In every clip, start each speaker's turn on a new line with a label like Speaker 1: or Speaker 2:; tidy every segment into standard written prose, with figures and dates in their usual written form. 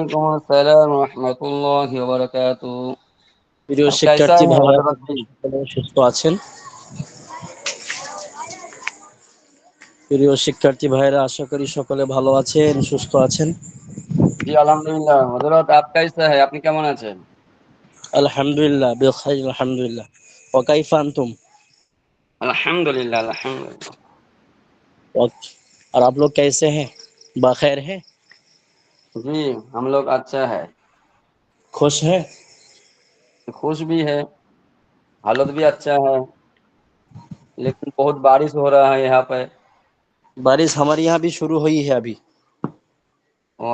Speaker 1: वालेकुम अस्सलाम रहमतुल्लाहि व बरकातुहू।
Speaker 2: প্রিয়
Speaker 1: अब कैसा
Speaker 2: শিক্ষার্থী
Speaker 1: है
Speaker 2: ভাইরা
Speaker 1: हजरत जी?
Speaker 2: সকলে সুস্থ আছেন? প্রিয় শিক্ষার্থী ভাইরা আশা করি সকলে ভালো আছেন, সুস্থ আছেন।
Speaker 1: जी अल्हम्दुलिल्लाह। हजरत आप कैसा है? আপনি কেমন আছেন?
Speaker 2: अल्हम्दुलिल्लाह बिखैर अल्हम्दुलिल्लाह। व कैफ अंतुम?
Speaker 1: अल्हम्दुलिल्लाह अल्हम्दुलिल्लाह।
Speaker 2: और और आप लोग कैसे हैं? बखैर हैं?
Speaker 1: जी हम लोग अच्छा है,
Speaker 2: खुश हैं?
Speaker 1: खुश भी है, हालत भी अच्छा है, लेकिन बहुत बारिश हो रहा है यहाँ पे।
Speaker 2: बारिश हमारे यहाँ भी शुरू हुई है अभी।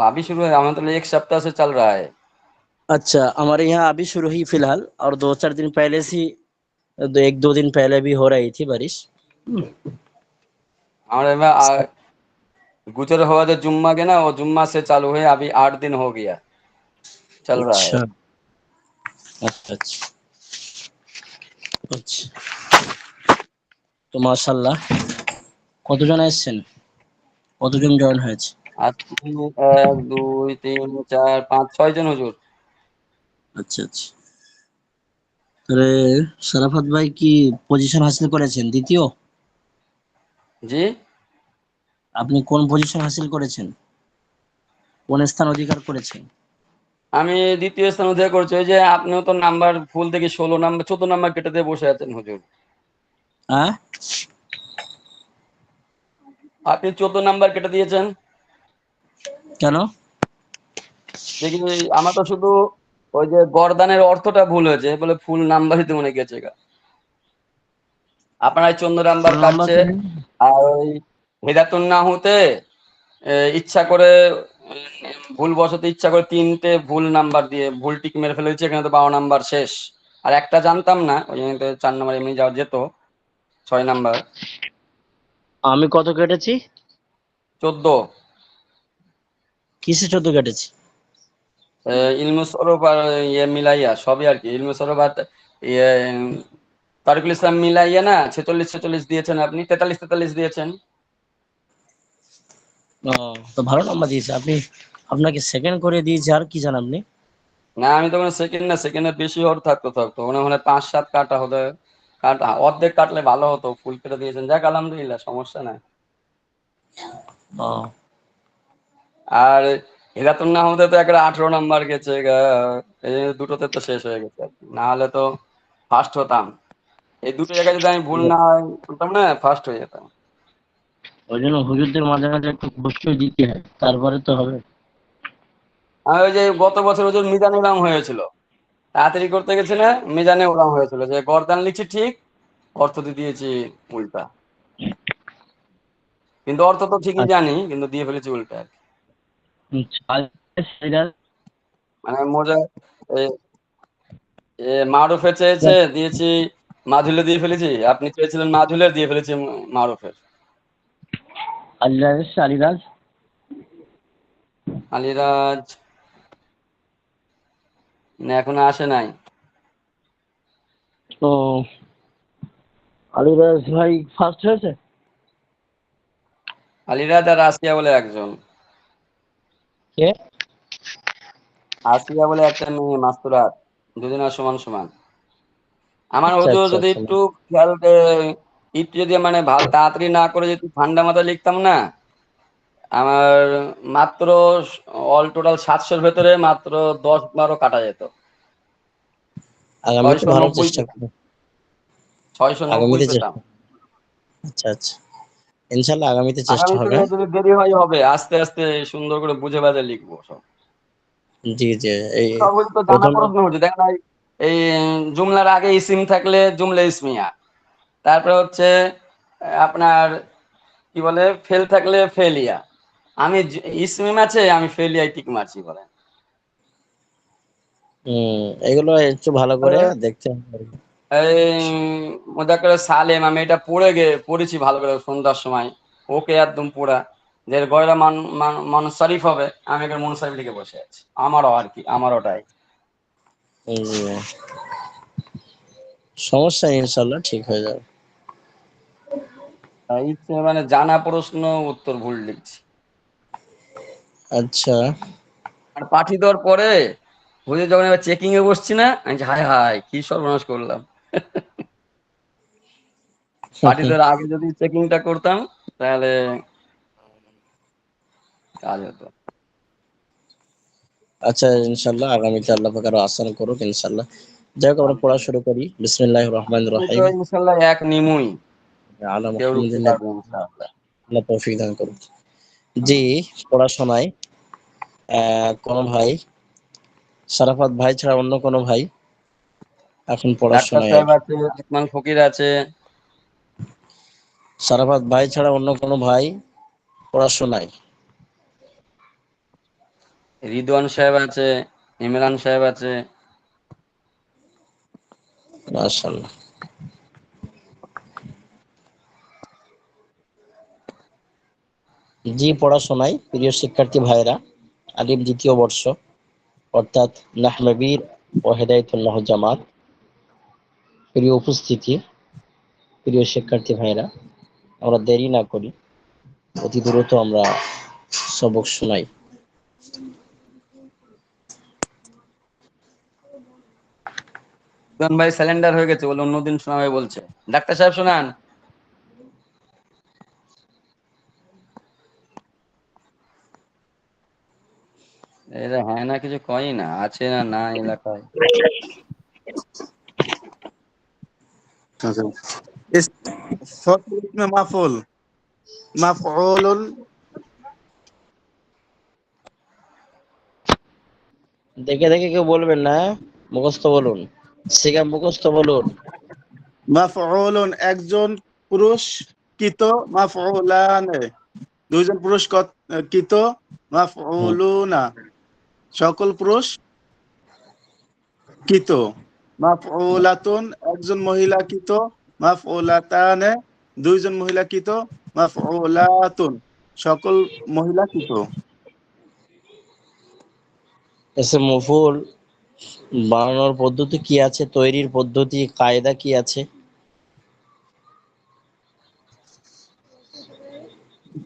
Speaker 1: अभी शुरू है, मतलब एक सप्ताह से चल रहा है।
Speaker 2: अच्छा, हमारे यहाँ अभी शुरू हुई फिलहाल, और 2-4 दिन पहले से 1-2 दिन पहले भी हो रही थी बारिश।
Speaker 1: हमारे में गुजर हुआ जो जुम्मा के ना, वो जुम्मा से चालू है, अभी 8 दिन हो गया, चल रहा है।
Speaker 2: अच्छा अच्छा अच्छा अच्छा। তো মাশাআল্লাহ, কতজন এসেছেন? কতজন জয়েন হয়েছে?
Speaker 1: আজকে 1 2 3 4 5 6 জন হুজুর।
Speaker 2: আচ্ছা আচ্ছা। তাহলে শরাফত ভাই কি পজিশন হাসিল করেছেন? দ্বিতীয়?
Speaker 1: জি
Speaker 2: আপনি কোন পজিশন হাসিল করেছেন? কোন স্থান অধিকার করেছেন?
Speaker 1: আমি দ্বিতীয় স্থান অধিকার করছি। ওই যে আপনিও তো নাম্বার ভুল থেকে 16 নাম্বার 14 নাম্বার কেটে দিয়ে বসে আছেন হুজুর।
Speaker 2: হ্যাঁ?
Speaker 1: আপনি 14 নাম্বার কেটে দিয়েছেন।
Speaker 2: কেন?
Speaker 1: দেখি আমার তো শুধু ওই যে গরদানের অর্থটা ভুল হয়েছে বলে ফুল নাম্বারই তো মনে গেছে গা। আপনার 14 নাম্বার
Speaker 2: 16 নাম্বার
Speaker 1: কাটছে।
Speaker 2: কেন?
Speaker 1: আর ওই হেদাতুন নাহুতে ইচ্ছা করে ভুলবশত ইচ্ছা করে 3টে ভুল নাম্বার দিয়ে ভুল টিক মেরে ফেলেছি, এখানে তো 12 নাম্বার শেষ। আর একটা জানতাম না, ওই জন্য তো 4 নাম্বার এমনি যাওয়া যেত, 6 নাম্বার।
Speaker 2: আমি কত কেটেছি?
Speaker 1: 14
Speaker 2: কিসে 14 কেটেছি?
Speaker 1: ইলমে সরফ আর ইয়ে মিলাইয়া সবই আর কি। ইলমে সরফ আর ইয়ে তারিকুল ইসলাম মিলাইয়া না 46 46 দিয়েছেন আপনি, 43 43 দিয়েছেন।
Speaker 2: ও, তো ভালো নাম্বার দিয়েছে আপনি। আপনাকে সেকেন্ড করে দিয়েছে, আর কি জান আপনি?
Speaker 1: না আমি তো সেকেন্ড না, সেকেন্ডের বেশি ওর থাকতো মনে হয় 5 7 কাটা হলে কাটা, অর্ধেক কাটলে ভালো হতো। ফুল কেটে দিয়েছেন, যাক আলহামদুলিল্লাহ, সমস্যা নাই।
Speaker 2: ও,
Speaker 1: আর হিরাতুন নাহমদে তো একটা 18 নাম্বার গেছে গা। এই দুটোতে তো শেষ হয়ে গেছে আর কি। না হলে তো ফার্স্ট হতাম। এই দুটো জায়গায় যদি আমি ভুল না করতাম না, ফার্স্ট হয়ে যেতাম।
Speaker 2: ওই জন্য হুজুরদের মাঝে মাঝে একটু ঘুষও দিতে হয়, তারপরে তো হবে।
Speaker 1: আমি ওই যে গত বছর ওই যে মিজান উলাম হয়েছিল, তাড়াতাড়ি করতে গেছে না, মিজানে উলাম হয়েছিল যে গর্দান লিখছি ঠিক, অর্থ দিয়ে দিয়েছি উল্টা। কিন্তু অর্থ তো ঠিকই
Speaker 2: আচ্ছা
Speaker 1: জানি, কিন্তু দিয়ে ফেলেছি উল্টা আর কি।
Speaker 2: সেটা
Speaker 1: মানে মজা মারুফে চেয়েছে, দিয়েছি মাধুলে দিয়ে ফেলেছি। আপনি চেয়েছিলেন মাধুলে, দিয়ে ফেলেছি মারুফের।
Speaker 2: আলিরাজ আলিরাজ
Speaker 1: আলিরাজ না, এখনো আসে নাই।
Speaker 2: তো আলিরাজ ভাই ফার্স্ট হয়েছে।
Speaker 1: আলিরাজ আর আসিয়া বলে একজন।
Speaker 2: কে?
Speaker 1: আসিয়া বলে একটা মেয়ে মাস্তুরাত, দুজনের সমান সমান। আমার
Speaker 2: আচ্ছা
Speaker 1: হুজুর
Speaker 2: আচ্ছা
Speaker 1: যদি
Speaker 2: আচ্ছা।
Speaker 1: একটু খেয়াল একটু যদি মানে তাড়াতাড়ি না করে যদি ঠান্ডা মাথায় লিখতাম না, আমার মাত্র অল টোটাল 700-র ভেতরে মাত্র 10-12 কাটা যেত।
Speaker 2: আগামীতে
Speaker 1: ছয়শো
Speaker 2: ভালো
Speaker 1: নব্বই
Speaker 2: চেষ্টা
Speaker 1: পেতাম,
Speaker 2: করবো।
Speaker 1: 690
Speaker 2: আগামীতে
Speaker 1: পেতাম।
Speaker 2: চেষ্টা। আচ্ছা আচ্ছা, ইনশাল্লাহ আগামীতে চেষ্টা
Speaker 1: আগামীতে
Speaker 2: হবে।
Speaker 1: যদি দেরি হয় হবে, আস্তে আস্তে সুন্দর করে বুঝে বাজে লিখবো সব।
Speaker 2: জি জি। এই
Speaker 1: সব তো জানা
Speaker 2: প্রথমে
Speaker 1: প্রশ্ন হচ্ছে, দেখেন এই জুমলার আগে ইসিম থাকলে জুমলা ইসমিয়া, তারপরে হচ্ছে আপনার কি বলে ফেল থাকলে ফেলিয়া। আমি ইসমিম আছে, আমি ফেলিয়ায় টিক মারছি বলেন।
Speaker 2: এগুলো একটু ভালো করে দেখতে হবে।
Speaker 1: এই মোজাক্কের সালেম, আমি এটা পড়েছি ভালো করে সন্ধ্যার সময়, ওকে একদম পুরা যে গয়রা মনসারিফ হবে, আমি এখানে মনসারিফ লিখে বসে আছি। আমারও আর কি, আমার ওটাই
Speaker 2: জি, সমস্যা নেই, ইনশাল্লাহ ঠিক হয়ে যাবে।
Speaker 1: ইচ্ছে মানে জানা প্রশ্ন উত্তর ভুল লিখছি।
Speaker 2: আচ্ছা,
Speaker 1: আর পাঠিয়ে দেওয়ার পরে হুজুর যখন এবার চেকিং এ বসছি না, আমি বলছি, হায় হায় কি সর্বনাশ করলাম। পাঠিয়ে দেওয়ার আগে যদি চেকিংটা করতাম তাহলে কাজ হতো।
Speaker 2: আচ্ছা, ইনশাল্লাহ আগামীতে আল্লাহ পাক আরো আসান করুক ইনশাল্লাহ। যাই হোক, আমরা পড়া শুরু করি। বিসমিল্লাহির রহমানির
Speaker 1: এই তো
Speaker 2: রহিম।
Speaker 1: ইনশাল্লাহ এক নিমুই,
Speaker 2: আলা
Speaker 1: কেউ রুখতে
Speaker 2: মুহাম্মাদিন
Speaker 1: পারবে না ইনশাআল্লাহ।
Speaker 2: আল্লাহ তৌফিক দান করুক। জি, পড়াশোনায় কোন ভাই, সারাফাত ভাই ছাড়া অন্য কোন ভাই এখন
Speaker 1: ডাক্তার
Speaker 2: পড়াশোনায়
Speaker 1: সাহেব আছে, লোকমান ফকির আছে,
Speaker 2: সারাফাত ভাই ছাড়া অন্য কোন ভাই পড়াশোনায়?
Speaker 1: রিদওয়ান সাহেব আছে, ইমরান সাহেব আছে।
Speaker 2: মাশাআল্লাহ। জি, পড়াশোনায় প্রিয় শিক্ষার্থী ভাইরা, আলিম দ্বিতীয় বর্ষ অর্থাৎ নাহমাবীর ও হেদায়েতুল্লাহ জামাত, প্রিয় উপস্থিতি, প্রিয় শিক্ষার্থী ভাইরা, আমরা দেরি না করি, অতি দ্রুত আমরা সবক শোনাই।
Speaker 1: রিদওয়ান ভাই স্যালেন্ডার হয়ে গেছে বলে অন্যদিন শোনাবে বলছে। ডাক্তার সাহেব শোনান। এরা হ্যাঁ না কিছু কয়ই না, আছে না না এলাকায়।
Speaker 3: इस में माफूल माफऊलुन
Speaker 2: দেখে দেখে কেউ বলবেন না, মুখস্থ বলুন, সিগা মুখস্থ বলুন।
Speaker 3: মাফউলুন একজন পুরুষ কিত মাফউলানে দুইজন পুরুষ কিত
Speaker 2: হুম।
Speaker 3: মাফউলুনা সকল পুরুষ কিত মাফউলাতুন একজন মহিলা কিত মাফউলাতানে দুইজন মহিলা কিত মাফউলাতুন সকল মহিলা কিত।
Speaker 2: এসে মফুল বানানোর পদ্ধতি কি আছে, তৈরির পদ্ধতি কায়দা কি আছে?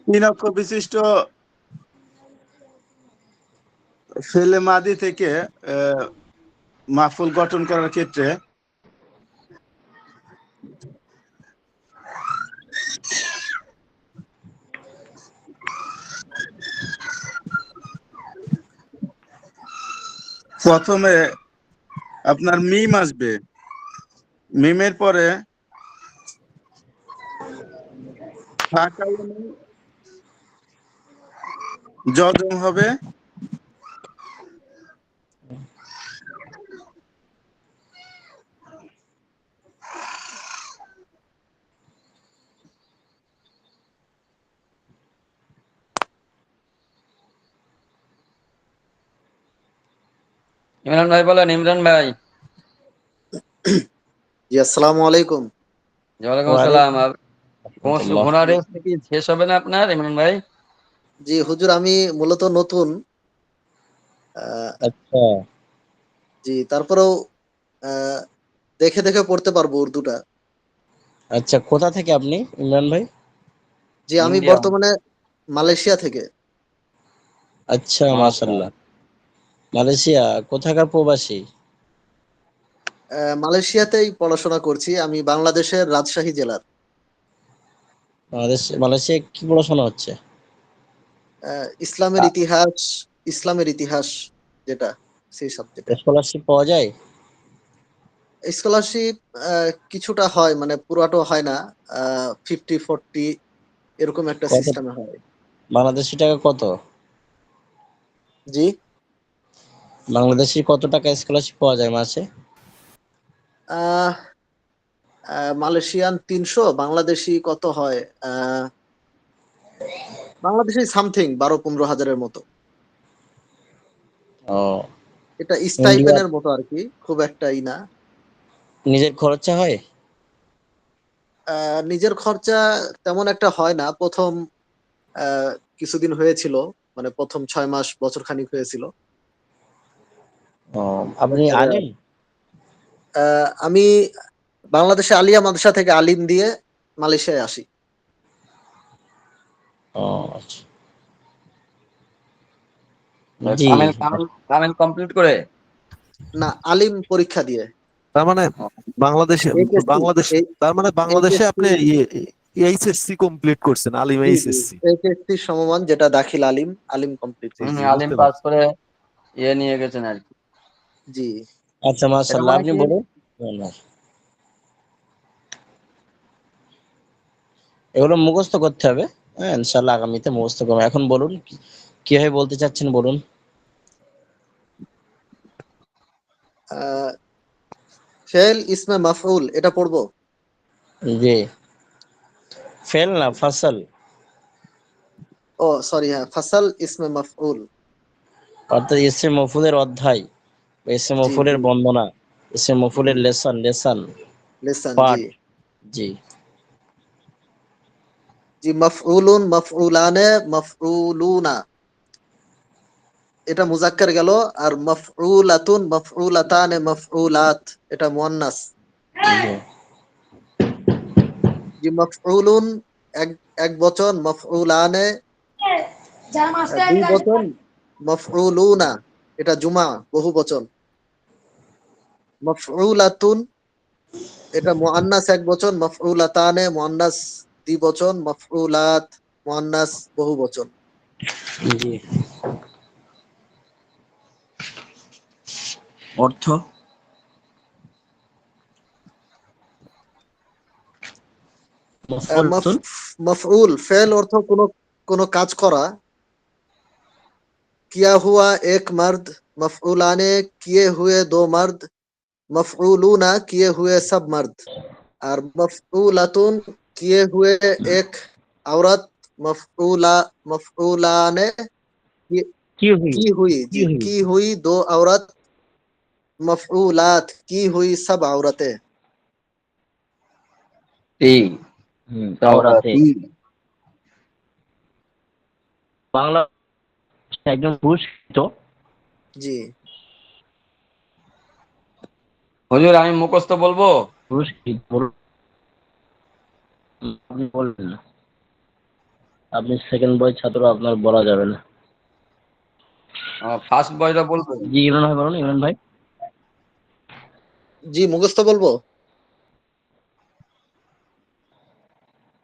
Speaker 3: তিন অক্ষর বিশিষ্ট ফেলে মাদি থেকে মাফুল গঠন করার ক্ষেত্রে প্রথমে আপনার মিম আসবে, মিমের পরে জজম হবে,
Speaker 1: ইমরান ভাই বলেন, ইমরান ভাই।
Speaker 4: জি আসসালামু আলাইকুম।
Speaker 1: ওয়ালাইকুম আসসালাম।
Speaker 2: ওয়ালাইকুম
Speaker 1: আর
Speaker 2: আসসালাম।
Speaker 1: ঘোড়া রেস কি শেষ হবে না আপনার, ইমরান ভাই?
Speaker 4: জি হুজুর, আমি মূলত নতুন।
Speaker 2: আচ্ছা
Speaker 4: জি তারপরেও আহ, দেখে দেখে পড়তে পারবো উর্দুটা।
Speaker 2: আচ্ছা, কোথা থেকে আপনি ইমরান ভাই?
Speaker 4: জি আমি
Speaker 1: ইন্ডিয়া।
Speaker 4: বর্তমানে মালয়েশিয়া থেকে।
Speaker 2: আচ্ছা, মাশাআল্লাহ।
Speaker 1: মাশাআল্লাহ।
Speaker 2: মালয়েশিয়া কোথাকার প্রবাসী?
Speaker 4: মালয়েশিয়াতেই পড়াশোনা করছি, আমি বাংলাদেশের রাজশাহী জেলার।
Speaker 2: বাংলাদেশ মালয়েশিয়া কি পড়াশোনা হচ্ছে?
Speaker 4: ইসলামের ইতিহাস, ইসলামের ইতিহাস যেটা, সেই সাবজেক্টে।
Speaker 2: স্কলারশিপ পাওয়া যায়?
Speaker 4: স্কলারশিপ কিছুটা হয়, মানে পুরাটো হয় না, 50-40 এরকম একটা
Speaker 2: কত
Speaker 4: সিস্টেমে হয়।
Speaker 2: বাংলাদেশি টাকা কত?
Speaker 4: জি
Speaker 2: বাংলাদেশি কত টাকা স্কলারশিপ পাওয়া যায় মাসে?
Speaker 4: আহ মালয়েশিয়ান 300, বাংলাদেশি কত হয়? বাংলাদেশি সামথিং 12-15 হাজারের মতো।
Speaker 2: ও,
Speaker 4: এটা
Speaker 2: ইন্ডিয়া
Speaker 4: স্টাইপেনের মতো আর কি, খুব একটাই না।
Speaker 2: নিজের খরচা হয়?
Speaker 4: নিজের খরচা তেমন একটা হয় না। প্রথম আহ, কিছুদিন হয়েছিল, মানে প্রথম 6 মাস বছর খানিক হয়েছিল।
Speaker 2: ও, আপনি
Speaker 4: এরপরে
Speaker 2: আলেম?
Speaker 4: আমি বাংলাদেশে আলিয়া মাদ্রাসা থেকে আলিম দিয়ে মালয়েশিয়ায় আসি।
Speaker 2: ও আচ্ছা। জি।
Speaker 1: কামেল কামেল কামেল কমপ্লিট করে।
Speaker 4: না, আলিম পরীক্ষা দিয়ে।
Speaker 5: তার মানে বাংলাদেশে,
Speaker 4: এইচএসসি,
Speaker 5: বাংলাদেশে তার মানে বাংলাদেশে
Speaker 4: এইচএসসি,
Speaker 5: আপনি এইচএসসি কমপ্লিট করছেন, আলিম
Speaker 4: জি জি,
Speaker 5: এইচএসসি।
Speaker 4: এইচএসসি সমমান যেটা দাখিল আলিম, আলিম কমপ্লিট
Speaker 5: জি জি,
Speaker 4: করছে।
Speaker 1: আলিম
Speaker 5: বুঝতে
Speaker 1: পাস
Speaker 5: পারছি।
Speaker 1: করে নিয়ে গেছেন আর কি।
Speaker 4: জি।
Speaker 2: আচ্ছা,
Speaker 1: এটা
Speaker 2: মাশাআল্লাহ,
Speaker 1: মনে হয়
Speaker 2: আপনি
Speaker 1: কি
Speaker 2: বলুন। এগুলো মুখস্থ করতে হবে। হ্যাঁ, ইনশাআল্লাহ আগামীতে মুখস্থ করবো। এখন বলুন কিভাবে বলতে চাচ্ছেন, বলুন।
Speaker 4: ফেল ইসমে মাফউল এটা পড়বো?
Speaker 2: জি, ফেল না ফাসল,
Speaker 4: ও সরি, হ্যাঁ, ফাসাল ইসমে মাফউল।
Speaker 2: অর্থাৎ ইসে মফুলের অধ্যায়, ইসে
Speaker 4: জি
Speaker 2: মফুলের
Speaker 4: জি
Speaker 2: বন্দনা, ইসে
Speaker 4: জি,
Speaker 2: মফুলের লেসন লেসন
Speaker 4: লেসন, জি
Speaker 2: পাঠ। জি
Speaker 4: জি। মাফউলুন, মাফউলানে, মাফউলুনা এটা মুজাক্কার গেল। আর মাফউলাতুন, মাফউলাতানে, মাফউলাত এটা মুয়ান্নাস।
Speaker 2: জি
Speaker 4: জি, মাফউলুন এক এক বচন, মাফউলানে দুই বচন, মাফউলুনা এটা জুমা বহু বচন। মাফউলাতুন এটা মুআন্নাস এক বচন, মাফউলাতানে মুআন্নাস দ্বিবচন, মাফউলাত মুআন্নাস বহু বচন।
Speaker 2: জি। অর্থ মফউলাতুন,
Speaker 4: মফউল ফেল অর্থ কোনো কোনো কাজ করা। কিয়া হুয়া এক মর্দ, মফউলানে কিয়ে হুয়ে দো মর্দ, মফউলুনা কিয়ে হুয়ে সব মর্দ। আর মফউলাতুন কিয়ে হুয়ে এক औरत, मफऊला मफऊलाने
Speaker 2: কি হুই,
Speaker 4: की हुई,
Speaker 2: কি
Speaker 4: जी
Speaker 2: হুই।
Speaker 4: की हुई दो औरत, मफऊलात की हुई सब औरतें।
Speaker 1: এই
Speaker 2: আওরাতে।
Speaker 1: তাওরাতি।
Speaker 2: বাংলা একজন পুরস্কৃত।
Speaker 4: जी
Speaker 1: হুজুর আমি মুখস্থ বলবো।
Speaker 2: পুরস্কৃত বলুন। আপনি বলবেন না, আপনি সেকেন্ড বয় ছাত্র, আপনার বলা যাবে না।
Speaker 1: ফার্স্ট বয়টা বলবো।
Speaker 2: জি, ইমরান ভাই বলুন, ইমরান ভাই।
Speaker 4: जी মুখস্থ বলবো।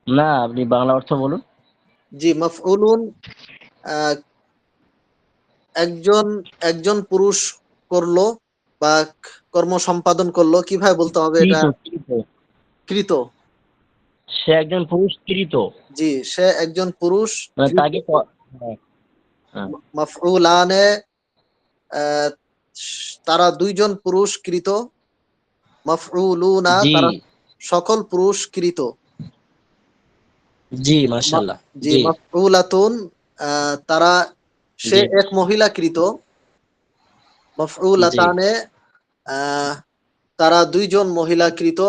Speaker 2: না, আপনি বাংলা অর্থ বলুন।
Speaker 4: জি মফউলুন আহ, একজন একজন পুরুষ করলো বা কর্ম সম্পাদন করলো, কিভাবে বলতে হবে এটা?
Speaker 2: কৃত, কৃত।
Speaker 4: কৃত।
Speaker 2: সে একজন পুরস্কৃত,
Speaker 4: জি, সে একজন পুরুষ
Speaker 2: মানে
Speaker 4: কৃত।
Speaker 2: তাকে হ্যাঁ, হ্যাঁ।
Speaker 4: মফউলানে আহ, তারা দুইজন পুরুষ কৃত। মফউলুনা
Speaker 2: জি
Speaker 4: তারা সকল পুরুষ কৃত।
Speaker 2: জি,
Speaker 4: ম-
Speaker 2: মাশাআল্লাহ।
Speaker 4: জি
Speaker 2: জি
Speaker 4: মফউলাতুন তারা সে
Speaker 2: জি
Speaker 4: এক মহিলা কৃত।
Speaker 2: জি
Speaker 4: মফউলাতানে তারা দুইজন মহিলা কৃত।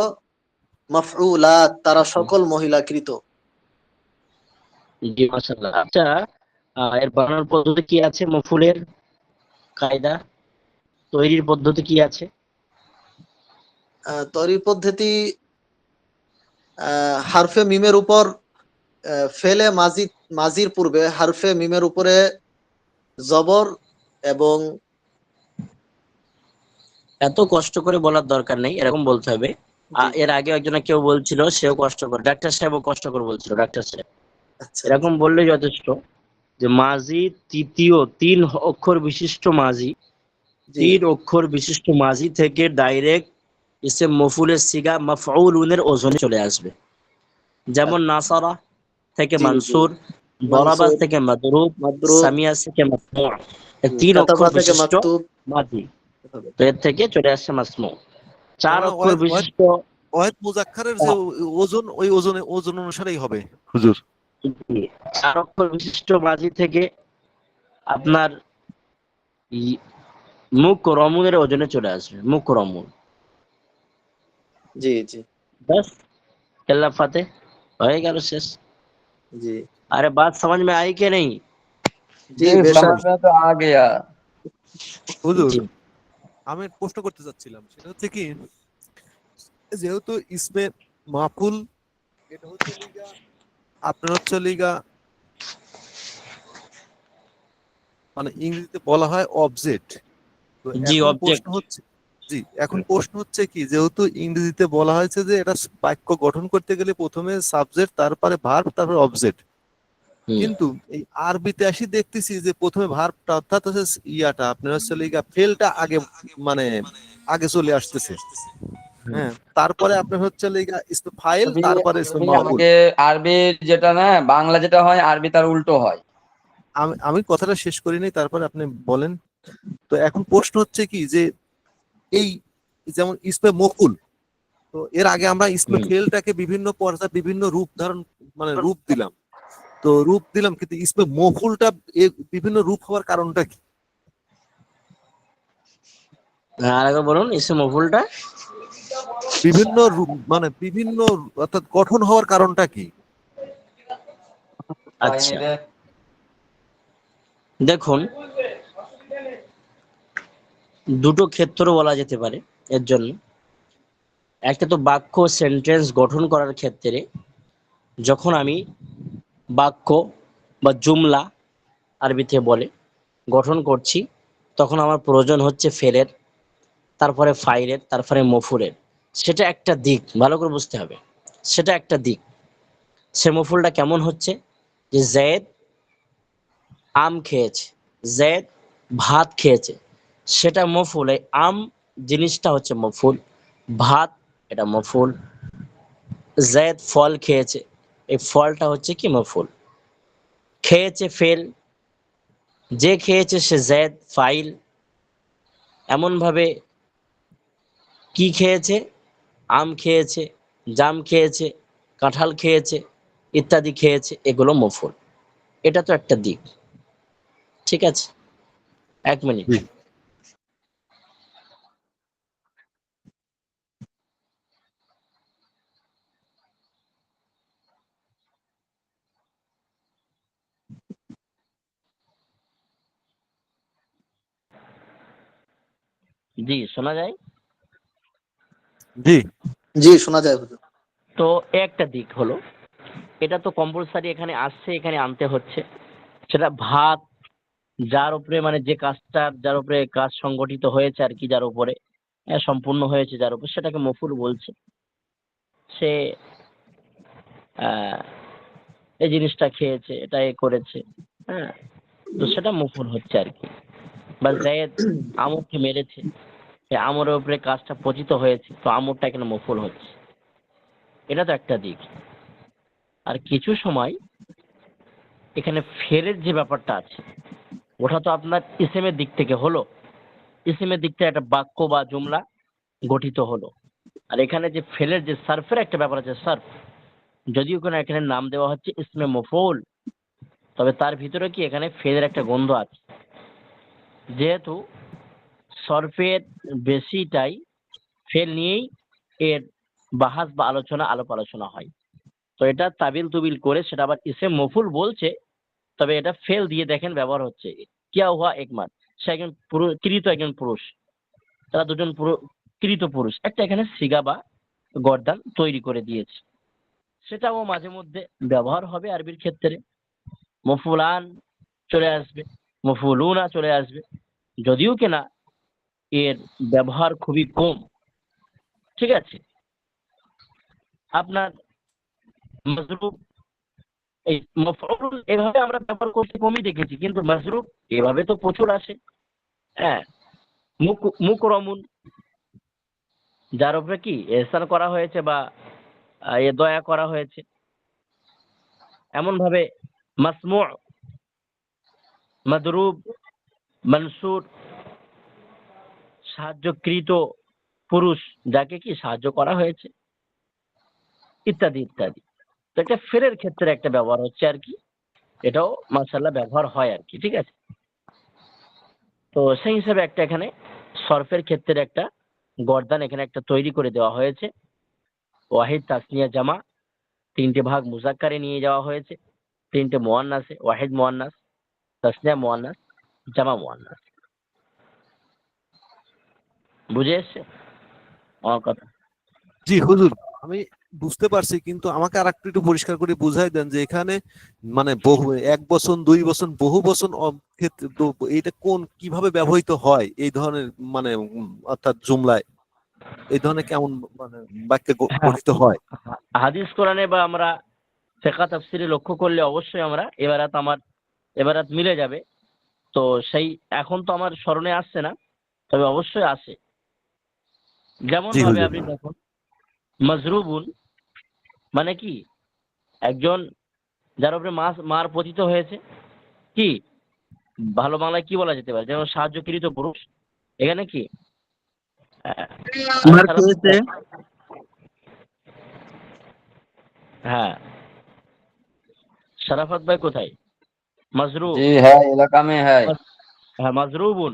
Speaker 4: মফউলাত তারা সকল মহিলা কৃত।
Speaker 2: জি, মাশাআল্লাহ। আচ্ছা, এর বানানোর পদ্ধতি কি আছে? মফুলের কায়দা তৈরির পদ্ধতি কি আছে?
Speaker 4: তৈরি পদ্ধতি হারফে মিমের উপর ফেলে মাজি, মাজির পূর্বে হারফে মিমের উপরে জবর এবং
Speaker 2: এত কষ্ট করে বলার দরকার নেই, এরকম বলতে হবে।
Speaker 4: জি
Speaker 2: এর আগে একজনে কেউ বলছিল, সেও কষ্ট করে, ডাক্তার সাহেবও কষ্ট করে বলছিল, ডাক্তার সাহেব।
Speaker 4: আচ্ছা
Speaker 2: এরকম বললে যথেষ্ট, যে মাজি তৃতীয় তিন অক্ষর বিশিষ্ট মাজি,
Speaker 4: জি
Speaker 2: 3 অক্ষর বিশিষ্ট মাজি থেকে ডাইরেক্ট ইসম মফুলের সিগা মাফউলুনের ওজনে চলে আসবে। যেমন নাসারা থেকে
Speaker 4: জি জি,
Speaker 2: মানসুর, দরাবা
Speaker 4: মানসুর,
Speaker 2: থেকে মাদরুব,
Speaker 4: মাদরুব,
Speaker 2: সামিয়া থেকে মাসমু। এই 3 অক্ষর
Speaker 4: কাতাবা থেকে
Speaker 2: বিশিষ্ট
Speaker 4: মাকতুব।
Speaker 2: মাজি, তো এর থেকে চলে আসছে মাসমু।
Speaker 5: তার
Speaker 2: চার
Speaker 5: মানে
Speaker 2: অক্ষর বিশিষ্ট
Speaker 5: ওয়াহেদ মুজাক্কারের যে
Speaker 2: আহ,
Speaker 5: ওজন, ওই ওজন অনুসারেই হবে হুজুর।
Speaker 2: 4 অক্ষর বিশিষ্ট মাজি থেকে আপনার মুখ রমুনের ওজনে চলে আসবে, মুখ রমুন।
Speaker 4: জি জি
Speaker 2: बस, केल्ला फाते হয়ে গেল, শেষ।
Speaker 4: জি
Speaker 2: अरे बात समझ में आई कि नहीं?
Speaker 4: জি
Speaker 1: জি
Speaker 4: বেশক।
Speaker 1: সমঝ মে তো আ গয়া।
Speaker 5: হুজুর,
Speaker 2: जी
Speaker 5: আমি একটা প্রশ্ন করতে চাচ্ছিলাম, সেটা হচ্ছে কি, যেহেতু ইসমে মাফুল, এটা হচ্ছে লিগা, আপনার হচ্ছে লিগা মানে ইংরেজিতে বলা হয় অবজেক্ট। তো
Speaker 2: জি,
Speaker 5: এখন
Speaker 2: অবজেক্ট।
Speaker 5: প্রশ্ন হচ্ছে কি, যেহেতু ইংরেজিতে বলা হয়েছে যে এটা বাক্য গঠন করতে গেলে প্রথমে সাবজেক্ট, তারপরে ভার্ব, তারপরে অবজেক্ট, কিন্তু এই আরবিতে আসি দেখতেছি যে প্রথমে ভার্বটা অর্থাৎ হচ্ছে ইয়াটা আপনার হচ্ছে ফেলটা আগে, মানে আগে চলে আসতেছে। হ্যাঁ, তারপরে আপনার হচ্ছে ইসমে ফাইল,
Speaker 1: তুমি
Speaker 5: তারপরে ইসমে
Speaker 1: তুমি
Speaker 5: মাফউল।
Speaker 1: আমাকে আরবির যেটা না, বাংলা যেটা হয় আরবি তার উল্টো হয়।
Speaker 5: আমি আমি কথাটা শেষ করি নাই, তারপরে আপনি বলেন। তো এখন প্রশ্ন হচ্ছে কি যে এই যেমন ইসমে মফউল, তো এর আগে আমরা ইসমে ফেলটাকে বিভিন্ন পর্যায়ে বিভিন্ন রূপ ধারণ, মানে রূপ দিলাম, তো রূপ দিলাম, কিন্তু ইসমে মফউলটা বিভিন্ন রূপ হওয়ার কারণটা কি?
Speaker 2: আর একবার বলুন ইসমে মফউলটা।
Speaker 5: বিভিন্ন রূপ মানে বিভিন্ন, অর্থাৎ গঠন হওয়ার কারণটা কি?
Speaker 2: আচ্ছা, দেখুন দুটো ক্ষেত্র বলা যেতে পারে এর জন্য। একটা তো বাক্য সেন্টেন্স গঠন করার ক্ষেত্রে যখন আমি বাক্য বা জুমলা আরবিতে বলে গঠন করছি, তখন আমার প্রয়োজন হচ্ছে ফেলের, তারপরে ফাইলের, তারপরে মফুলের। সেটা একটা দিক, ভালো করে বুঝতে হবে। সেটা একটা দিক। সে মফুলটা কেমন হচ্ছে, যে জেদ আম খেয়েছে, জেদ ভাত খেয়েছে, সেটা মফুল। এই আম জিনিসটা হচ্ছে মফুল, ভাত এটা মফুল, জেদ ফল খেয়েছে, এই ফলটা হচ্ছে কি মফুল। খেয়েছে ফেল, যে খেয়েছে সে জেদ ফাইল। এমন ভাবে কি খেয়েছে, আম খেয়েছে, জাম খেয়েছে, কাঁঠাল খেয়েছে, ইত্যাদি খেয়েছে, এগুলো মফুল। এটা তো একটা দিক, ঠিক আছে। এক মিনিট।
Speaker 5: জি
Speaker 2: জি, শোনা যায়।
Speaker 5: জি
Speaker 4: জি শোনা যায় হুজুর।
Speaker 2: তো একটা দিক হলো, এটা তো কম্পালসারি এখানে আসছে, এখানে আনতে হচ্ছে। সেটা ভাত, যার উপরে মানে যে কাজটা, যার উপরে কাজ সংগঠিত হয়েছে আর কি, যার উপরে সম্পূর্ণ হয়েছে, যার উপর, সেটাকে মফুল বলছে। সে আহ এই জিনিসটা খেয়েছে, এটা এ করেছে, হ্যাঁ, তো সেটা মফুল হচ্ছে আর কি। বা জায়েদ আমরকে মেরেছে, সে আমরের উপরে কাজটা পতিত হয়েছে, তো আমরটা এখানে মফুল হচ্ছে। এটা তো একটা দিক। আর কিছু সময় এখানে ফেরের যে ব্যাপারটা আছে, ওটা তো আপনার ইসেমের দিক থেকে হলো, ইসেমের দিক থেকে একটা বাক্য বা জুমলা গঠিত হলো। আর এখানে যে ফেলের যে সার্ফের একটা ব্যাপার আছে, সার্ফ, যদিও কোনো এখানে নাম দেওয়া হচ্ছে ইসমে মফউল, তবে তার ভিতরে কি এখানে ফেলের একটা গন্ধ আছে। যেহেতু সরফের বেশিটাই ফেল নিয়েই এর বাহাস বা আলাপ আলোচনা হয়, তো এটা তাবিল তুবিল করে সেটা আবার ইসে মফুল বলছে, তবে এটা ফেল দিয়ে দেখেন ব্যবহার হচ্ছে। কিয়া হুয়া একমাত, সে একজন কৃত একজন পুরুষ, তারা দুজন কৃত পুরুষ, একটা এখানে সিগা বা গর্দান তৈরি করে দিয়েছে। সেটাও মাঝে মধ্যে ব্যবহার হবে আরবির ক্ষেত্রে। মফুলান চলে আসবে, মফুলুনা চলে আসবে, যদিও কিনা এর ব্যবহার খুবই কম, ঠিক আছে। আপনার মাজরুব, এই মফউল এভাবে আমরা ব্যবহার করতে কমই দেখেছি, কিন্তু মাজরুব এভাবে তো প্রচুর আসে। হ্যাঁ, মুকরমুন, যার উপরে কি এহসান করা হয়েছে বা এ দয়া করা হয়েছে, এমন ভাবে মাসমু, মাদরুব, মনসুর, সাহায্যকৃত পুরুষ, যাকে কি সাহায্য করা হয়েছে, ইত্যাদি ইত্যাদি। তো একটা ফেরের ক্ষেত্রে একটা ব্যবহার হচ্ছে আর কি, এটাও মাশাআল্লাহ ব্যবহার হয় আর কি, ঠিক আছে। তো সেই হিসাবে একটা এখানে সরফের ক্ষেত্রে একটা গর্দান এখানে একটা তৈরি করে দেওয়া হয়েছে। ওয়াহিদ তাসনিয়া জামা, তিনটে ভাগ মুজাক্কারে নিয়ে যাওয়া হয়েছে, তিনটে মুয়ান্নাসে, ওয়াহিদ মুয়ান্নাস, তাসনিয়া মুয়ান্নাস, জামা মুয়ান্নাস। বুঝে এসছে আমার কথা?
Speaker 5: জি হুজুর, আমি বুঝতে পারছি, কিন্তু আমাকে আর একটু পরিষ্কার করে বুঝাই দেন যে এখানে মানে বহু 1 বছর 2 বছর বহু বছর ক্ষেত্রে তো এটা কোন কিভাবে ব্যবহৃত হয় এই ধরনের মানে অর্থাৎ জুমলায় এই ধরনের কেমন মানে বাক্যে
Speaker 6: হ্যাঁ,
Speaker 5: গঠিত হয়?
Speaker 6: হাদিস কোরআনে বা আমরা ফিকহ তাফসিরে লক্ষ্য করলে অবশ্যই আমরা এবারাত মিলে যাবে। তো সেই এখন তো আমার স্মরণে আসছে না, তবে অবশ্যই আসে। যেমন
Speaker 5: জি
Speaker 6: ভাবে
Speaker 5: হুজুর।
Speaker 6: আপনি দেখুন, মাজরুবুন মানে কি, একজন যার উপরে মার পতিত হয়েছে, কি ভালো বাংলায় কি বলা যেতে পারে, যেমন সাহায্যকৃত পুরুষ। এখানে কি
Speaker 3: মার
Speaker 6: সারাফ
Speaker 3: খেয়েছে।
Speaker 6: ভাই, হ্যাঁ সারাফাত ভাই কোথায়? মাজরুব,
Speaker 1: जी है, इलाका में है।
Speaker 6: হ্যাঁ মাজরুবুন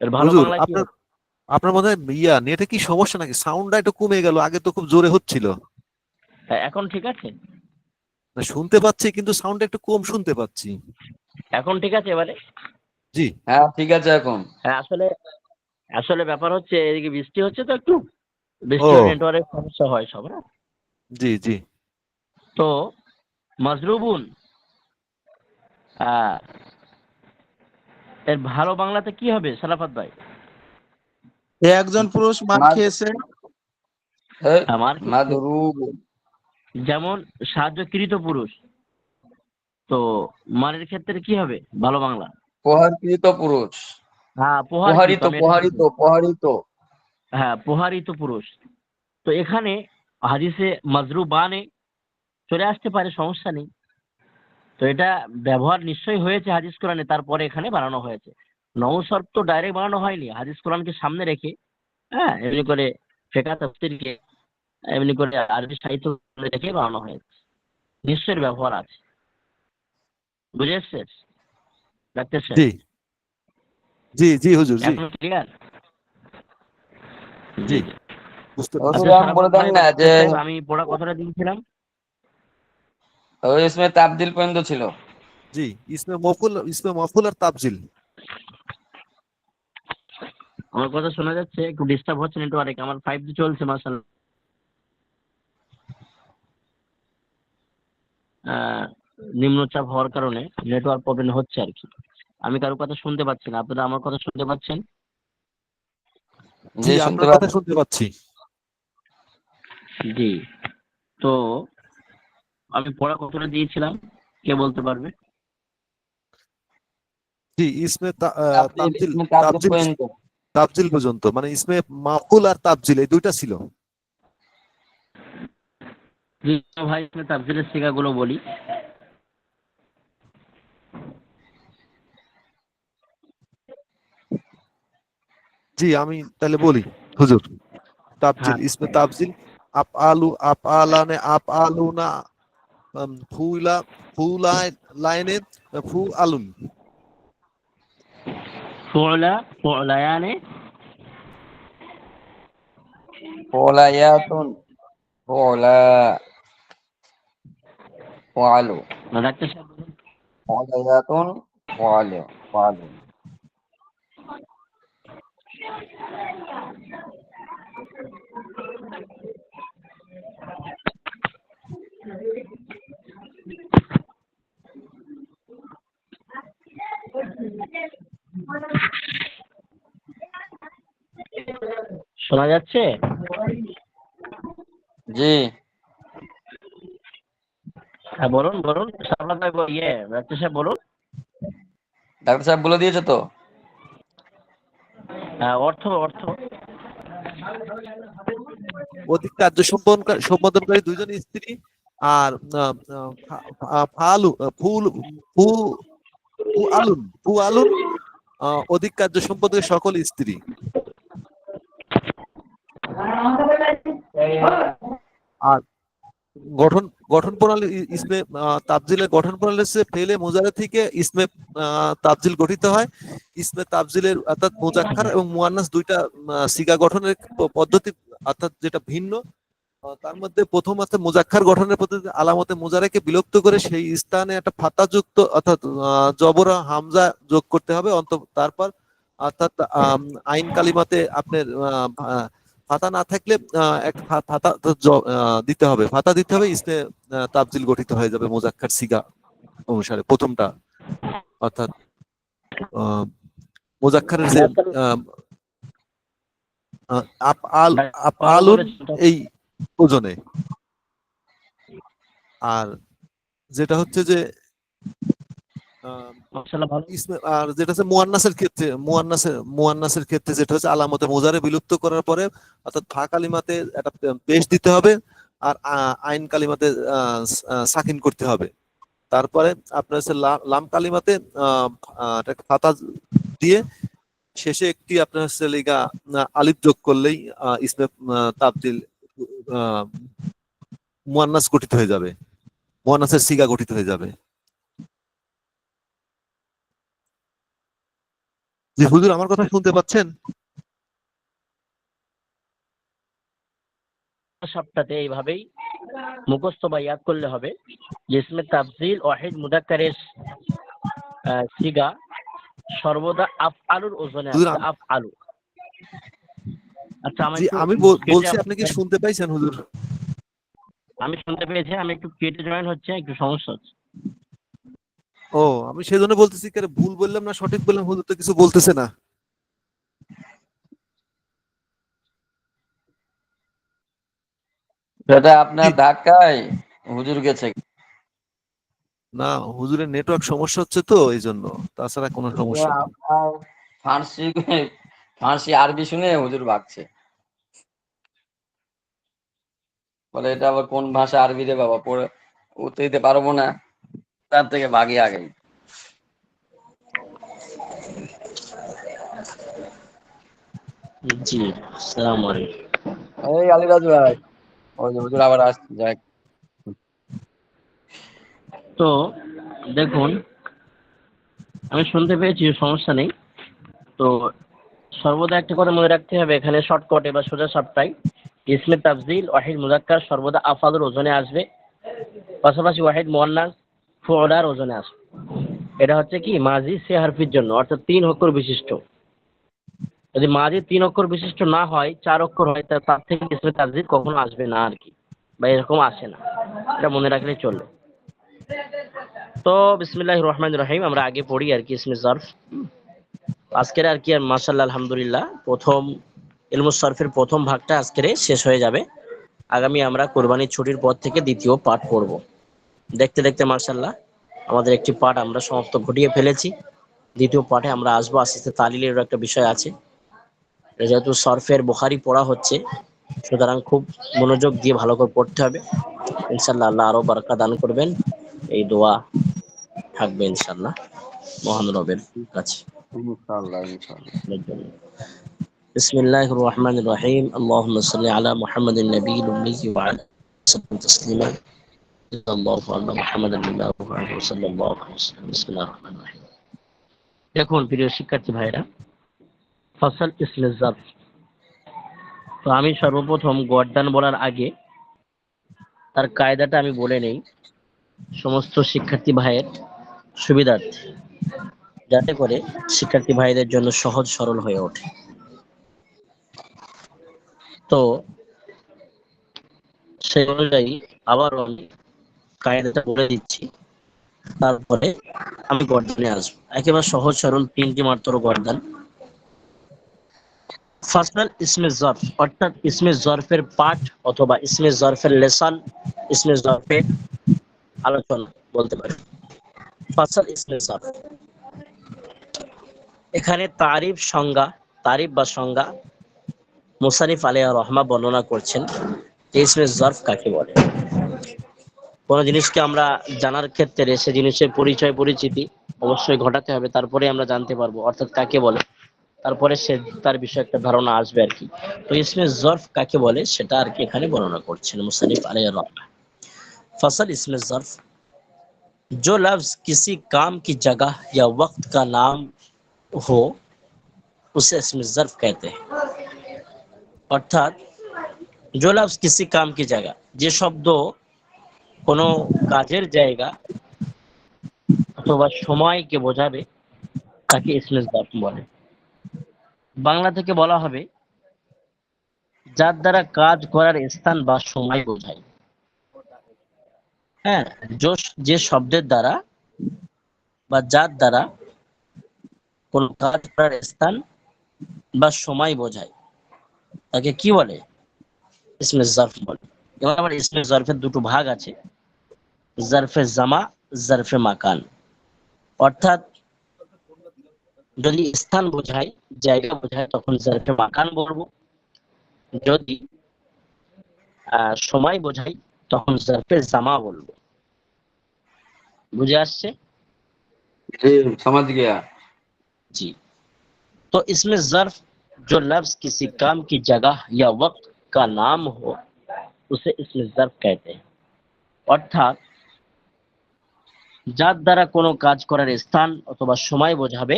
Speaker 6: এর ভালো
Speaker 5: হুজুর
Speaker 6: বাংলায় কি
Speaker 5: আপনার
Speaker 6: হবে?
Speaker 5: আপনার মনে হয় নেটে কি সমস্যা নাকি? সাউন্ডটা একটু কমে গেল, আগে তো খুব জোরে হচ্ছিল।
Speaker 6: হ্যাঁ, এখন ঠিক আছে?
Speaker 5: না, শুনতে পাচ্ছি কিন্তু সাউন্ডটা একটু কম শুনতে পাচ্ছি।
Speaker 6: এখন ঠিক আছে এবারে?
Speaker 5: জি।
Speaker 1: হ্যাঁ ঠিক আছে এখন।
Speaker 6: হ্যাঁ, আসলে আসলে ব্যাপার হচ্ছে এদিকে বৃষ্টি হচ্ছে তো একটু, বৃষ্টি হলে
Speaker 5: ও
Speaker 6: নেটওয়ার্কের সমস্যা হয় সব। হ্যাঁ,
Speaker 5: জি জি।
Speaker 6: তো মাজরুবুন আহ, এর ভালো বাংলাতে কি হবে সালাফাত ভাই?
Speaker 3: একজন পুরুষ মার
Speaker 1: मद
Speaker 3: খেয়েছে।
Speaker 6: আমার ক্ষেত্রে
Speaker 1: मदरूब।
Speaker 6: যেমন সাহায্যকৃত পুরুষ, তো মানের ক্ষেত্রে কি হবে ভালো বাংলা?
Speaker 1: पोहरित पुरुष।
Speaker 6: হ্যাঁ প্রহারকৃত, আমি এটা বলবো।
Speaker 1: पोहरित।
Speaker 6: হ্যাঁ প্রহারিত পুরুষ। তো এখানে হাদিসে মাজরুবানে চলে আসতে পারে, সমস্যা নেই। তো এটা ব্যবহার নিশ্চয়ই হয়েছে হাদিস কোরআনে, তারপরে এখানে বানানো হয়েছে। নওশর্ত তো ডাইরেক্ট বানানো হয়নি, হাদিস কোরআনকে সামনে রেখে, হ্যাঁ এমনি করে ফিকহ তাফসীরকে এমনি করে আরবি সাহিত্য রেখে বানানো হয়েছে। নিশ্চয়ের ব্যবহার আছে, বুঝে এসছেন ডাক্তার সাহেব?
Speaker 5: জি জি জি হুজুর জি
Speaker 6: এখন ক্লিয়ার?
Speaker 5: জি
Speaker 6: জি জি।
Speaker 5: বুঝতে
Speaker 1: हुजूर
Speaker 5: পারছি।
Speaker 6: আচ্ছা
Speaker 1: हम बोले
Speaker 6: সারাফাত
Speaker 1: दें
Speaker 6: ভাই বা
Speaker 1: ना जे
Speaker 6: ডাক্তার সাহেব, আমি পড়া কথাটা দিয়েছিলাম।
Speaker 1: इसमें ताब्दील পর্যন্ত ছিল।
Speaker 5: জি, ইসমে মফুল আর তাবজিল।
Speaker 6: আমার কথা শোনা যাচ্ছে? একটু ডিস্টার্ব হচ্ছে নেটওয়ার্ক, আমার 5G চলছে মাশাআল্লাহ। আহ, নিম্নচাপ হওয়ার কারণে নেটওয়ার্ক প্রবলেম হচ্ছে আর কি। আমি কারো কথা শুনতে পাচ্ছি না, আপনারা আমার কথা শুনতে পাচ্ছেন?
Speaker 5: জি
Speaker 1: জি শুনতে
Speaker 5: আপনার কথা
Speaker 1: পাচ্ছি।
Speaker 5: শুনতে পাচ্ছি।
Speaker 6: জি। তো আমি পড়া কতটা দিয়েছিলাম, কে বলতে পারবে?
Speaker 5: জি ইসমে
Speaker 1: তাবদীল
Speaker 5: তাবজিল
Speaker 1: इसमें ताब्दील
Speaker 5: তাবজিল
Speaker 1: পর্যন্ত।
Speaker 5: তাবজিল পর্যন্ত, মানে ইসমে মাফুল আর তাবজিল এই দুইটা ছিল।
Speaker 6: জি ভাই, আমি তাফসীরের সিগাগুলো বলি।
Speaker 5: জি আমি তাহলে বলি হুজুর। তাবজিল
Speaker 6: হ্যাঁ,
Speaker 5: ইসমে তাবজিল আফআলানে আফআলুনা, ফুলা ফুলাই লাইনে ফু আলুন।
Speaker 6: ফুলা ফুলায়ানে,
Speaker 1: ফলায়াতুন ফলা ফালু
Speaker 6: ডাক্তার সাহেব বলুন।
Speaker 1: ফলায়াতুন ফালু ফালু।
Speaker 6: শোনা যাচ্ছে?
Speaker 1: জি
Speaker 6: হ্যাঁ বলুন বলুন সারফাত ভাই, ডাক্তার সাহেব বলুন।
Speaker 1: ডাক্তার সাহেব বলে দিয়েছে তো।
Speaker 6: হ্যাঁ, অর্থ অর্থ
Speaker 5: অধিক কার্য সম্পাদনকারী দুইজন স্ত্রী আর ফালু ফুল ফু ফু আলুন ফু আলুন অধিক কার্য সম্পাদকের সকল স্ত্রী। আর গঠন গঠন প্রণালী ইসমে তাবজিলের গঠন প্রণালী হচ্ছে ফেলে মুজারে থেকে ইসমে তাবজিল গঠিত হয়। ইসমে তাবজিলের অর্থাৎ মুজাক্কার এবং মুয়ান্নাস দুইটা সিগা গঠনের পদ্ধতি অর্থাৎ যেটা ভিন্ন। তার মধ্যে প্রথম আছে মুজাক্কার গঠনের পদ্ধতি, আলামতে মুজারেকে বিলুপ্ত করে সেই স্থানে একটা ফাতা যুক্ত অর্থাৎ জবরা হামজা যোগ করতে হবে তারপর অর্থাৎ আইন কালিমাতে আপনার ফাতা না থাকলে একটা ফাতা তো দিতে হবে, ফাতা দিতে হবে, ইসমে তাবজিল গঠিত হয়ে যাবে মুজাক্কার সিগা অনুসারে প্রথমটা, অর্থাৎ আহ, মুজাক্কারের যে আহ, আহ, আপ আল আপ আলুন এই ওজনে, আর যেটা হচ্ছে যে
Speaker 6: মাশাআল্লাহ ভালো।
Speaker 5: আর যেটা হচ্ছে মুয়ান্নাসের ক্ষেত্রে যেটা হচ্ছে আলামতে মোজারে বিলুপ্ত করার পরে, অর্থাৎ ফা কালিমাতে একটা পেশ দিতে হবে, আর আইন কালিমাতে সাকিন করতে হবে। তারপরে আপনার হচ্ছে লাম কালিমাতে একটা ফাতা দিয়ে শেষে একটি আপনার হচ্ছে লিগা আলিফ যোগ করলেই ইসমে তাবদিল মুয়ান্নাস গঠিত হয়ে যাবে, মুয়ান্নাসের সিগা গঠিত হয়ে যাবে। জি হুজুর, আমার কথা শুনতে পাচ্ছেন?
Speaker 6: সবটাতে এইভাবেই মুখস্থ বা ইয়াদ করলে হবে যে ইসমে তাফজিল ওয়াহিদ মুদাক্কারের সিগা সর্বদা আফআলুর ওজনে
Speaker 5: হুজুর,
Speaker 6: আছে, আফআলু। আচ্ছা
Speaker 5: জি
Speaker 6: একটু
Speaker 5: আমি
Speaker 6: কেটে
Speaker 5: বলছি, আপনি কি শুনতে পাইছেন হুজুর?
Speaker 6: আমি শুনতে পেয়েছি, আমি একটু কেটে জয়েন হচ্ছে, একটু সমস্যা হচ্ছে।
Speaker 5: ও, আমি সেই জন্য বলতেছি, ভুল বললাম না সঠিক বললাম, হুজুর তো কিছু বলতেছে না।
Speaker 1: সেটা আপনার ধাক্কায় হুজুর গেছে।
Speaker 5: না, হুজুরের নেটওয়ার্ক সমস্যা হচ্ছে তো এই জন্য, তাছাড়া কোনো সমস্যা নেই।
Speaker 1: আপনার ফার্সি ফার্সি আরবি শুনে হুজুর ভাগছে, বলে এটা আবার কোন ভাষা, আরবি রে বাবা, পড়ে উত্তর দিতে পারবো না, তার থেকে ভাগি আগেই।
Speaker 2: জি, আসসালামু আলাইকুম।
Speaker 1: এই আলিরাজ ভাই, ওই যে হুজুর আবার আসছে, যাক।
Speaker 6: তো দেখুন, আমি শুনতে পেয়েছি, সমস্যা নেই। তো সর্বদা একটা কথা মনে রাখতে হবে, এখানে শর্টকাটে বা সোজা সাপটাই ইসমে তাফজিল ওয়াহিদ মুজাক্কার সর্বদা আফাদুর ওজনে আসবে, পাশাপাশি ওয়াহিদ মুয়ান্নাস ফুআলার ওজনে আসবে। এটা হচ্ছে কি মাজি সে হারফির জন্য, অর্থাৎ 3 অক্ষর বিশিষ্ট। যদি মাজি 3 অক্ষর বিশিষ্ট না হয়, 4 অক্ষর হয়, তার থেকে ইসমে তাফজিল কখনো আসবে না আর কি, বা এরকম আসে না। এটা মনে রাখলে চলবে। তো বিসমিল্লাহির রহমানির রহিম, আমরা আগে পড়ি আর কি ইসমে জরফ আজকের আর কি। আর মাশাআল্লাহ আলহামদুলিল্লাহ, প্রথম ইলমুস সরফের প্রথম ভাগটা আজকের শেষ হয়ে যাবে। আগামী আমরা কোরবানির ছুটির পর থেকে দ্বিতীয় পাঠ পড়ব। দেখতে দেখতে মাশাআল্লাহ আমাদের একটি পাঠ আমরা সমাপ্ত ঘটিয়ে ফেলেছি। দ্বিতীয় পাঠে আমরা আসবো, আস্তে আস্তে তালিলের একটা বিষয় আছে। যেহেতু সরফের বুখারি পড়া হচ্ছে, সুতরাং খুব মনোযোগ দিয়ে ভালো করে পড়তে হবে। ইনশাআল্লাহ আল্লাহ আরো বারাকা দান করবেন, এই দোয়া থাকবে ইনশাআল্লাহ মহান রবের কাছে।
Speaker 1: ইনশাআল্লাহ ইনশাআল্লাহ।
Speaker 6: بسم الله الرحمن الرحيم اللهم صل على محمد النبي الأمي وعلى آله وسلم تسليما صلى الله على محمد صلى الله عليه وسلم بسم الله الرحمن الرحيم। দেখুন প্রিয় শিক্ষার্থী ভাইরা, ফসল ইসমে জারফ। তো আমি সর্বপ্রথম গর্দান বলার আগে তার কায়দাটা আমি বলে নেই, সমস্ত শিক্ষার্থী ভাইয়ের সুবিধার্থে, যাতে করে শিক্ষার্থী ভাইদের জন্য সহজ সরল হয়ে ওঠে। তো সেই অনুযায়ী আবার আমি কায়দাটা বলে দিচ্ছি, তারপরে আমি গর্দানে আসবো। একেবারে সহজ সরল 3টি মাত্র গর্দান। ফাসল ইসমে জরফ, অর্থাৎ ইসমে জরফের পাঠ অথবা ইসমে জরফের লেসন, ইসমে জরফের আলোচনা বলতে পারি। ফাসল ইসমে জরফ, এখানে তারিফ বা সংজ্ঞা মুসানিফ আলাইহির রহমা বর্ণনা করছেন যে ইসমে জরফ কাকে বলে। কোন জিনিসকে আমরা জানার ক্ষেত্রে সে জিনিসের পরিচয় পরিচিতি অবশ্যই ঘটাতে হবে, তারপরে আমরা জানতে পারবো অর্থাৎ কাকে বলে, তারপরে সে তার বিষয়ে একটা ধারণা আসবে আর কি। তো ইসমে জরফ কাকে বলে সেটা আর কি এখানে বর্ণনা করছেন মুসানিফ আলাইহির রহমা। फसल इसमें ज़र्फ, जो लफ्ज किसी काम की जगह या वक्त का नाम हो उसे इसमें ज़र्फ कहते हैं। অর্থাৎ जो लफ्ज किसी काम की जगह, যে শব্দ কোনো কাজের জায়গা অথবা সময়কে বোঝাবে তাকে ইসমে ज़र्फ বলে। বাংলা থেকে বলা হবে যার দ্বারা কাজ করার স্থান বা সময় বোঝায়। হ্যাঁ, যে শব্দের দ্বারা বা যার দ্বারা কোন কাজ করার স্থান বা সময় বোঝায় তাকে কি বলে? ইসমে জারফ বলে। এবং আবার ইসমে জারফের দুটো ভাগ আছে, জারফে জামা, জারফে মাকান। অর্থাৎ যদি স্থান বোঝায়, জায়গা বোঝায়, তখন জারফে মাকান বলবো। যদি সময় বোঝাই তখন জারফে জামা বলবো। বুঝে আসছে?
Speaker 1: जी समझ गया।
Speaker 6: जी। तो इसमें ज़र्फ जो लफ्ज किसी काम की जगह या वक्त का नाम हो उसे इसमें ज़र्फ कहते हैं। অর্থাৎ যার দ্বারা কোনো কাজ করার স্থান অথবা সময় বোঝাবে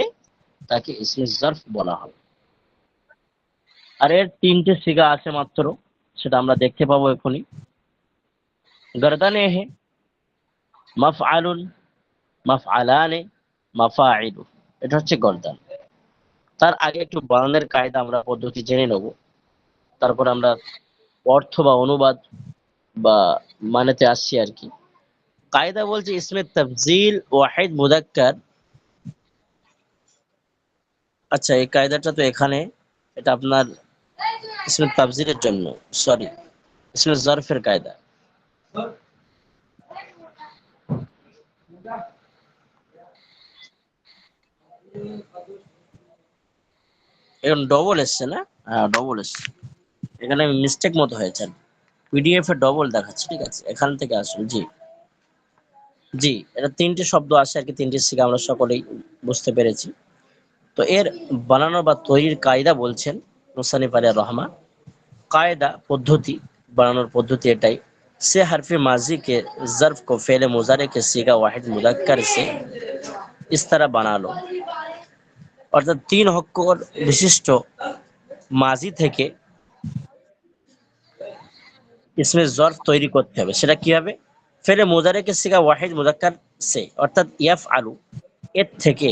Speaker 6: তাকে ইসমে ज़र्फ বলা হবে। আর এর তিনটে সিগা আছে মাত্র, সেটা আমরা দেখতে পাবো এখনই। গর্দানে হে, মাফআলুন, মাফআলানে, মাফাইলু। এটা হচ্ছে গর্দান। তার আগে একটু বানানের কায়দা আমরা পদ্ধতি জেনে নেব, তারপর আমরা অর্থ বা অনুবাদ বা মানেতে আসছি আর কি। কায়দা বলছে ইসমে তাফজিল ওয়াহিদ মুযাক্কার। আচ্ছা, এই কায়দাটা তো এখানে, এটা আপনার ইসমে তাফজিলের জন্য, সরি, ইসমে জারফের কায়দা। এখন ডবল এসছে না? হ্যাঁ, ডবল এসছে। এখানে মিস্টেক মতো হয়েছে, পিডিএফ এ ডবল দেখাচ্ছে। ঠিক আছে, এখান থেকে আসুন। জি জি, এটা তিনটে শব্দ আসে আর কি, তিনটে শিখে আমরা সকলেই বুঝতে পেরেছি। তো এর বানানো বা তৈরির কায়দা বলছেন মুসানিফ আলাইহির রহমান। कायदा पद्धति, बनानोर पद्धति एटाई से हरफे माजी के ज़र्फ को फेले मुजारे के सीगा वाहिद मुदक्कर से इस तरह बना लो। অর্থাৎ তিন অক্ষর বিশিষ্ট মাজি থেকে ইসমে জরফ তৈরি করতে হবে। সেটা কিভাবে? ফেলে মুজারেকে সিগা ওয়াহিদ মুযাক্কার সে, অর্থাৎ ইয়াফআলু এর থেকে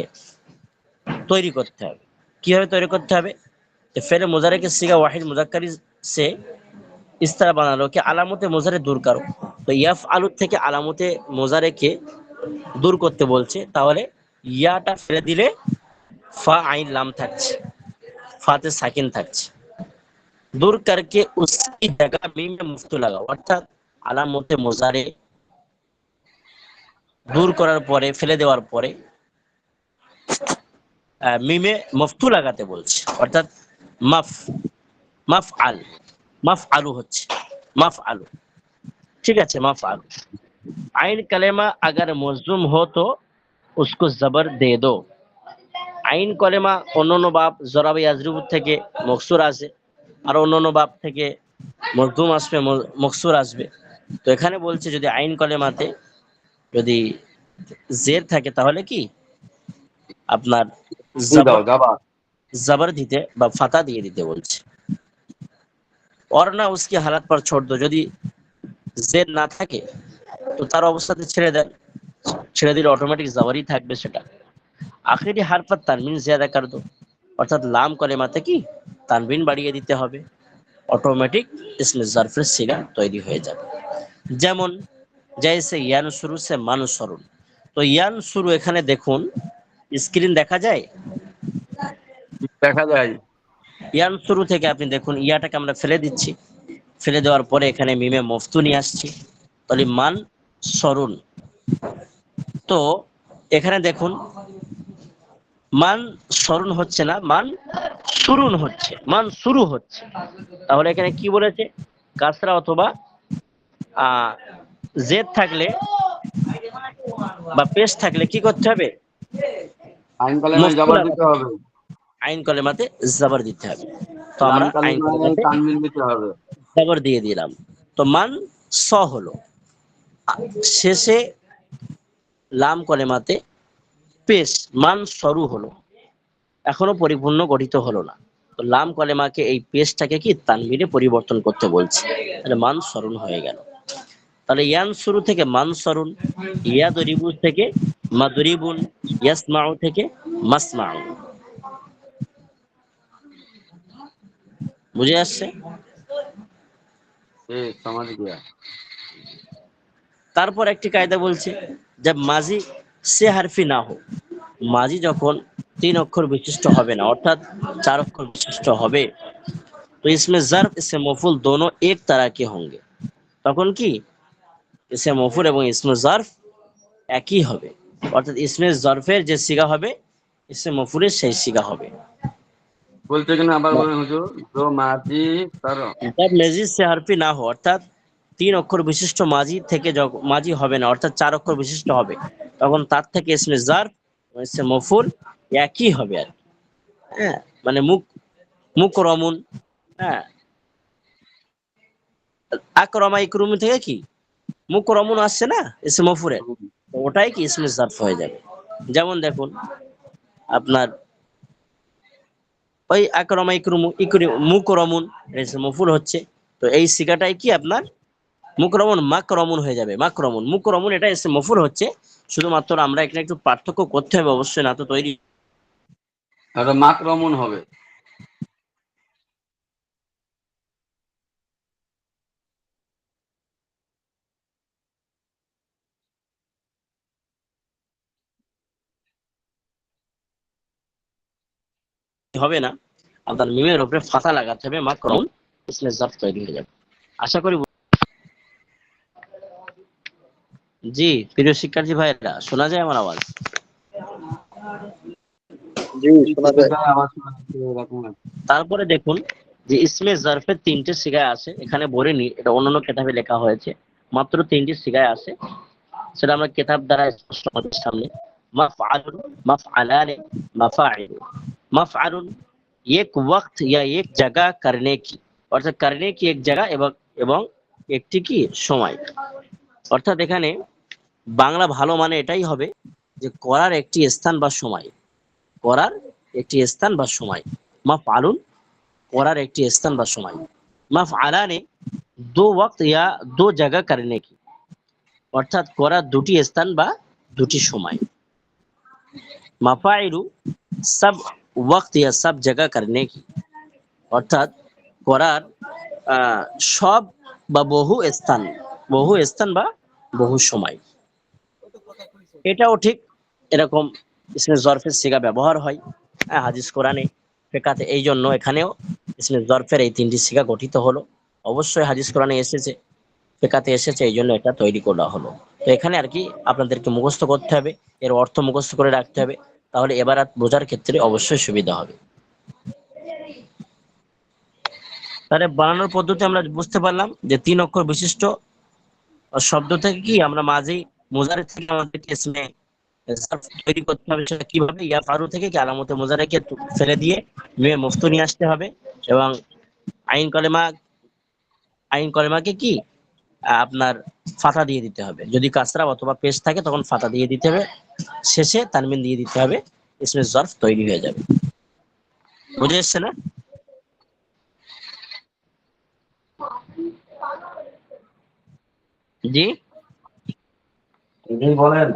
Speaker 6: তৈরি করতে হবে। কিভাবে তৈরি করতে হবে? ফেলে মুজারেকে সিগা ওয়াহিদ মুযাক্কারি সে इस तरह बना लो कि আলামতে মোজারে দূর করো। তো ইয়াফ আলু থেকে আলামতে মোজারেকে দূর করতে বলছে, তাহলে ইয়াটা ফেলে দিলে ফা আইন লাম থাকছে, ফাতে সাকিন থাকছে। দূর করকে উসকি জায়গা মিমে মুফতু লাগাও। অর্থাৎ আলামতে মোজারে দূর করার পরে, ফেলে দেওয়ার পরে মিমে মুফতু লাগাতে বলছে। অর্থাৎ মাফ, মাফ আল, মাফ আলু হচ্ছে, মাফ আলু। ঠিক আছে, মাফ আলু। আইন কালেমা अगर মজজুম हो तो उसको জবর দে দো। আইন কলেমা অন্যান্য বাপ জরাবে ইয়াজরিবু থেকে মকসুর আসে, আর অন্যান্য বাপ থেকে মজদুম আসবে, মকসুর আসবে। তো এখানে বলছে যদি আইন কলেমাতে যদি জের থাকে তাহলে কি আপনার
Speaker 1: दाओ
Speaker 6: জবর,
Speaker 1: जबा।
Speaker 6: জবর দিতে বা ফাতা দিয়ে দিতে বলছে। और ना उसकी हालत पर छोड़ दो, যদি জের না থাকে তো তার অবস্থাতে ছেড়ে দেন, ছেড়ে দিলে অটোমেটিক জবরই থাকবে সেটা। আখিরি হারফ पर তানবিন জিয়াদা कर दो, অর্থাৎ লাম কলেমাতে কি তানবিন বাড়িয়ে দিতে হবে, অটোমেটিক ইসমে জারফের সিগা তৈরি হয়ে যাবে। যেমন জैसे ইয়ান শুরু সে মানসরুন। তো ইয়ান শুরু, এখানে দেখুন স্ক্রিন দেখা যায়,
Speaker 1: দেখা যায়।
Speaker 6: ইয়ান শুরু থেকে আপনি দেখুন ইয়াটাকে আমরা ফেলে দিচ্ছি, ফেলে দেওয়ার পরে এখানে মিমে মফতু নিয়ে আসছি, তাহলে মান সরুন। তো এখানে দেখুন মান সরুন হচ্ছে না, মান শুরুন হচ্ছে, মান শুরু হচ্ছে। তাহলে এখানে কি বলেছে? কাসরা অথবা জেদ থাকলে বা পেশ থাকলে কি করতে হবে?
Speaker 1: আইন কালেমায়
Speaker 6: মফতুল
Speaker 1: জবর দিতে হবে,
Speaker 6: আইন কলেমাতে জবর দিতে হবে। তো
Speaker 1: লাম
Speaker 6: আমরা আইন
Speaker 1: কালেমায়
Speaker 6: কলেমাতে
Speaker 1: তানবিন দিতে হবে।
Speaker 6: জবর দিয়ে দিলাম। তো মান স হলো। শেষে লাম কলেমাতে পেশ মান সরু হলো, এখনো পরিপূর্ণ গঠিত হলো না। তো লাম কলেমাকে এই পেশটাকে কি তানবিনে পরিবর্তন করতে বলছে, তাহলে মান সরুন হয়ে গেল। তাহলে ইয়ান শুরু থেকে মান সরুন, ইয়াদরিবু থেকে মাদরিবুন, ইয়াসমাউ থেকে মাসমাউ। বুঝে আসছে?
Speaker 1: समझ गया।
Speaker 6: তারপর একটি কায়দা বলছে যে মাজি সে হারফি না হোক, মাজি যখন 3 অক্ষর বিশিষ্ট হবে না অর্থাৎ 4 অক্ষর বিশিষ্ট হবে, तो इसमें ज़र्फ़ इसमें मफ़ूल दोनों एक तरह के होंगे। তখন কি ইসমে মফুল এবং ইসমে ज़र्फ़ একই হবে, অর্থাৎ ইসমে ज़र्फ़ের যে সিগা হবে ইসমে মফুলের সেই সিগা হবে।
Speaker 1: বলতে কিনা আবার বলেন হুজুর, जो माजी सर
Speaker 6: जब मेजिज से हरফি না हो অর্থাৎ 3 অক্ষর বিশিষ্ট মাজি থেকে মাজি হবে না অর্থাৎ 4 অক্ষর বিশিষ্ট হবে, তখন তার থেকে ইসমে ज़र्फ़ ইসমে মফুল একই হবে আর কি। হ্যাঁ, মানে মুকরমুন, হ্যাঁ, আকরমা ইকরুম থেকে কি মুকরমুন আসছে না ইসমে মফুলে, তো ওটাই কি ইসমে ज़र्फ़ হয়ে যাবে। যেমন দেখুন আপনার ওই আকরমা ইকরুমু মুকরমুন ইসমে মফুল হচ্ছে, তো এই সিগাটাই কি আপনার মুকরমুন মাকরমুন হয়ে যাবে। মাকরমুন মুকরমুন এটা ইসমে মফুল হচ্ছে, শুধুমাত্র আমরা এখানে একটু পার্থক্য করতে হবে, অবশ্যই না তো তৈরি
Speaker 1: আর মাকরমুন হবে।
Speaker 6: হবে না, আপনার মিমের উপরে ফাতা লাগাতে হবে, মাকরমুন ইসমে ज़र्फ़ তৈরি হয়ে যাবে। আশা করি জি প্রিয় শিক্ষার্থী ভাইরা শোনা যায় আমার আওয়াজ?
Speaker 4: জি শোনা যায়।
Speaker 1: আবার শোনা যাচ্ছে এরকম আছে।
Speaker 6: তারপরে দেখুন যে ইসমে ज़र्फ़ের 3টে সিগায় আছে, এখানে বলিনি, এটা অন্যান্য কিতাবে লেখা হয়েছে, মাত্র 3টি সিগায় আছে, সেটা আমরা কিতাব দ্বারা স্পষ্ট আমাদের সামনে। মাফআলুন, মাফআলানে, মাফাইল। মাফআলুন এক ওয়াক্ত या एक जगह करने की, অর্থাৎ करने की এক জায়গা এবং একটি কি সময়, অর্থাৎ এখানে বাংলা ভালো মানে এটাই হবে যে করার একটি স্থান বা সময়, করার একটি স্থান বা সময়। মাফআলুন করার একটি স্থান বা সময়। মাফআলানে দো ওয়াক্ত या दो जगह करने की, অর্থাৎ করার দুটি স্থান বা দুটি সময়। মাফাইলু সব ওয়াক্ত या सब जगह करने की, অর্থাৎ করার সব বা বহু স্থান বা বহু সময়। এটাও ঠিক এরকম ইসমে ज़र्फ़ের সিগা ব্যবহার হয় হাদিস কোরআনে ফিকাতে, এই জন্য এখানেও ইসমে ज़र्फ़ের এই 3টি সিগা গঠিত হলো। অবশ্যই হাদিস কোরআনে এসেছে, ফিকাতে এসেছে, এই জন্য এটা তৈরি করা হলো। তো এখানে আর কি আপনাদেরকে মুখস্থ করতে হবে, এর অর্থ মুখস্থ করে রাখতে হবে, তাহলে এবারাত বোঝার ক্ষেত্রে অবশ্যই সুবিধা হবে। তাহলে বানানোর পদ্ধতি আমরা বুঝতে পারলাম যে 3 অক্ষর বিশিষ্ট শব্দ থেকে কি আমরা মাঝি মুজারে থেকে আমাদেরকে ইসমে ज़र्फ़ তৈরি করতে হবে, সেটা কিভাবে? ইয়া ফারু থেকে কি আলামতে মুজারেকে ফেলে দিয়ে মিমে মুফতু নিয়ে আসতে হবে, এবং আইন কলেমাকে কি আপনার ফাতা দিয়ে দিতে হবে, যদি কাসরা অথবা পেশ থাকে তখন ফাতা দিয়ে দিতে হবে, শেষে তানবিন দিয়ে দিতে হবে, ইসমে ज़र्फ़ তৈরি হয়ে যাবে। বুঝে এসছে না? জি
Speaker 1: জি বলেন।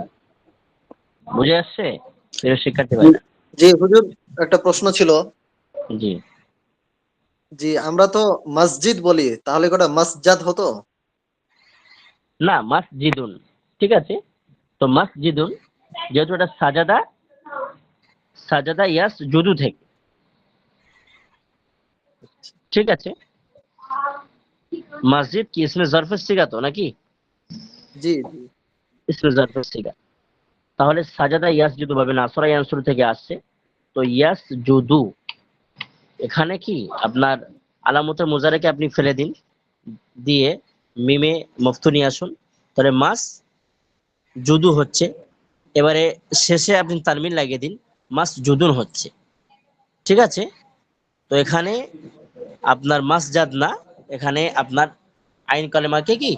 Speaker 6: বুঝে আসছে প্রিয় শিক্ষার্থী
Speaker 4: জি
Speaker 6: ভাইরা?
Speaker 4: জি হুজুর, একটা প্রশ্ন ছিল।
Speaker 6: জি
Speaker 4: জি আমরা তো মসজিদ বলি, তাহলে কটা মসজাদ হতো?
Speaker 6: না, মাসজিদুন, ঠিক আছে, তো মাসজিদুন যেহেতু এটা সাজাদা ইয়াস জুদু থেকে, ঠিক আছে, মসজিদ কি ইসমে ज़र्फ़ের সিগা তো নাকি?
Speaker 4: জি জি
Speaker 6: ইসমে ज़र्फ़ের সিগা, তাহলে সাজাদা ইয়াস জুদু ভাবে নাসরা ইয়ানসুর থেকে আসছে, তো ইয়াস জুদু এখানে কি আপনার আলামতে মুজারেকে আপনি ফেলে দিন, দিয়ে মিমে মফতু নিয়ে আসুন, তাহলে মাস জুদু হচ্ছে, এবারে শেষে আপনি তানবিন লাগিয়ে দিন, মাস জুদুন হচ্ছে, ঠিক আছে। তো এখানে আপনার মাসজাদ না, এখানে আপনার আইন কালেমাকে কি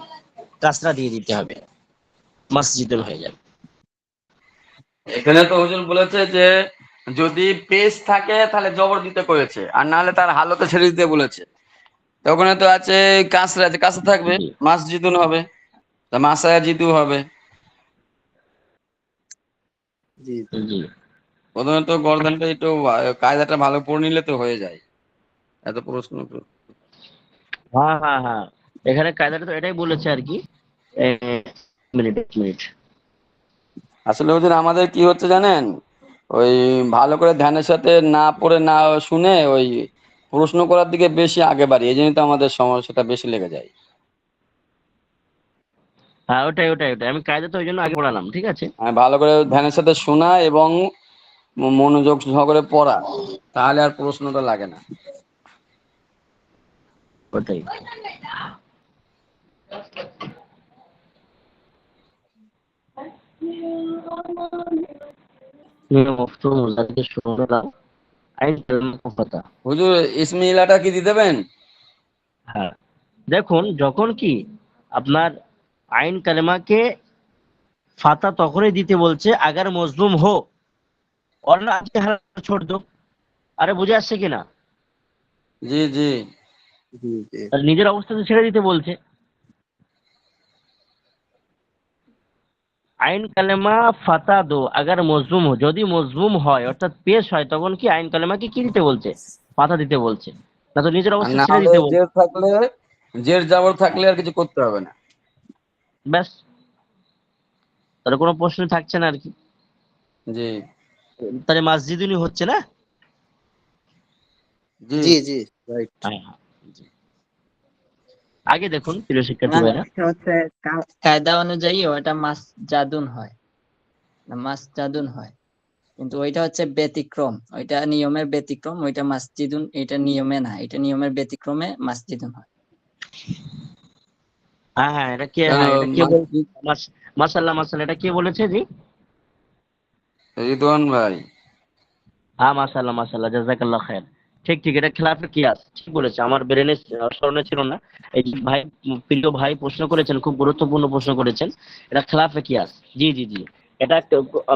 Speaker 6: কাসরা দিয়ে দিতে হবে, মসজিদুন হয়ে যাবে।
Speaker 1: এখানে তো হুজুর বলেছে যে যদি পেশ থাকে তাহলে জবর দিতে করেছে, আর না হলে তার হালতে ছেড়ে দিতে বলেছে। তো ওখানে তো আছে কাসরা, আছে কাসরা থাকবে,
Speaker 6: জি
Speaker 1: মাসজিদুন হবে, তা মাসাজিদু হবে।
Speaker 4: জি
Speaker 6: জি
Speaker 1: প্রথমে তো গর্দানটা একটু কায়দাটা ভালো পড়ে নিলে তো হয়ে যায়, এত প্রশ্ন তো।
Speaker 6: হ্যাঁ হ্যাঁ হ্যাঁ, এখানে কায়দাটা তো এটাই বলেছে আর কি। এক মিনিট।
Speaker 1: আসলে হুজুর আমাদের কি হচ্ছে জানেন, ওই ভালো করে ধ্যানের সাথে না পড়ে না শুনে ওই প্রশ্ন করার দিকে বেশি আগে বাড়ি, এই জন্যই তো আমাদের সমস্যাটা বেশি লেগে যায়।
Speaker 6: হ্যাঁ, ওটাই আমি কায়দা তো ওই জন্য আগে পড়ালাম, ঠিক আছে।
Speaker 1: ভালো করে ধ্যানের সাথে শোনা এবং মনোযোগ সহকারে পড়া, তাহলে আর প্রশ্নটা লাগে না।
Speaker 6: ওটাই।
Speaker 1: হুজুর ইসমিলাটা কি দিয়ে দেবেন?
Speaker 6: হ্যাঁ, দেখুন যখন কি আপনার আইন কালেমাকে ফাতা তখনই দিতে বলছে আগার মজলুম হো और ना आपके हाल छोड़ दो। আরে বুঝে আসছে কিনা?
Speaker 1: জি জি।
Speaker 4: জি জি
Speaker 6: তাহলে নিজের অবস্থাতে ছেড়ে দিতে বলছে। আইন কালেমা ফাতা দো আগার মজলুম হো, যদি মজলুম হয় অর্থাৎ পেশ হয় তখন কি আইন কালেমাকে কি দিতে বলছে? ফাতা দিতে বলছে, না তো নিজের
Speaker 1: আর
Speaker 6: অবস্থা
Speaker 1: না
Speaker 6: ছেড়ে
Speaker 1: হলে
Speaker 6: দিতে বলছে।
Speaker 1: জের থাকলে, জের জাবর থাকলে আর কিছু করতে হবে না।
Speaker 6: ব্যাস, তাহলে কোনো প্রশ্ন থাকছে না আর কি।
Speaker 1: জি
Speaker 6: তাহলে মসজিদুনি হচ্ছে না।
Speaker 1: জি।
Speaker 4: জি জি রাইট।
Speaker 6: হ্যাঁ, জি। আগে দেখুন প্রিয় শিক্ষার্থী
Speaker 7: না না,
Speaker 6: ভাইরা।
Speaker 7: এটা হচ্ছে কায়দা অনুযায়ী ওটা মাস জাদুন হয়, না মাস জাদুন হয়, কিন্তু ওইটা হচ্ছে ব্যতিক্রম, ওইটা নিয়মের ব্যতিক্রম, ওইটা মাসজিদুন, এটা নিয়মে না, এটা নিয়মের ব্যতিক্রমে মাসজিদুন হয়।
Speaker 6: হ্যাঁ হ্যাঁ, এটা কে,
Speaker 1: কেন
Speaker 6: হ্যাঁ এটা কে বল,
Speaker 1: মসজিদ?
Speaker 6: মাশাআল্লাহ মাশাআল্লাহ, এটা কে বলেছে জি?
Speaker 1: রিদওয়ান ভাই।
Speaker 6: হ্যাঁ মাশাআল্লাহ মাশাআল্লাহ, জাযাকাল্লাহ খায়ের। ঠিক ঠিক, এটা খেলাফে কিয়াস, ঠিক বলেছে, আমার ব্রেনে স্মরণে ছিল না। এই যে ভাই, প্রিয় ভাই প্রশ্ন করেছেন, খুব গুরুত্বপূর্ণ প্রশ্ন করেছেন। এটা খেলাফে কিয়াস, জি জি জি। এটা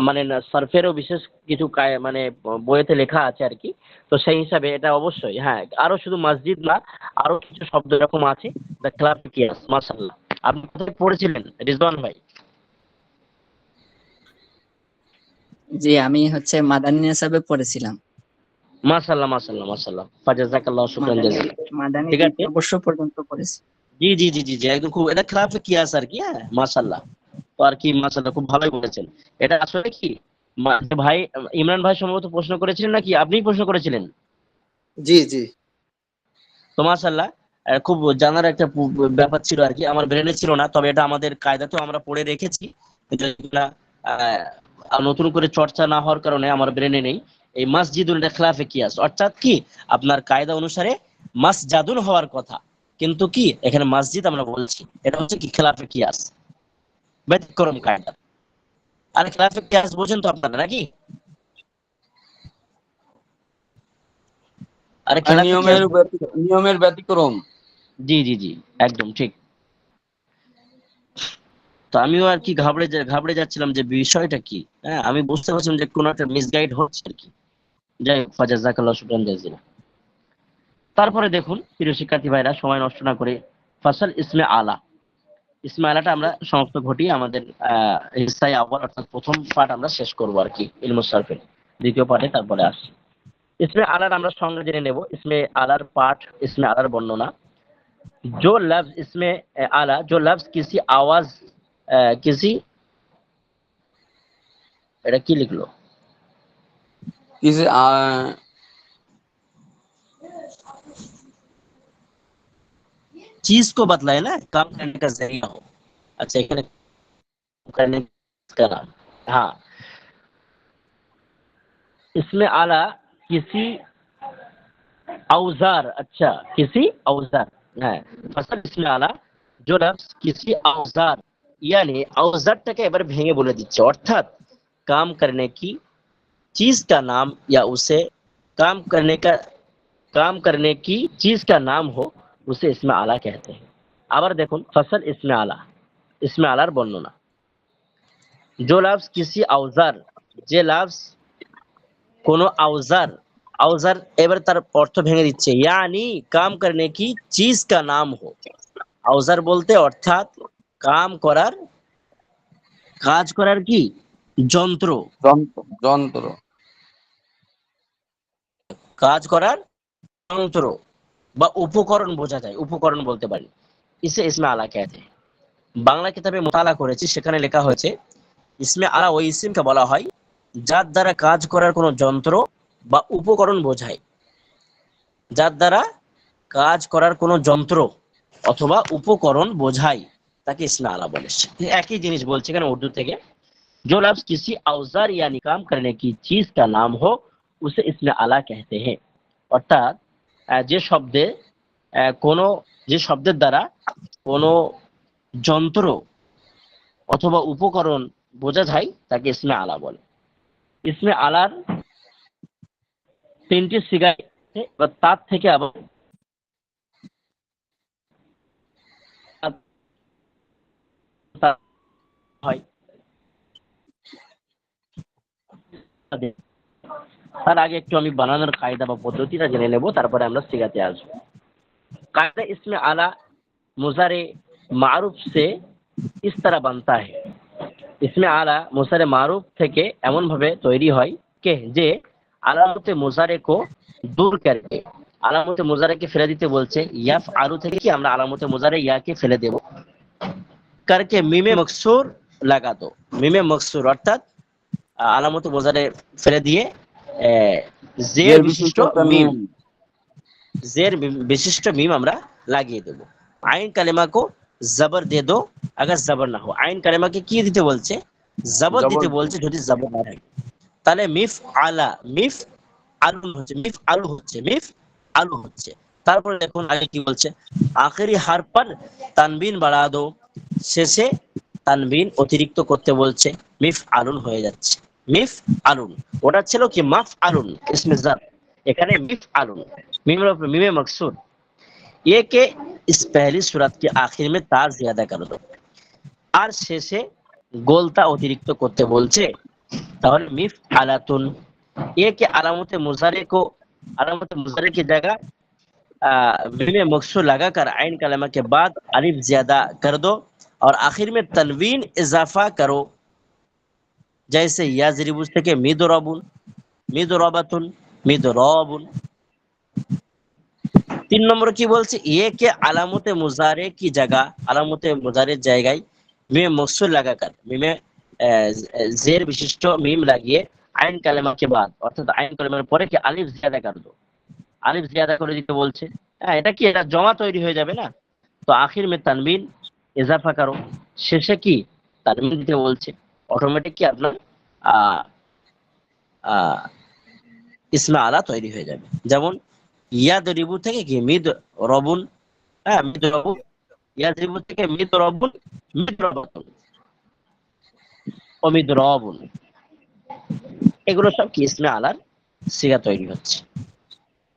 Speaker 6: মানে সার্ফেরও বিশেষ কিছু মানে বইয়েতে লেখা আছে আর কি। তো সেই হিসাবে এটা অবশ্যই, হ্যাঁ, আরো শুধু মসজিদ না, আরো কিছু শব্দ এরকম আছে যা খেলাফে কিয়াস। মাশাআল্লাহ, আপনি কোথায় পড়েছিলেন রিজওয়ান ভাই?
Speaker 7: জি, আমি হচ্ছে মাদানী নিসাবে পড়েছিলাম।
Speaker 6: মাশাআল্লাহ মাশাআল্লাহ মাশাআল্লাহ, ফাজাজাকাল্লাহ, শুকরান
Speaker 7: মাদানী
Speaker 6: জাযাক।
Speaker 7: মাদানী
Speaker 6: ঠিক আছে,
Speaker 7: 2 বর্ষ পর্যন্ত পড়েছি।
Speaker 6: জি জি জি জি জি, একদম খুব, এটা খেলাফে কিয়াস আর কি। হ্যাঁ মাশাআল্লাহ, তো আর কি, মাশাআল্লাহ খুব ভালোই বলেছেন। এটা আসলে কি, যে ভাই ইমরান ভাই সম্ভবত প্রশ্ন করেছিলেন নাকি আপনিই প্রশ্ন করেছিলেন?
Speaker 4: জি জি
Speaker 6: তো মাশাআল্লাহ, খুব জানার একটা ব্যাপার ছিল আর কি, আমার ব্রেনে ছিল না, তবে এটা আমাদের কায়দাতেও আমরা পড়ে রেখেছি, কিন্তু এগুলা, নতুন করে চর্চা না হওয়ার কারণে আমার ব্রেনে নেই। এই মসজিদুল, এটা খেলাফে কিয়াস, অর্থাৎ কি আপনার কায়দা অনুসারে মাসজাদুল হওয়ার কথা, কিন্তু কি এখানে মসজিদ আমরা বলছি, এটা হচ্ছে কি খেলাফে কিয়াস, ব্যতিক্রম কায়দা। আর খেলাফে কিয়াস বোঝেন তো আপনারা নাকি? আরে
Speaker 1: আর
Speaker 6: খেলাফে কিয়াস,
Speaker 1: নিয়মের ব্যতিক্রম।
Speaker 6: জি জি জি, একদম ঠিক। তো আমিও আর কি ঘাবড়ে যাচ্ছিলাম যে বিষয়টা কি। হ্যাঁ, আমি বুঝতে পারছিলাম যে কোনো একটা মিসগাইড হচ্ছে আর কি। যাই হোক, ফাজাজাকাল্লাহ, শুকরান জাজিলা। তারপরে দেখুন প্রিয় শিক্ষার্থী ভাইরা, সময় নষ্ট না করে ফাসাল ইসমে আলা, ইসমে আলাটা আমরা সমাপ্ত ঘটিয়ে আমাদের হিসাই আউয়াল অর্থাৎ প্রথম পার্ট আমরা শেষ করবো আর কি ইলমুস সারফের। দ্বিতীয় পার্টে তারপরে আসি। ইসমে আলার আমরা সংজ্ঞা জেনে নেব। ইসমে আলার পাঠ, ইসমে আলার বর্ণনা। जो लफ्ज इसमें आला, जो लफ्ज किसी आवाज किसी, এটা কি লিখলো,
Speaker 1: किसी
Speaker 6: चीज को बतलाए ना, काम करने का जरिया हो। अच्छा, এখানে करने का नाम, हाँ, इसमें आला किसी औजार, अच्छा किसी औजार, হ্যাঁ, ফাসাল ইসমে আলা जो लफ्ज किसी औजार, यानी औजाরটাকে এবার ভেঙে বলে দিচ্ছে, অর্থাৎ काम करने की चीज का नाम या उसे काम करने का काम करने की चीज का नाम हो, उसे इसमें आला कहते हैं। আবার দেখুন ফসল ইসমে আলা, ইসমে আলার বর্ণনা। जो लफ्ज किसी औजार, যে লফজ কোন औजार, औजार এবার তার অর্থ ভেঙে দিচ্ছে, यानी काम करने की चीज का नाम हो। औजार বলতে অর্থাৎ কাম করার, কাজ করার কি যন্ত্র,
Speaker 1: যন্ত্র।
Speaker 6: কাজ করার যন্ত্র বা উপকরণ বোঝা যায়, উপকরণ বলতে পারি।
Speaker 2: इसे इसमें आला कहते हैं। বাংলা কিতাবে মোতালা করেছি, সেখানে লেখা হয়েছে ইসমে আলা ওই ইসিমকে বলা হয় যার দ্বারা কাজ করার কোনো যন্ত্র বা উপকরণ বোঝায়। যার দ্বারা কাজ করার কোনো যন্ত্র অথবা উপকরণ বোঝায় তাকে ইসমে আলা বলে। একই জিনিস বলছে এখানে উর্দু থেকে, जो लफ्ज किसी औजार यानी काम करने की चीज का नाम हो उसे इसमें आला कहते हैं। অর্থাৎ যে শব্দে কোনো যে শব্দের দ্বারা কোনো যন্ত্র অথবা উপকরণ বোঝা যায় তাকে ইসমে আলা বলে। ইসমে আলার তিনটি সিগা আছে, এবার তার থেকে আবার হয়। তার আগে একটু আমি বানানোর কায়দা বা পদ্ধতিটা জেনে নেব, তারপরে আমরা সিগাতে আসবো। कायदा इसमें आला मुजारे मारूफ से इस तरह बनता है। इसमें आला मुजारे मारूफ থেকে এমন ভাবে তৈরি হয় কে যে আলামতে মুজারে কো দূর করবে। আলামতে মুজারেকে ফেলে দিতে বলছে, ইয়াফ আলু থেকে কি আমরা আলামতে মুজারে ইয়াকে ফেলে দেব, करके মিমে মকসুর লাগা দো। মিমে মকসুর অর্থাৎ আলামতে মুজারে ফেলে দিয়ে জের বিশিষ্ট মিম, জের বিশিষ্ট মিম আমরা লাগিয়ে দেব। আইন কালেমাকে জবর দে দো अगर জবর না हो। আইন কালেমাকে কি দিতে বলছে? জবর দিতে বলছে যদি জবর না থাকে। তাহলে মিফ আলা, মিফ আলু হচ্ছে, মিফ আলু হচ্ছে, মিফ আলু হচ্ছে। তারপরে দেখুন আগে কি বলছে, আখেরি হার পর তানবিন বাড়া দো। শেষে তানবিন অতিরিক্ত করতে বলছে, মিফ আলুন হয়ে যাচ্ছে। মিফ আলুন, ওটা ছিল কি মাফ আলুন ইসমে জার, এখানে মিফ আলুন मीम मकसूद ये के इस पहली सूरत के आखिर में तार ज्यादा कर दो আর শেষে গোলতা অতিরিক্ত করতে বলছে, তাহলে মিফ আলাতুন ये के अलामत मुजारे की जगह मीम मकसूद लगाकर आइन कलमा के बाद अलिफ ज्यादा कर दो और आखिर में तनवीन इजाफा करो। जैसे याजरिबु থেকে মিদরাবুন, মিদরাবাতুন, মিদরাবুন। 3 নম্বরে কি বলছে, ये के আলামতে মুজারে কি জায়গা, আলামতে মুজারের জায়গায় মিমে মকসুর লাগাকার, মিমে জের বিশিষ্ট মিম লাগিয়ে আইন কালেমা के बाद অর্থাৎ আইন কালেমার পরে কি আলিফ জিয়াদা কর দো, আলিফ জিয়াদা করে দিতে বলছে। হ্যাঁ, এটা কি এটা জমা তৈরি হয়ে যাবে না, তো আখির মে তানবিন ইজাফা করো, শেষে কি তানবিন দিতে বলছে। অটোমেটিক কি আপনার ইসমে আলা তৈরি হয়ে যাবে। যেমন ইয়াদরিবু থেকে কি মিদ রবুন, হ্যাঁ মিদ রবুন, ইয়াদরিবু থেকে মিদ রবুন, মিদ রবাতুন, অমিদ রবুন। এগুলো সব কি ইসমে আলার সিগা তৈরি হচ্ছে।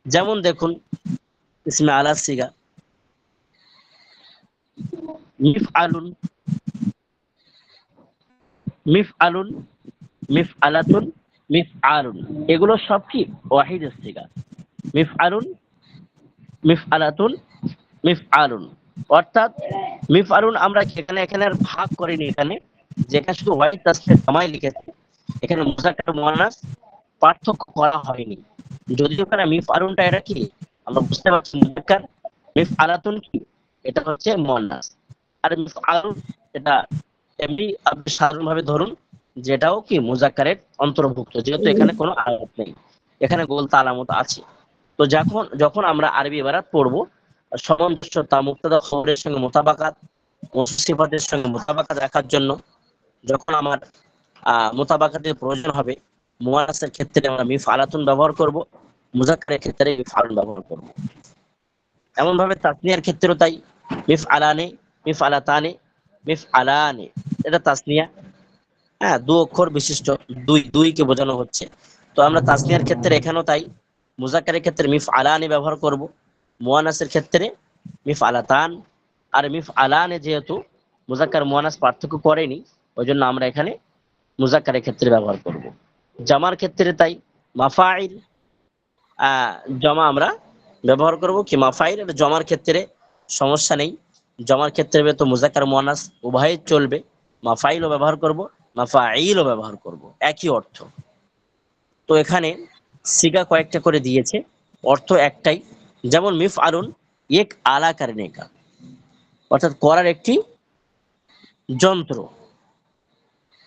Speaker 2: যেমন দেখুন ইসমে আলার সিগা মিফ আলুন, মিফ আলুন, মিফ আলাতুন, মিফ আলুন, এগুলো সব কি ওয়াহিদের সিগা। মিফ আলুন, মিফ আলাতুন, মিফ আলুন। অর্থাৎ মিফ আলুন আমরা এখানে এখানে আর ভাগ করিনি, এখানে যেখানে শুধু ওয়াহিদ তাসনিয়া জামাই লিখেছে, এখানে মুযাক্কার মুআন্নাস পার্থক্য করা হয়নি। যদি ওখানে মিফ আলুনটা এটা কি আমরা বুঝতে পারছি মুযাক্কার, মিফ আলাতুন কি এটা হচ্ছে মুআন্নাস, আর মিফ আলুন এটা এমনি আপনি সাধারণভাবে ধরুন যেটাও কি মুযাক্কারের অন্তর্ভুক্ত, যেহেতু এখানে কোনো আলামত নেই, এখানে গোলতা আলামত আছে। তো যখন আমরা আরবি ইবারাত পড়বো, সামঞ্জস্যতা, মুবতাদা খবরের সঙ্গে মোতাবাকাত, সিফাতের সঙ্গে মোতাবাকাত রাখার জন্য যখন আমার মোতাবাকাতের প্রয়োজন হবে, মুআন্নাসের ক্ষেত্রে আমরা মিফ আলাতুন ব্যবহার করব, মুযাক্কারের ক্ষেত্রে মিফ আলুন ব্যবহার করব। এমন ভাবে তাসনিয়ার ক্ষেত্রেও তাই, মিফ আলানে, মিফ আলাতানে, মিফ আলানে, এটা তাসনিয়া, হ্যাঁ 2 অক্ষর বিশিষ্ট, দুই কে বোঝানো হচ্ছে। তো আমরা তাসনিয়ার ক্ষেত্রে এখানেও তাই, মুযাক্কারের ক্ষেত্রে মিফ আলানে ব্যবহার করব, মুআন্নাসের ক্ষেত্রে মিফ আলাতান। আর মিফ আলানে যেহেতু মুযাক্কার মুআন্নাস পার্থক্য করেনি, ওইজন্য আমরা এখানে মুযাক্কারের ক্ষেত্রে ব্যবহার করব। জামার ক্ষেত্রে তাই, মাফাইল জমা আমরা ব্যবহার করব কি মাফাইল, এটা জমার ক্ষেত্রে সমস্যা নেই, জমার ক্ষেত্রে তো মুযাক্কার মুআন্নাস উভয়ই চলবে, মাফাইলও ব্যবহার করব, মাফাইলও ব্যবহার করব, একই অর্থ। তো এখানে সিগা কয়েকটা করে দিয়েছে, অর্থ একটাই। যেমন মিফ আলুন এক আলা করনে কা,
Speaker 6: অর্থাৎ করার একটি যন্ত্র,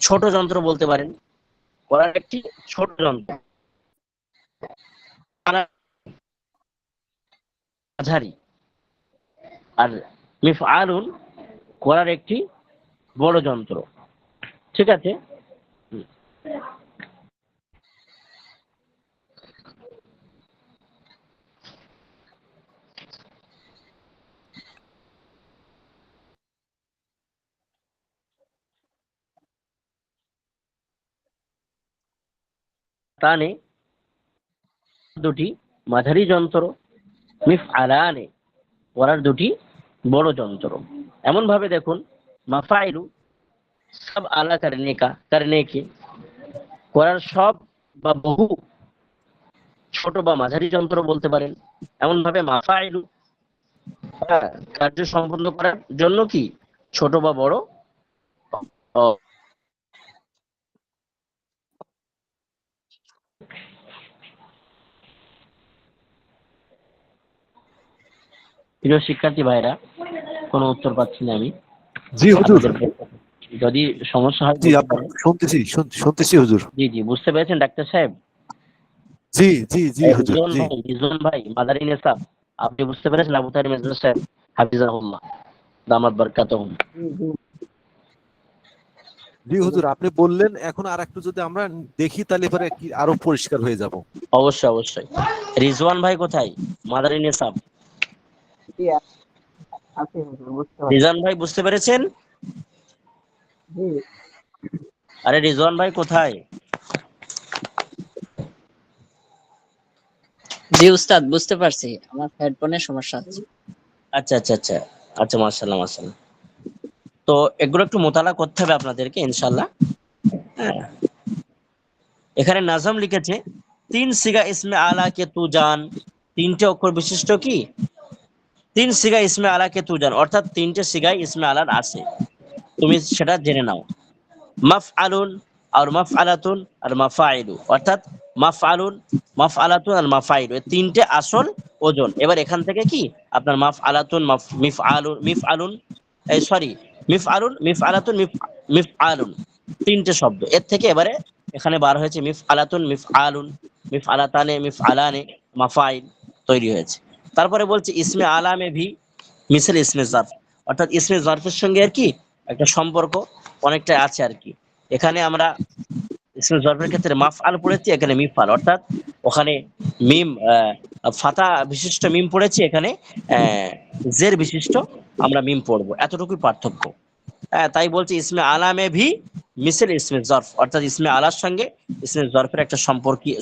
Speaker 6: ছোট যন্ত্র বলতে পারেন, করার একটি ছোট যন্ত্র, মাঝারি। আর মিফআলুন করার একটি বড় যন্ত্র। ঠিক আছে? তানে দুটি মাঝারি যন্ত্র, মিফআলানে করার দুটি বড় যন্ত্র। এমন ভাবে দেখুন, মাফাইলু সব আলা করনে কে, করার সব বা বহু ছোট বা মাঝারি যন্ত্র বলতে পারেন। এমন ভাবে মাফাইলু কার্য সম্পন্ন করার জন্য কি ছোট বা বড় প্রিয় শিক্ষার্থী ভাইরা, কোনো উত্তর পাচ্ছি না আমি
Speaker 5: জি হুজুর,
Speaker 6: আপনাদের। যদি সমস্যা হয়
Speaker 5: জি
Speaker 6: বলতে
Speaker 5: আপনার
Speaker 6: পারেন।
Speaker 5: শুনতেছি হুজুর।
Speaker 6: জি জি, বুঝতে পেরেছেন ডাক্তার সাহেব?
Speaker 5: জি জি জি হুজুর, জি
Speaker 6: রিজন ভাই মাদারি নেসাব, আপনি বুঝতে পেরেছেন? আবু তাহের মির্জা সাহেব হাফিজাহুল্লাহ দামাত বারকাতুহুম।
Speaker 5: জি হুজুর, আপনি বললেন। এখন আর একটু যদি আমরা দেখি তাহলে পরে কি আরো পরিষ্কার হয়ে যাব।
Speaker 6: অবশ্যই অবশ্যই। রিজওয়ান ভাই কোথায়? মাদারি নেসাব। রিজওয়ান ভাই বুঝতে পেরেছেন? আরে রিজওয়ান ভাই কোথায়?
Speaker 7: জি উস্তাদ, বুঝতে পারছি, আমার হেডফোনের সমস্যা আছে।
Speaker 6: আচ্ছা আচ্ছা আচ্ছা আচ্ছা, মাশাআল্লাহ মাশাআল্লাহ। তো এগুলো একটু মোতালা করতে হবে আপনাদেরকে ইনশাআল্লাহ। হ্যাঁ, এখানে নাজম লিখেছে তিন সিগা ইসমে আলা কে তু জান, তিনটে অক্ষর বিশিষ্ট কি তিন সিগা ইসমে আলা কে তু জান, অর্থাৎ তিনটে সিগায় ইসমে আলার আছে, তুমি সেটা জেনে নাও। মাফআলুন আর মাফআলাতুন আর মাফাইলু, অর্থাৎ মাফআলুন, মাফআলাতুন আর মাফাইলু, এই তিনটে আসল ওজন। এবার এখান থেকে কি আপনার মাফআলাতুন, মিফআলুন, এই সরি, মিফআলাতুন, মিফআলুন, তিনটে শব্দ। এর থেকে এবারে এখানে বার হয়েছে মিফআলাতুন, মিফআলুন, মিফআলাতানে, মিফআলানে, মাফাইল তৈরি হয়েছে। তারপরে বলছে ইসমে আলামে ভি মিসল ইসমে জারফ, অর্থাৎ ইসমে জারফের সঙ্গে আর কি একটা সম্পর্ক অনেকটা আছে আর কি। এখানে আমরা ইসমে জরফের ক্ষেত্রে মাফআল পড়েছি, এখানে মিফআল, অর্থাৎ ওখানে মিম ফাতা বিশিষ্ট মিম পড়েছি, এখানে জের বিশিষ্ট আমরা মিম পড়বো, এতটুকুই পার্থক্য। তাই বলছি ইসমে আলামে ভি মিসল ইসমে জরফ, অর্থাৎ ইসমে আলার সঙ্গে ইসমে জরফের একটা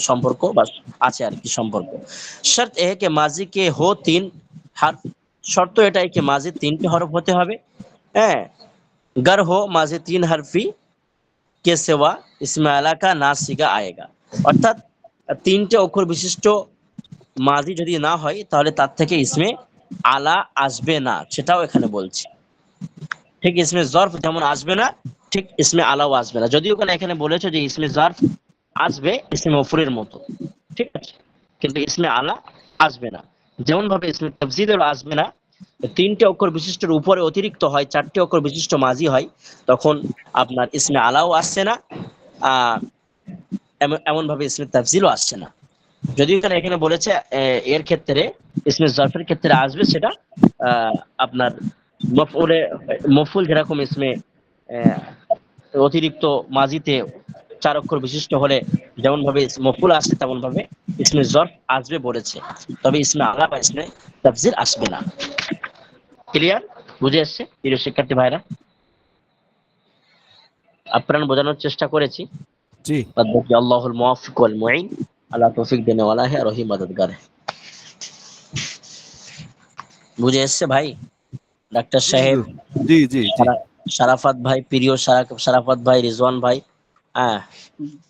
Speaker 6: সম্পর্ক বা আছে আর কি সম্পর্ক। শর্ত এ কে মাজি কে হো তিন হারফ, শর্ত এটাই কি মাজি তিনটি হরফ হতে হবে। হ্যাঁ, गर हो माजे तीन हरफी के सेवा इसमें आला का ना सिगा आएगा, অর্থাৎ তিনটে অক্ষর বিশিষ্ট মাজি যদি না হয় তাহলে তার থেকে ইসমে আলা আসবে না, সেটাও এখানে বলছি। ঠিক ইসমে জরফ যেমন আসবে না, ঠিক ইসমে আলাও আসবে না। যদিও এখানে বলেছে যে ইসমে জরফ আসবে ইসমে মফুলের মতো, ঠিক আছে, কিন্তু ইসমে আলা আসবে না। যেমন ভাবে ইসমে তাফজিলের আসবে না, তিনটে অক্ষর বিশিষ্টের উপরে অতিরিক্ত হয়, চারটি অক্ষর বিশিষ্ট মাজি হয়, তখন আপনার ইসমে আলাও আসছে না, এমন ভাবে ইসমে তাফজিলও আসছে না। যদিও এখানে বলেছে এর ক্ষেত্রে ইসমে জরফের ক্ষেত্রে আসবে, সেটা আপনার মফুল যেরকম ইসমে অতিরিক্ত মাজিতে চার অক্ষর বিশিষ্ট হলে যেমন ভাবে মফুল আসে তেমন ভাবে ইসমে জরফ আসবে বলেছে, তবে ইসমে আলা বা ইসমে তাফজিল আসবে না। ক্লিয়ার? বুঝে আসছে প্রিয় শিক্ষার্থী ভাইরা? আপনারা বোঝানোর চেষ্টা করেছি।
Speaker 5: জি
Speaker 6: আল্লাহুল মুওয়াফিক ওয়াল মুঈন, আল্লাহ তৌফিক দেনে ওয়ালা হে আর রহিম মদদগার হে। বুঝে আসছে ভাই? ডাক্তার সাহেব,
Speaker 5: জি জি জি
Speaker 6: শারাফাত ভাই, প্রিয় শারাফাত ভাই, রিজওয়ান ভাই, হ্যাঁ,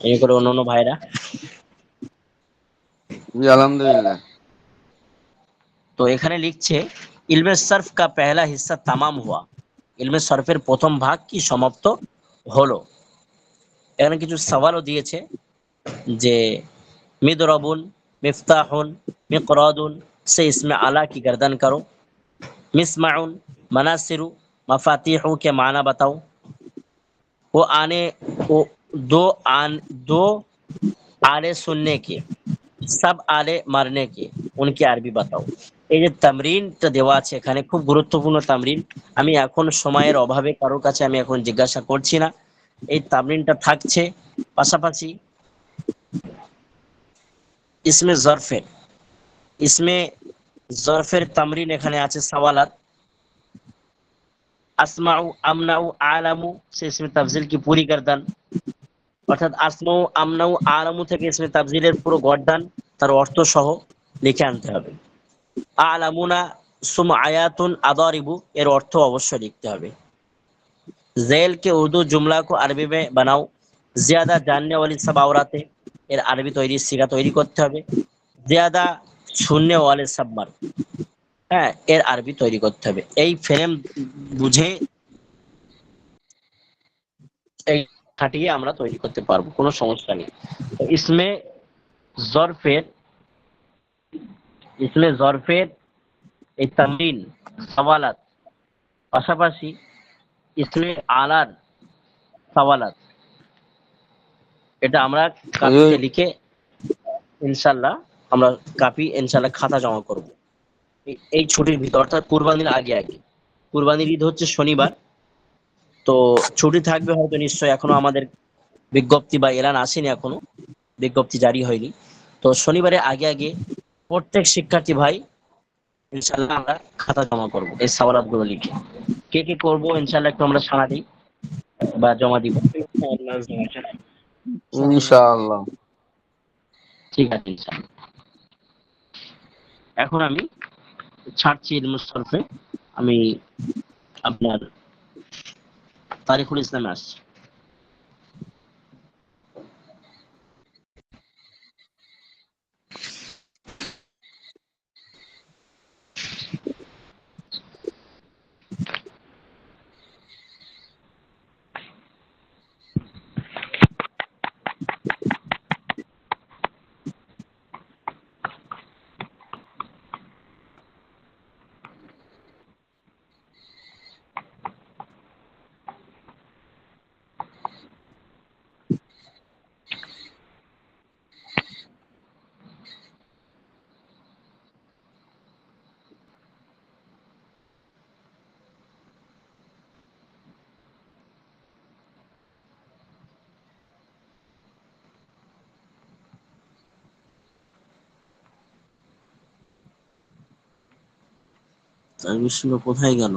Speaker 6: এই করে অন্যান্য ভাইরা।
Speaker 1: জি আলহামদুলিল্লাহ।
Speaker 6: তো এখানে লিখছে ইলমে সরফ কা পহলা হিস্সা তামাম হুয়া, ইলমে সরফের প্রথম ভাগ কি সমাপ্ত হলো। এখানে কিছু সওয়ালও দিয়েছে যে মিদরাবুন, মিফতাহুন, মিকরাদুন से इसमें आला की गर्दन करो, मिसमाउन मनासिरु मफातिहु के माना बताओ। वो आने वो दो आले सुनने के, सब आले মারনে के, उनकी আরবি बताओ। এই যে তামরিনটা দেওয়া আছে এখানে, খুব গুরুত্বপূর্ণ তামরিন। আমি এখন সময়ের অভাবে কারোর কাছে আমি এখন জিজ্ঞাসা করছি না, এই তামরিনটা থাকছে। পাশাপাশি ইসমে জরফের তামরিন এখানে আছে, সওয়ালাত। আসমাউ আমনাউ আলামু সে ইসমে তাফজিল কি পুরি গর্দান, অর্থাৎ আসমাউ আমনাউ আলামু থেকে ইসমে তাফজিলের পুরো গর্দান তার অর্থ সহ লিখে আনতে হবে। আলামুনা সুম আয়াতুন আদারিবু এর অর্থ অবশ্যই লিখতে হবে। জেল के उर्दू जुमला को अरबी में बनाओ। ज्यादा जानने वाली सब औरतें এর আরবি তৈরি সিগা তৈরি করতে হবে। ज्यादा सुनने वाले सब मर्द, হ্যাঁ, এর আরবি তৈরি করতে হবে। এই ফ্রেম বুঝে এই খাটিয়ে আমরা তৈরি করতে পারবো, কোনো সমস্যা নেই। তো জরফের ইসমে জরফের এই তামরিন, সওয়ালাত, পাশাপাশি ইসমে আলার সওয়ালাত, এটা আমরা কাপিতে লিখে ইনশাল্লাহ আমরা ইনশাল্লাহ খাতা জমা করব এই ছুটির ভিতর, অর্থাৎ কুরবানির আগে। কুরবানির ঈদ হচ্ছে শনিবার, তো ছুটি থাকবে হয়তো নিশ্চয়ই। এখনো আমাদের বিজ্ঞপ্তি বা এলান আসেনি, এখনো বিজ্ঞপ্তি জারি হয়নি। তো শনিবারের আগে প্রত্যেক শিক্ষার্থী ভাই ইনশাল্লাহ আমরা খাতা জমা করব এই সওয়ালাত গুলো লিখে। কে কে করবো ইনশাল্লাহ একটু আমরা সাড়া দিই বা জমা দিব।
Speaker 1: ইনশাআল্লাহ।
Speaker 6: ঠিক আছে ইনশাল্লাহ। এখন আমি ছাড়ছি ইলমুস সরফে, আমি আপনার তারিকুল ইসলামে আসছি। তারবিশগুলো কোথায় গেল?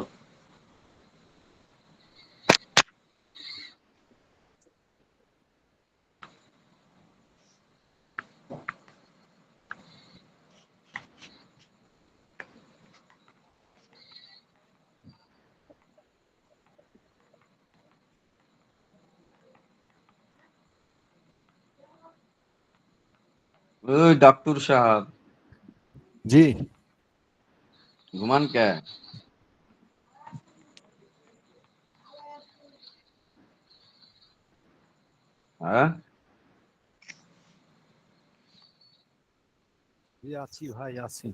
Speaker 1: ওই ডাক্তার সাহেব
Speaker 5: জি,
Speaker 1: ঘুমান কে? হ্যাঁ,
Speaker 5: জি আছি ভাই, আছি।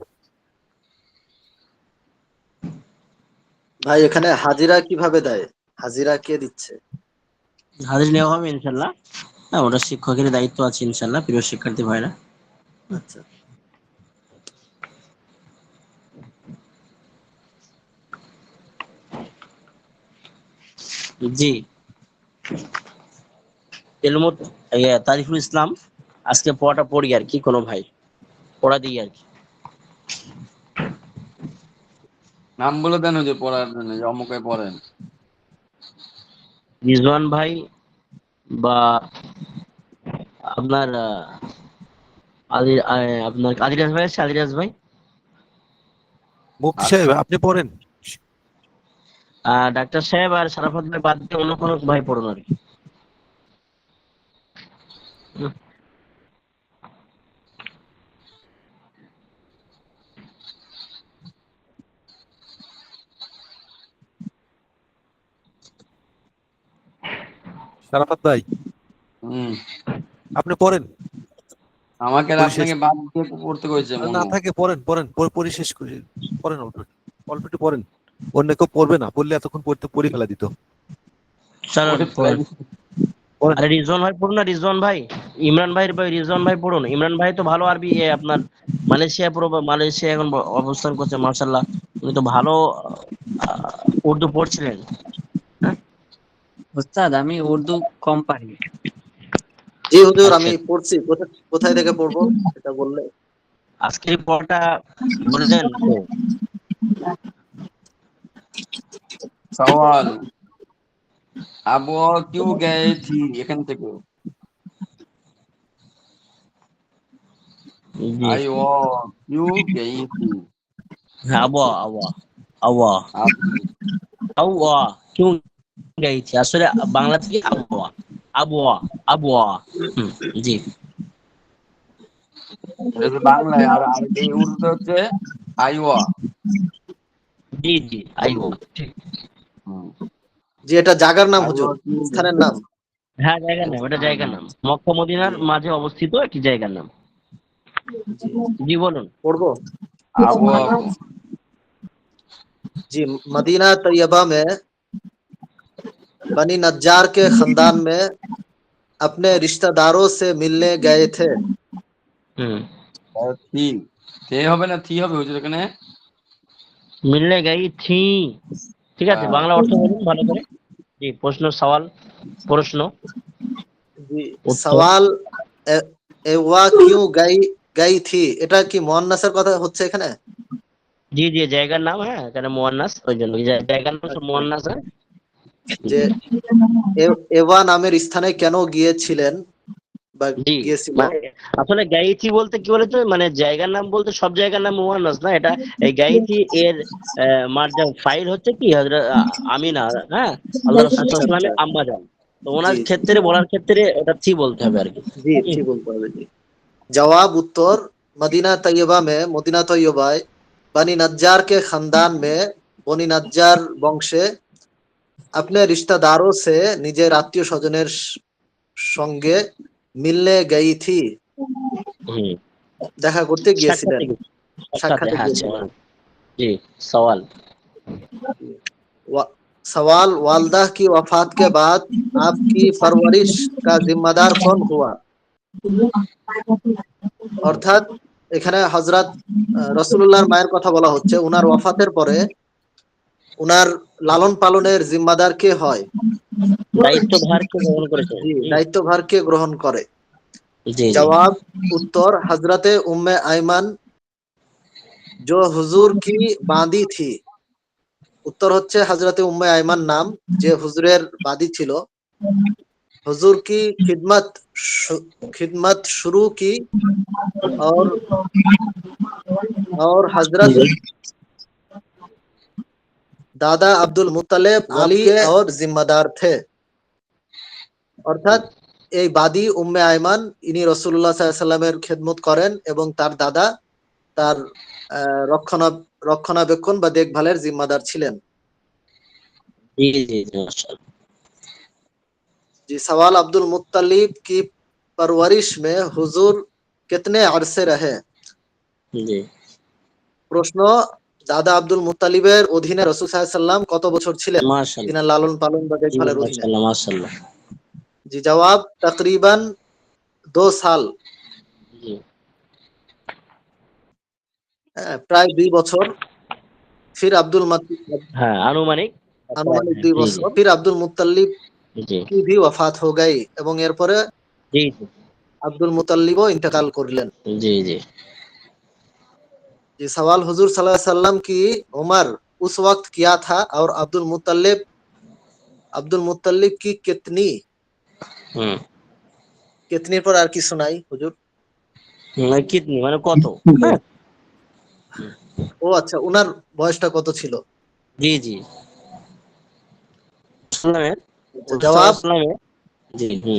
Speaker 4: ভাই এখানে হাজিরা কিভাবে দেয়? হাজিরা কে দিচ্ছে?
Speaker 6: হাজির নেওয়া হবে ইনশাল্লাহ। হ্যাঁ, ওটা শিক্ষকের দায়িত্ব আছে ইনশাল্লাহ, প্রিয় শিক্ষার্থী ভাইরা।
Speaker 4: আচ্ছা,
Speaker 6: জি, এলমুত তারিফুল ইসলাম আজকে পড়াটা পড়ি আর কি, কোনো ভাই পড়া দিই আর কি।
Speaker 1: নাম বলে দেন ওই যে পড়ার জন্য, যে অমুকে পড়েন।
Speaker 6: রিজওয়ান ভাই বা আপনার আপনার আদিরাজ ভাই আছে, আদিরাজ ভাই।
Speaker 5: মুফতি সাহেব আপনি পড়েন।
Speaker 6: ডাক্তার সাহেব আর সারাফত ভাই বাদ দিয়ে অন্য কোনো ভাই পড়ুন আর কি।
Speaker 5: শারাফাত ভাই
Speaker 1: হুম,
Speaker 5: আপনি পড়েন।
Speaker 1: আমাকে আর
Speaker 5: পরিশেষ
Speaker 1: আপনাকে বাদ দিয়ে পড়তে কইছে
Speaker 5: আর
Speaker 1: মনে
Speaker 5: না
Speaker 1: হয়।
Speaker 5: থাকে পড়েন, পরিশেষ করে পড়েন, অল্প একটু পড়েন। অন্য কেউ পড়বে না, পড়লে এতক্ষণ পড়ে ফেলা দিত।
Speaker 6: চলো
Speaker 1: ওরে
Speaker 6: পড়েন।
Speaker 5: পড়েন।
Speaker 6: আরে রিজওয়ান ভাই পড়ুন না, রিজওয়ান ভাই, ইমরান ভাই রিজওয়ান ভাই পড়ুন। ইমরান ভাই তো ভালো আরবি আপনার মালয়েশিয়া এখন অবস্থান করছে, মার্শাল্লাহ। উনি তো ভালো উর্দু পড়ছিলেন। হ্যাঁ,
Speaker 7: উস্তাদ আমি উর্দু কম পারি।
Speaker 4: জি হুজুর,
Speaker 6: আচ্ছা,
Speaker 4: আমি পড়ছি। কোথায় থেকে পড়বো এটা বললে?
Speaker 6: আজকের পড়াটা বললেন তো।
Speaker 1: সওয়াল, अब वो क्यों गई थी এখান থেকে।
Speaker 6: জি,
Speaker 1: आई वो क्यों गई थी।
Speaker 6: হ্যাঁ, আবওয়া আবওয়া আবওয়া
Speaker 1: अब
Speaker 6: আবওয়া কিউ গাইছি, আসলে বাংলা থেকে আবওয়া আবওয়া আবওয়া। হুম, জি
Speaker 1: এটা হচ্ছে বাংলায়, আর আর এই উর্দুতে হচ্ছে আইওয়া।
Speaker 6: জি জি, আইবো ঠিক।
Speaker 1: হুম,
Speaker 4: যে এটা জায়গার নাম হুজুর,
Speaker 1: আইওয়া क्यों गई।
Speaker 4: স্থানের নাম।
Speaker 6: হ্যাঁ, জায়গার নাম, এটা জায়গার নাম, মক্কা মদিনার মাঝে অবস্থিত একটি জায়গার নাম।
Speaker 4: জি
Speaker 6: জি বলুন।
Speaker 4: পড়বো।
Speaker 1: আবওয়া
Speaker 4: जी, मदीना तैयबा में बनी नज्जार के खानदान में अपने रिश्तेदारों से मिलने गए थे।
Speaker 6: হুম,
Speaker 1: थी, थे হবে না থি হবে হুজুর এখানে।
Speaker 6: মিলনে গাই থি, ঠিক আছে,
Speaker 1: হ্যাঁ,
Speaker 6: বাংলা অর্থ বলুন ভালো করে। জি, প্রশ্ন
Speaker 4: जी,
Speaker 6: উত্তর।
Speaker 4: सवाल ए, एवा क्यों गई गई थी, এটা কি মুয়ান্নাসের কথা হচ্ছে এখানে?
Speaker 6: জি জি, জায়গার নাম, হ্যাঁ, এখানে মুয়ান্নাস, ওই জন্য জায়গার নাম সব
Speaker 4: আচ্ছা,
Speaker 6: মুয়ান্নাস। হ্যাঁ,
Speaker 4: যে এভা নামের স্থানে কেন গিয়েছিলেন বা
Speaker 6: জি,
Speaker 4: গিয়েছিল?
Speaker 6: মানে আসলে গাইথি বলতে কি বলতো, মানে জায়গার নাম বলতে সব জায়গার নাম মুয়ান্নাস না, এটা এই গাইথি এর মার্জা ফাইল হচ্ছে কি হযরত আমিনা, হ্যাঁ, আল্লাহ রাসূল
Speaker 4: আচ্ছা
Speaker 6: সাল্লাল্লাহু আলাইহি
Speaker 4: আচ্ছা,
Speaker 6: ওয়াসাল্লামের আম্মা জান। তো
Speaker 4: জি
Speaker 6: ওনার
Speaker 4: জি
Speaker 6: ক্ষেত্রে বলার ক্ষেত্রে ওটা থি বলতে হবে আর কি।
Speaker 4: জি,
Speaker 6: জি
Speaker 4: ঠিক বলতে হবে। জি, जवाब उत्तर, मदीना तैयबा में मदीना तैयबा बनी नज्जार के खानदान में बनी नज्जार বংশে अपने रिश्तेदारों से নিজের আত্মীয় স্বজনের সঙ্গে মিলনে গই থি,
Speaker 6: হুম,
Speaker 4: দেখা করতে
Speaker 6: সাক্ষাতে
Speaker 4: গিয়েছিলেন,
Speaker 6: গেছে, সাক্ষাতে,
Speaker 4: সাক্ষাতে
Speaker 6: হ্যাঁ আচ্ছা,
Speaker 4: গিয়েছিলেন।
Speaker 6: জি, সওয়াল।
Speaker 4: वा- सवाल, वालदा की वफात के बाद आपकी परवरिश का जिम्मेदार कौन हुआ? অর্থাৎ এখানে হযরত রাসূলুল্লাহর মায়ের কথা বলা হচ্ছে। উনার ওয়াফাতের পরে উনার লালন পালনের জিম্মাদার কে হয়?
Speaker 6: দায়িত্বভার কে গ্রহণ করেছেন?
Speaker 4: জি, দায়িত্বভার কে গ্রহণ করে?
Speaker 6: জি জি,
Speaker 4: জবাব उत्तर, हजरत उम्मे आयमन जो हुजूर की बांदी थी। उत्तर হচ্ছে হযরতে উম্মে আয়মান নাম, যে হুজুরের বাদী ছিল। हुजूर की खिदमत शुरू की और हजरत
Speaker 6: জি
Speaker 4: दादा अब्दुल मुत्तलिब अली और जिम्मेदार थे। অর্থাৎ এই বাদী উম্মে আয়মান, ইনি রাসূলুল্লাহ সাল্লাল্লাহু আলাইহি সাল্লামের খেদমত করেন এবং তার দাদা তার রক্ষণাবেক্ষণ বা দেখভালের জিম্মাদার ছিলেন।
Speaker 6: জি জি, মাশাআল্লাহ।
Speaker 4: जी, सवाल, अब्दुल मुत्तलिब की परवरिश में हुजूर कितने अरसे रहे?
Speaker 6: জি,
Speaker 4: প্রশ্ন, দাদা আব্দুল মুত্তালিবের অধীনে রাসূল সাল্লাল্লাহু আলাইহি সাল্লাম কত বছর ছিলেন
Speaker 6: মাশাআল্লাহ।
Speaker 4: তিনার লালন পালন বা
Speaker 6: জি,
Speaker 4: দেখভালের অধীনে?
Speaker 6: মাশাআল্লাহ মাশাআল্লাহ।
Speaker 4: জি, জবাব तकरीबन 2 साल,
Speaker 6: জি,
Speaker 4: প্রায় 2 বছর। ফির
Speaker 6: হ্যাঁ, আনুমানিক
Speaker 4: আনুমানিক
Speaker 6: হ্যাঁ,
Speaker 4: 2
Speaker 6: জি জি
Speaker 4: বছর। ফির আব্দুল মুত্তালিব
Speaker 6: জি
Speaker 4: কি भी वफात हो गई, এবং এরপরে
Speaker 6: জি
Speaker 4: আব্দুল মুত্তালিবও ইন্তেকাল করলেন।
Speaker 6: জি জি,
Speaker 4: जी, सवाल, हुजूर सल्लल्लाहु अलैहि वसल्लम की उम्र उस वक्त क्या था और अब्दुल मुत्तलिब की
Speaker 6: হুম,
Speaker 4: कितनी पर আর কি শোনাই হুজুর?
Speaker 6: কিডনি মানে কত? হ্যাঁ, হুম,
Speaker 4: ও আচ্ছা, উনার বয়সটা কত ছিল?
Speaker 6: জি জি, সাল্লামের,
Speaker 4: আচ্ছা, জবাব,
Speaker 6: সাল্লামের, জি হুম,
Speaker 4: जी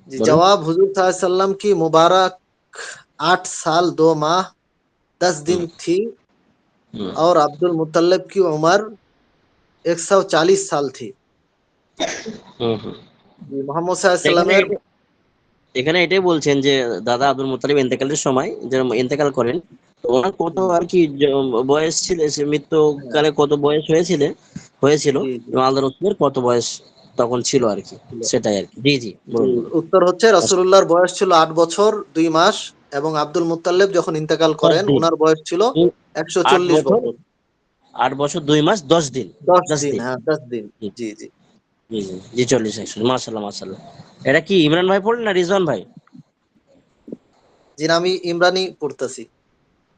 Speaker 4: जी,
Speaker 6: বলুন।
Speaker 4: जवाब, हुजूर सल्लल्लाहु अलैहि वसल्लम की मुबारक 8 साल 2 माह 10
Speaker 6: হুম
Speaker 4: दिन थी
Speaker 6: হুম,
Speaker 4: और अब्दुल मुत्तलिब की उम्र 140 साल थी।
Speaker 6: হুম হুম।
Speaker 4: जी, मोहम्मद सल्लल्लाहु अलैहि
Speaker 6: এখানে
Speaker 4: वसल्लम
Speaker 6: এখানে এটাই বলছেন যে দাদা আব্দুল মুত্তালিব ইন্তেকালের সময় যে ইন্তেকাল করেন, তো
Speaker 2: ওনার কত আর কি বয়স ছিল, সে মৃত্যুকালে কত বয়স হয়েছিল
Speaker 4: জি জি
Speaker 2: এবং আল্লাহ রসুলের কত বয়স তখন ছিল আর কি,
Speaker 4: ছিল।
Speaker 2: সেটাই আর কি। জি জি,
Speaker 4: জি,
Speaker 2: বলুন বলুন।
Speaker 4: উত্তর হচ্ছে রাসূলুল্লাহর বয়স ছিল 8 বছর 2 মাস, এবং আব্দুল মুত্তালিব যখন ইন্তেকাল
Speaker 2: 10
Speaker 4: করেন
Speaker 2: দিন।
Speaker 4: ওনার বয়স ছিল
Speaker 2: দু- আট
Speaker 4: 140
Speaker 2: বছর
Speaker 4: বছর
Speaker 2: 8 বছর 2 মাস 10 দিন। 10
Speaker 4: 10 দিন,
Speaker 2: দিন।
Speaker 4: হ্যাঁ 10 দিন।
Speaker 2: জি
Speaker 4: জি জি
Speaker 2: জি জি জি, 40 মাশাল্লাহ মাশাল্লাহ। এটা কি ইমরান ভাই পড়লেন না রিজওয়ান ভাই?
Speaker 4: জি না, আমি ইমরানি পড়তেছি।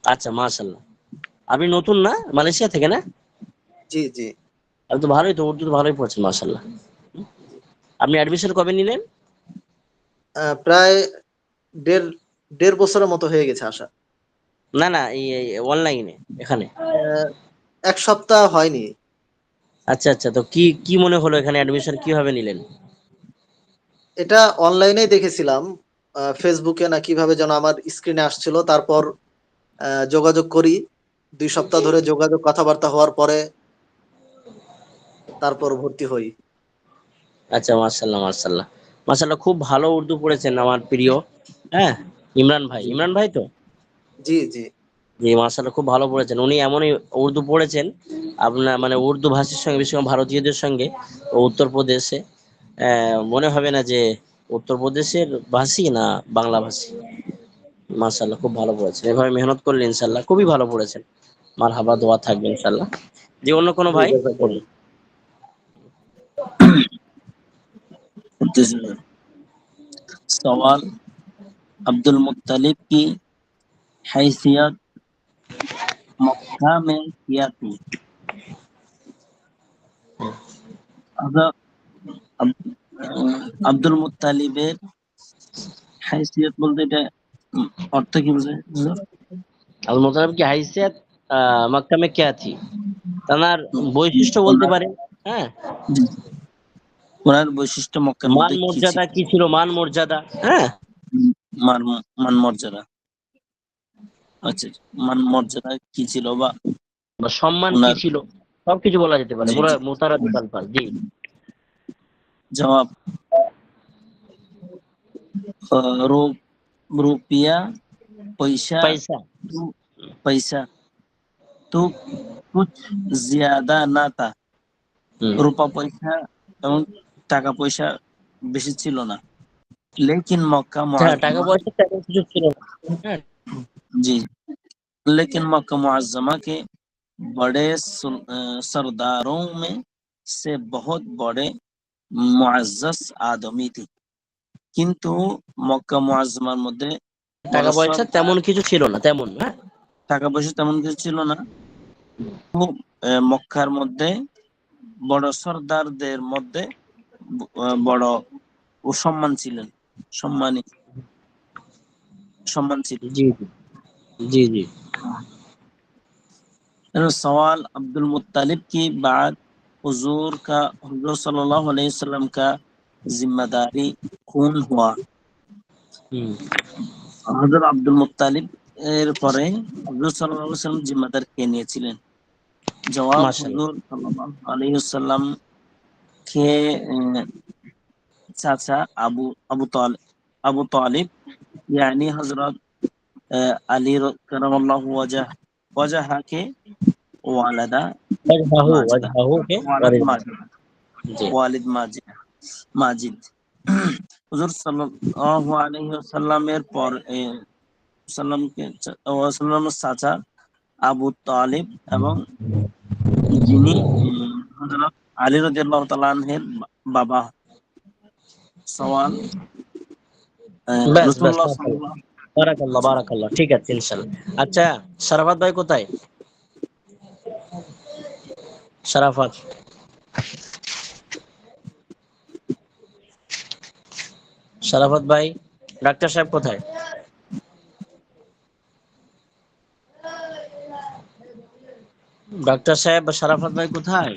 Speaker 2: আচ্ছা মাশাল্লাহ। আপনি নতুন না, মালয়েশিয়া থেকে না?
Speaker 4: জি জি
Speaker 2: আপনি তো ভালোই, তো উর্দু তো ভালোই পড়ছেন মাশাল্লাহ। আপনি অ্যাডমিশন কবে নিলেন?
Speaker 4: প্রায় দেড় দেড় বছরের মতো হয়ে গেছে আসা।
Speaker 2: না না, এই অনলাইনে এখানে।
Speaker 4: 1 সপ্তাহ হয়নি।
Speaker 2: আচ্ছা আচ্ছা, তো কি কি মনে হলো এখানে অ্যাডমিশন কিভাবে নিলেন?
Speaker 4: এটা অনলাইনেই দেখেছিলাম, ফেসবুকে না কিভাবে যেন আমার স্ক্রিনে আসছিল, তারপর যোগাযোগ করি। 2 সপ্তাহ ধরে যোগাযোগ কথাবার্তা হওয়ার পরে তারপর ভর্তি হই।
Speaker 2: আচ্ছা মাশাল্লাহ মাশাল্লাহ মাশাল্লাহ, খুব ভালো উর্দু পড়েছেন আমার প্রিয়, হ্যাঁ, ইমরান ভাই।
Speaker 4: জি
Speaker 2: ইমরান ভাই তো,
Speaker 4: জি জি
Speaker 2: জি মাশাল্লাহ খুব ভালো পড়েছেন উনি, এমনই উর্দু পড়েছেন আপনার মানে উর্দু ভাষীর সঙ্গে, বিশেষ করে ভারতীয়দের সঙ্গে উত্তরপ্রদেশে মনে হবে না যে উত্তরপ্রদেশের ভাষী না বাংলা ভাষী। মাশাল্লাহ খুব ভালো পড়েছেন, এভাবে মেহনত করলে ইনশাল্লাহ খুবই ভালো পড়েছেন। মারহাবা, দোয়া থাকবে ইনশাল্লাহ। যে অন্য কোনো
Speaker 4: জি
Speaker 2: ভাই বলুন।
Speaker 4: জাযাকাল্লাহ।
Speaker 8: सवाल अब्दुल मुत्तलिब की हैसियत मक्का में क्या थी? अगर আব্দুল মুত্তালিবের হাইসিয়ত বলতে এটা অর্থ কি বোঝায় হুজুর?
Speaker 2: আল মোতালেব কি হাইসিয়াত মক্কা মে ক্যা থি, তার
Speaker 8: হুম,
Speaker 2: বৈশিষ্ট্য বলতে
Speaker 8: ওনার
Speaker 2: পারেন। হ্যাঁ,
Speaker 8: জি, ওনার বৈশিষ্ট্য মক্কার
Speaker 2: মান
Speaker 8: মধ্যে কি
Speaker 2: মর্যাদা
Speaker 8: ছিল?
Speaker 2: কি ছিল, মান মর্যাদা। হ্যাঁ,
Speaker 8: মান মান মর্যাদা, আচ্ছা, মান মর্যাদা কি ছিল বা
Speaker 2: বা সম্মান কি
Speaker 8: ওনার,
Speaker 2: ছিল, সবকিছু বলা যেতে পারে,
Speaker 8: জি
Speaker 2: পুরো
Speaker 8: জি,
Speaker 2: মোতারাদিফ আলফাজ। জি,
Speaker 8: জবাব রু रुपया पैसा
Speaker 2: পয়সা।
Speaker 8: तो पैसा तो कुछ ज्यादा ना था।
Speaker 2: হুম,
Speaker 8: রূপা পয়সা এবং টাকা পয়সা বেশি ছিল না। लेकिन मक्का
Speaker 2: হ্যাঁ, টাকা
Speaker 8: मुअज्जमा,
Speaker 2: পয়সা তেমন কিছু ছিল না। হ্যাঁ,
Speaker 8: जी, लेकिन मक्का मुअज्जमा के बड़े सरदारों में से बहुत बड़े मुअज्जज आदमी थी। কিন্তু মক্কা মুআজ্জমার মধ্যে বড়
Speaker 2: টাকা পয়সা
Speaker 8: সর্দার,
Speaker 2: তেমন কিছু ছিল না তেমন। হ্যাঁ,
Speaker 8: টাকা পয়সা তেমন কিছু ছিল না। মক্কার মধ্যে বড় সর্দারদের মধ্যে বড় ও সম্মান ছিলেন, সম্মানী, সম্মান ছিল।
Speaker 2: জি জি জি।
Speaker 8: सवाल अब्दुल मुत्तालिब की बाद हुजूर सल्लल्लाहु अलैहि वसल्लम का जिम्मेदारी कौन हुआ?
Speaker 2: হুম,
Speaker 8: হযরত আব্দুল মুত্তালিব এর পরে হুজুর সাল্লাল্লাহু আলাইহি ওয়াসাল্লাম জিম্মাদার কে নিয়েছিলেন? জবাব
Speaker 2: মাশাআল্লাহ।
Speaker 8: হুজুর সাল্লাল্লাহু আলাইহি ওয়াসাল্লাম কে চাচা আবু তালিব यानी हजरत अली करमल्लाहु वजह के वालिदा
Speaker 2: ওয়াজহাহু
Speaker 8: माजिदा,
Speaker 2: ওয়াজহাহু কে
Speaker 8: वालिद
Speaker 2: ওয়ারিদা।
Speaker 8: माजिद,
Speaker 2: জি,
Speaker 8: ওয়ালিদ মাজিদ, মাজিদ। হুজুর সাল্লাল্লাহু আলাইহি ওয়াসাল্লামের পর সাল্লামের চাচা আবু তালিব এবং যিনি হযরত আলী রাদিয়াল্লাহু তাআলা আনহের বাবা। সওয়াল
Speaker 2: ব্যাস ব্যাস,
Speaker 8: রাসূলুল্লাহ
Speaker 2: মাশাআল্লাহ,
Speaker 8: সাল্লাল্লাহু,
Speaker 2: বারাকাল্লাহ
Speaker 8: জি,
Speaker 2: বারাকাল্লাহ, ঠিক আছে ইনশাআল্লাহ। আচ্ছা, সারাফাত ভাই কোথায়? সারাফাত, সারাফাত ভাই, ডাক্তার সাহেব কোথায়? ডাক্তার সাহেব বা সারাফাত ভাই কোথায়?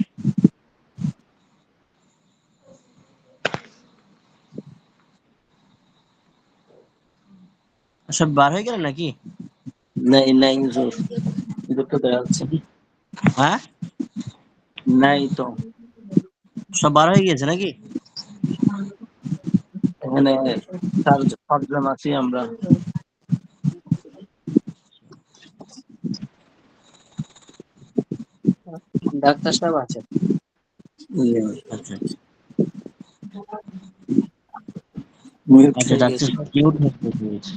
Speaker 2: সব বার হয়ে গেলেন নাকি?
Speaker 8: নাই নাই হুজুর, হুজুর তো দেখা যাচ্ছে,
Speaker 2: হ্যাঁ,
Speaker 8: নাই তো,
Speaker 2: সব বার হয়ে গিয়েছে নাকি?
Speaker 8: এখানে 4 5 জন আছি আমরা।
Speaker 7: ডাক্তার সাহেব আছে।
Speaker 8: আচ্ছা আচ্ছা,
Speaker 2: হয়ে
Speaker 8: ডাক্তার
Speaker 2: গেছে।
Speaker 8: কিউট হয়েছে।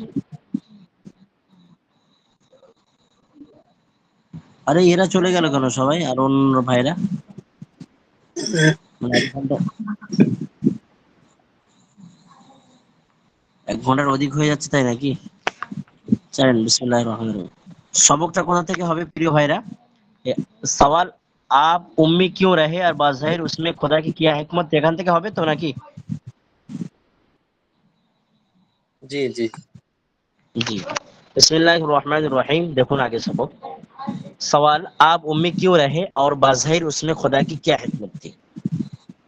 Speaker 8: আরে এরা চলে গেল কেন সবাই, আর অন্য ভাইরা? মানে 1 ঘন্টার অধিক হয়ে যাচ্ছে, তাই নাকি? চলেন, বিসমিল্লাহির রহমানির রহিম। সবকটা কোথা থেকে হবে প্রিয় ভাইরা? সওয়াল আপ উম্মি क्यों रहे और बाज़ाहिर उसमें खुदा की क्या हिकमत, এখান থেকে হবে তো নাকি?
Speaker 2: জি জি।
Speaker 8: জি, बिस्मिल्लाहिर रहमानिर रहीम। দেখুন আগে সবক। सवाल आप उम्मी क्यों रहे और बाज़ाहिर उसमें खुदा की क्या हिकमत थी।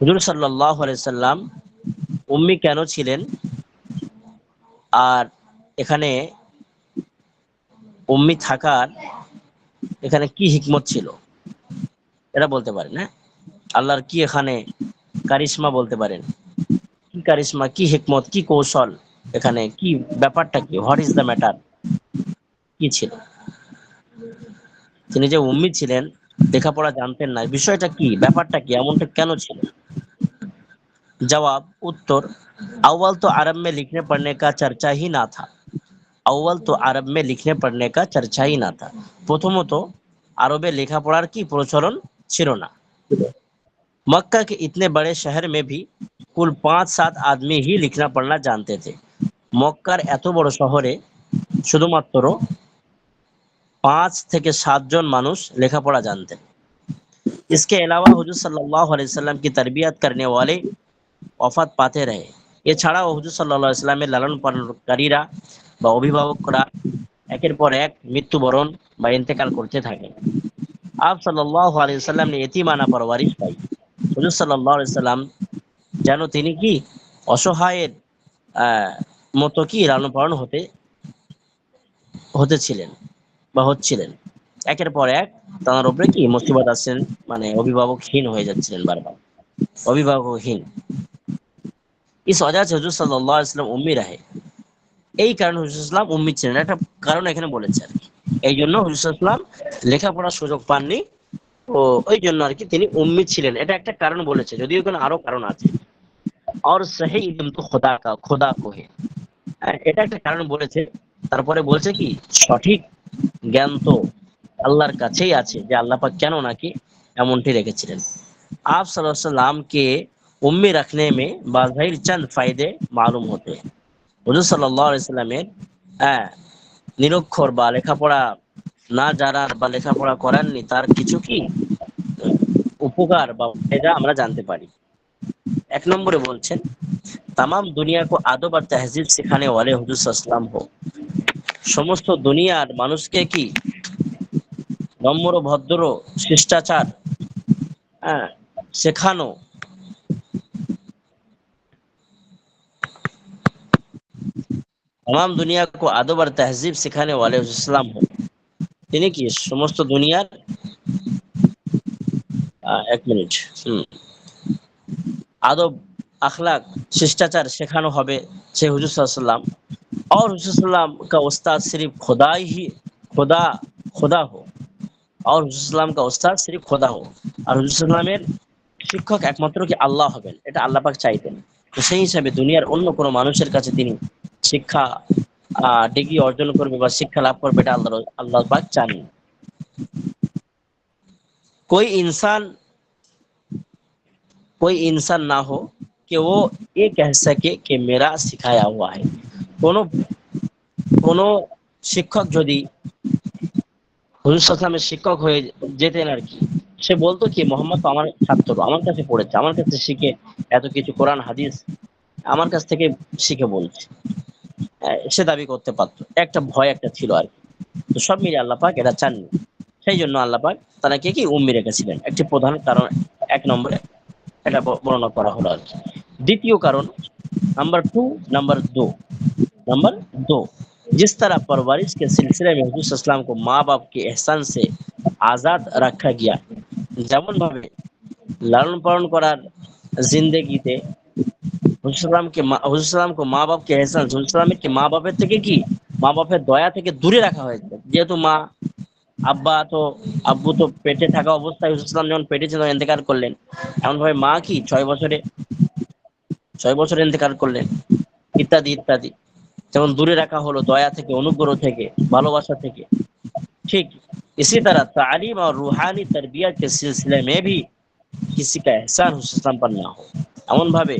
Speaker 8: হুজুর সাল্লাল্লাহু আলাইহি সাল্লাম উম্মি কেন ছিলেন, আর এখানে উম্মি থাকার এখানে কি হিকমত ছিল, এটা বলতে পারেন। হ্যাঁ, আল্লাহর কি এখানে কারিশমা বলতে পারেন, কি কারিশমা, কি হিকমত, কি কৌশল, এখানে কি ব্যাপারটা, কি হোয়াট ইজ দ্য ম্যাটার, কি ছিল। তিনি যে উম্মি ছিলেন, লেখাপড়া জানতেন না, বিষয়টা কি, ব্যাপারটা কি, এমনটা কেন ছিল। जवाब उत्तर अव्वल तो अरब में लिखने पढ़ने का चर्चा ही ना था। अव्वल तो अरब में लिखने पढ़ने का चर्चा ही ना था। প্রথমত আরবে লেখাপড়ার কি প্রচলন ছিল না। मक्का के इतने बड़े शहर में भी कुल 5-7 आदमी ही लिखना पढ़ना जानते थे। মক্কার এত বড় শহরে শুধুমাত্র 5 থেকে 7 জন মানুষ লেখাপড়া জানতেন। इसके अलावा हुजूर सल्लल्लाहु अलैहि वसल्लम की तरबियत करने वाले ওফাত পাতে রহে। এছাড়াও হুজুর সাল্লাল্লাহু আলাইহি সাল্লামের লালন পালনকারীরা বা অভিভাবকরা একের পর এক মৃত্যুবরণ বা ইন্তেকাল করতে থাকে। আপ সাল্লাল্লাহু আলাইহি সাল্লাম ने यतीमाना परवरिश पाई। হুজুর সাল্লাল্লাহু আলাইহি সাল্লাম যেন তিনি কি অসহায়ের আহ, মতো কি লালন পালন হতেছিলেন বা হচ্ছিলেন। একের পর এক তার উপরে কি মুসিবত আসছেন, মানে অভিভাবকহীন হয়ে যাচ্ছিলেন বারবার, অভিভাবকহীন। इस वजह से हुजूर सल्लल्लाहु अलैहि वसल्लम उम्मी रहे। এই কারণে হুজুর সাল্লাম উম্মিদ ছিলেন, একটা কারণ এখানে বলেছে আর কি। এই জন্য হুজুর সাল্লাম লেখাপড়ার সুযোগ পাননি, ও ওই জন্য আর কি তিনি উম্মিদ ছিলেন, এটা একটা কারণ বলেছে, যদিও এখানে আরো কারণ আছে। और सही इल्म तो खुदा को है। এটা একটা কারণ বলেছে, তারপরে বলছে কি সঠিক জ্ঞান তো আল্লাহর কাছেই আছে, যে আল্লাহ পাক কেন নাকি এমনটি রেখেছিলেন। आप सल्लल्लाहु अलैहि वसल्लम के उम्मी रखने में बाज़ाहिर चंद फायदे मालूम होते हैं। হুজুর সাল্লাল্লাহু আলাইহি সাল্লামের হ্যাঁ নিরক্ষর বা লেখাপড়া না জানার বা লেখাপড়া করাননি, তার কিছু কি উপকার বা ফায়দা আমরা জানতে পারি। 1 নম্বরে বলছেন तमाम दुनिया को आदब और तहजीब सिखाने वाले हुजूर सल्लल्लाहु अलैहि वसल्लम हो। সমস্ত দুনিয়ার মানুষকে কি নম্র, ভদ্র, শিষ্টাচার হ্যাঁ শেখানো, तमाम दुनिया को आदब और तहजीब सिखाने वाले हुजूर सल्लल्लाहु अलैहि वसल्लम हो। তিনি কি সমস্ত দুনিয়ার 1 মিনিট আদব, अखलाक, शिष्टाचार सिखानो হবে সে হুজুর সাল্লাল্লাহু আলাইহি वसल्लम। और हुजूर सल्लम का उस्ताद सिर्फ खुदा खुदा हो। और हुजूर सल्लम का उस्ताद सिर्फ खुदा हो। আর হুজুর সাল্লামের শিক্ষক একমাত্র কি আল্লাহ হবেন, এটা আল্লাহ পাক চাইতেন। তো সেই হিসাবে দুনিয়ার অন্য কোনো মানুষের কাছে তিনি শিক্ষা ডিগ্রি অর্জন করবে বা শিক্ষা লাভ করবে, এটা আল্লাহ পাক চাননি। कोई इंसान कोई इंसान ना हो कि वो ये कह सके कि मेरा सिखाया हुआ है। কোনো কোনো শিক্ষক যদি হুজুর সাল্লামের শিক্ষক হয়ে যেতেন আর কি, সে বলতো কি মোহাম্মদ তো আমার ছাত্র, আমার কাছে পড়েছে, আমার কাছে শিখে এত কিছু কোরআন হাদিস আমার কাছ থেকে শিখে বলছে, সে দাবি করতে পারতো। একটা ভয় একটা ছিল আর কি। তো সব মিলে আল্লাহ পাক এটা চাননি, সেই জন্য আল্লাহ পাক তাকে কি উম্মি রেখেছিলেন, একটি প্রধান কারণ 1 নম্বরে এটা বর্ণনা করা হলো আর কি। দ্বিতীয় কারণ नंबर 2 जिस तरह परवरिश के सिलसिले में हुजूर सल्लल्लाहु अलैहि वसल्लम को माँ बाप के एहसान से आजाद रखा गया, যেমন ভাবে লালন পালন করার জিন্দেগিতে হুজুর সাল্লামকে মা বাপকে এহসান, হুজুর সাল্লামের কি মা বাপের থেকে কি মা বাপের দয়া থেকে দূরে রাখা হয়েছে, যেহেতু মা আব্বু তো পেটে থাকা অবস্থায় হুজুর সাল্লাম যখন পেটে ছিল ইন্তেকাল করলেন, এমন ভাবে মা কি 6 বছরে ইন্তেকাল করলেন, ইত্যাদি ইত্যাদি। যেমন দূরে রাখা হলো দয়া থেকে, অনুগ্রহ থেকে, ভালোবাসা থেকে। ठीक इसी तरह तालीम और रूहानी तरबियत के सिलसिले में भी किसी का एहसान हुस्न पर ना हो। এমন ভাবে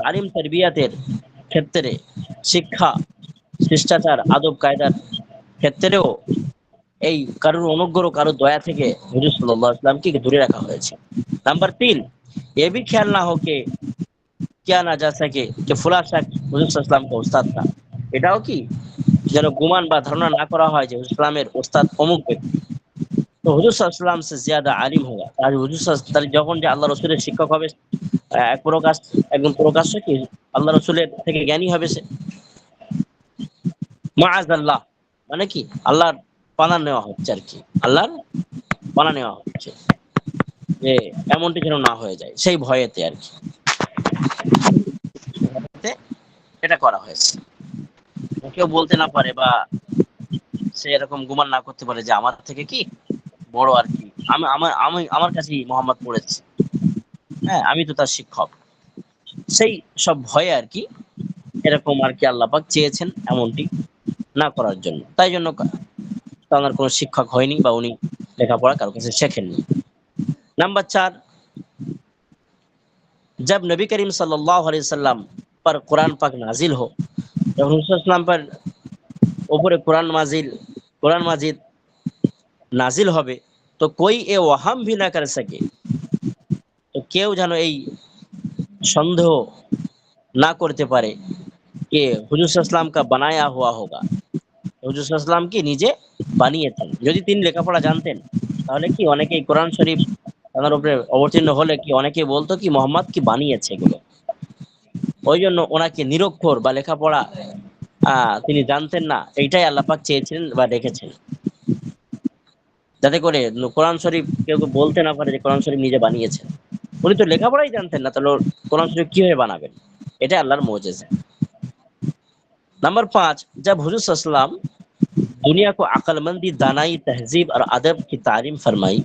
Speaker 8: তালিম তারবিয়াতের ক্ষেত্রে, শিক্ষা, শিষ্টাচার, আদব কায়দার ক্ষেত্রেও এই কারোর অনুগ্রহ, কারোর দয়া থেকে হুজুর সাল্লাল্লাহু আলাইহি ওয়াসাল্লামকে দূরে রাখা হয়েছে। নাম্বার 3, ये भी ख्याल ना हो कि क्या ना जा सके कि ফুলা শখস হুজুর সাল্লাল্লাহু আলাইহি ওয়াসাল্লাম का उस्ताद था। এটাও কি যেন গুমান বা ধারণা না করা হয় যে হুজুর সাল্লামের ওস্তাদ অমুক ব্যক্তি, তো হুজুর সাল্লাল্লাহু আলাইহি ওয়াসাল্লাম সে জিয়াদা আলিম হোগা। আর হুজুর সাল্লাল্লাহু তার যখন যে আল্লাহ রাসূলের শিক্ষক হবে, এক প্রকাশ, একজন প্রকাশ্য কি আল্লাহ রাসূলের থেকে জ্ঞানী হবে সে। মাআযাল্লাহ মানে কি আল্লাহর পানা নেওয়া হচ্ছে আর কি, আল্লাহর পানা নেওয়া হচ্ছে যে এমনটি যেন না হয়ে যায়, সেই ভয়েতে আর কি এটা করা হয়েছে। কেউ বলতে না পারে বা সে এরকম গুমান না করতে পারে যে আমার থেকে কি বড় আর কি, আমার কাছেই মোহাম্মদ পড়েছে, হ্যাঁ আমি তো তার শিক্ষক, সেই সব ভয়ে আর কি এরকম আর কি আল্লাহ পাক চেয়েছেন এমনটি না করার জন্য। তাই জন্য তার কোনো শিক্ষক হয়নি বা উনি লেখাপড়া কারোর কাছে শেখেননি। নাম্বার 4, जब नबी करीम सल्लल्लाहु अलैहि वसल्लम पर कुरान पाक नाजिल हो, जब रसूल पर ऊपरे कुरान माजिद नाजिल হবে, तो कोई ए वहम भी ना कर सके, তো কেউ যেন এই সন্দেহ না করতে পারে যে হুজুর সাল্লাল্লাহু কা বানায়া হুয়া হোগা, হুজুর সাল্লাল্লাহু কি নিজে বানিয়েছেন। যদি তিনি লেখাপড়া জানতেন তাহলে কি অনেকেই কোরআন শরীফ তার উপরে অবতীর্ণ হলে কি অনেকে বলতো কি মোহাম্মদ কি বানিয়েছে এগুলো। ওই জন্য ওনাকে নিরক্ষর বা লেখাপড়া তিনি জানতেন না, এইটাই আল্লাহ পাক চেয়েছিলেন বা রেখেছেন, যাতে করে কোরআন শরীফ কেউ বলতে না পারে যে কোরআন শরীফ নিজে বানিয়েছেন। উনি তো লেখাপড়াই জানতেন না, তাহলে কোরআন শরীফ কিভাবে বানাবেন? এটা আল্লাহর মুজিজা। नंबर 5, जब हुजूर सल्लल्लाहु अलैहि वसल्लम दुनिया को अक्लमंदी, दानाई, तहजीब और अदब की तालीम फरमाई,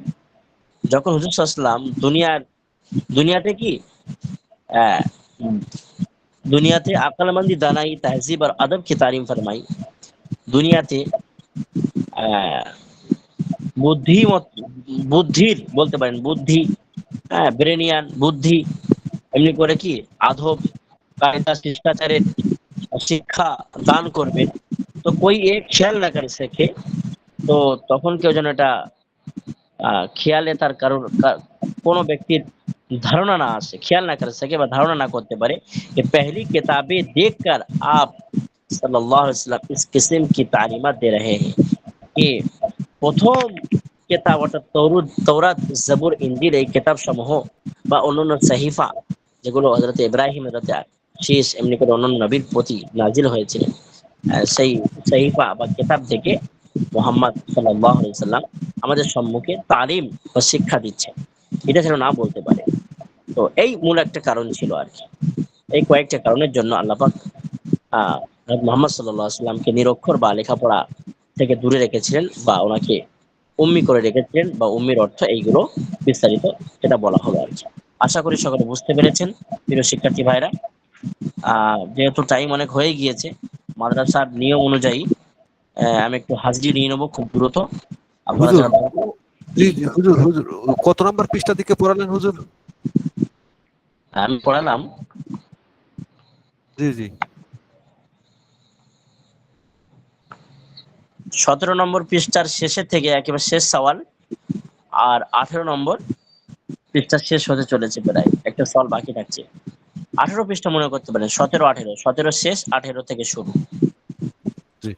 Speaker 8: যখন হুজুর সাল্লাল্লাহু আলাইহি ওয়াসাল্লাম দুনিয়াতে কি আহ, দুনিয়াতে আকলমন্দি, দানাই, তহজিব আর আদব की तालीम फरमाई, দুনিয়াতে আহ, বুদ্ধির বলতে পারেন, বুদ্ধি, হ্যাঁ ব্রেনিয়ান বুদ্ধি, এমনি করে কি আদব কায়দা শিষ্টাচারের শিক্ষা দান করবেন। তো কই এক খেয়াল না করে শেখে, তো তখন কেউ যেন এটা খেয়ালে তার কোনো ব্যক্তির ধারণা না আসে, খেয়াল না করে सके বা ধারণা না করতে পারে कि पहली किताबें देखकर आप सल्लल्लाहु अलैहि वसल्लम इस किस्म की तालीमात दे रहे हैं कि প্রথম কিতাব অর্থাৎ তৌরাত, জবুর, ইনজিল এই কিতাব সমূহ বা অন্যান্য সাহিফা যেগুলো হযরত ইব্রাহিম, হযরত শীস এমনি করে অন্যান্য নবীর প্রতি নাজিল হয়েছিল, সেই সাহিফা বা কিতাব থেকে মুহাম্মদ সাল্লাল্লাহু আলাইহি ওয়াসাল্লাম আমাদের সম্মুখে তালিম ও শিক্ষা দিচ্ছে, এটা যেন না বলতে পারে। তো এই মূল একটা কারণ ছিল আর কি। এই কয়েকটা কারণের জন্য আল্লাহ পাক মুহাম্মদ সাল্লাল্লাহু আলাইহি ওয়াসাল্লামকে নিরক্ষর বা লেখাপড়া থেকে দূরে রেখেছিলেন বা ওনাকে উম্মি করে রেখেছিলেন, বা উম্মির অর্থ এইগুলো বিস্তারিত এটা বলা হলো আর কি। আশা করি সকলে বুঝতে পেরেছেন প্রিয় শিক্ষার্থী ভাইরা। যেহেতু টাইম অনেক হয়ে গিয়েছে, মাদ্রাসার নিয়ম অনুযায়ী আমি একটু হাজিরি নিয়ে নেবো খুব দ্রুত। আপনারা
Speaker 5: হুজুর,
Speaker 8: যারা
Speaker 5: জি জি হুজুর, হুজুর কত নাম্বার পৃষ্ঠা থেকে পড়ালেন হুজুর?
Speaker 8: আমি পড়ালাম
Speaker 5: জি জি
Speaker 8: 17 নম্বর পৃষ্ঠার শেষের থেকে একেবারে শেষ সওয়াল, আর 18 নম্বর পৃষ্ঠা শেষ হতে চলেছে, প্রায় একটা সওয়াল বাকি থাকছে। 18 পৃষ্ঠা মনে করতে পারেন, 17 শেষ, 18 থেকে শুরু।
Speaker 5: জি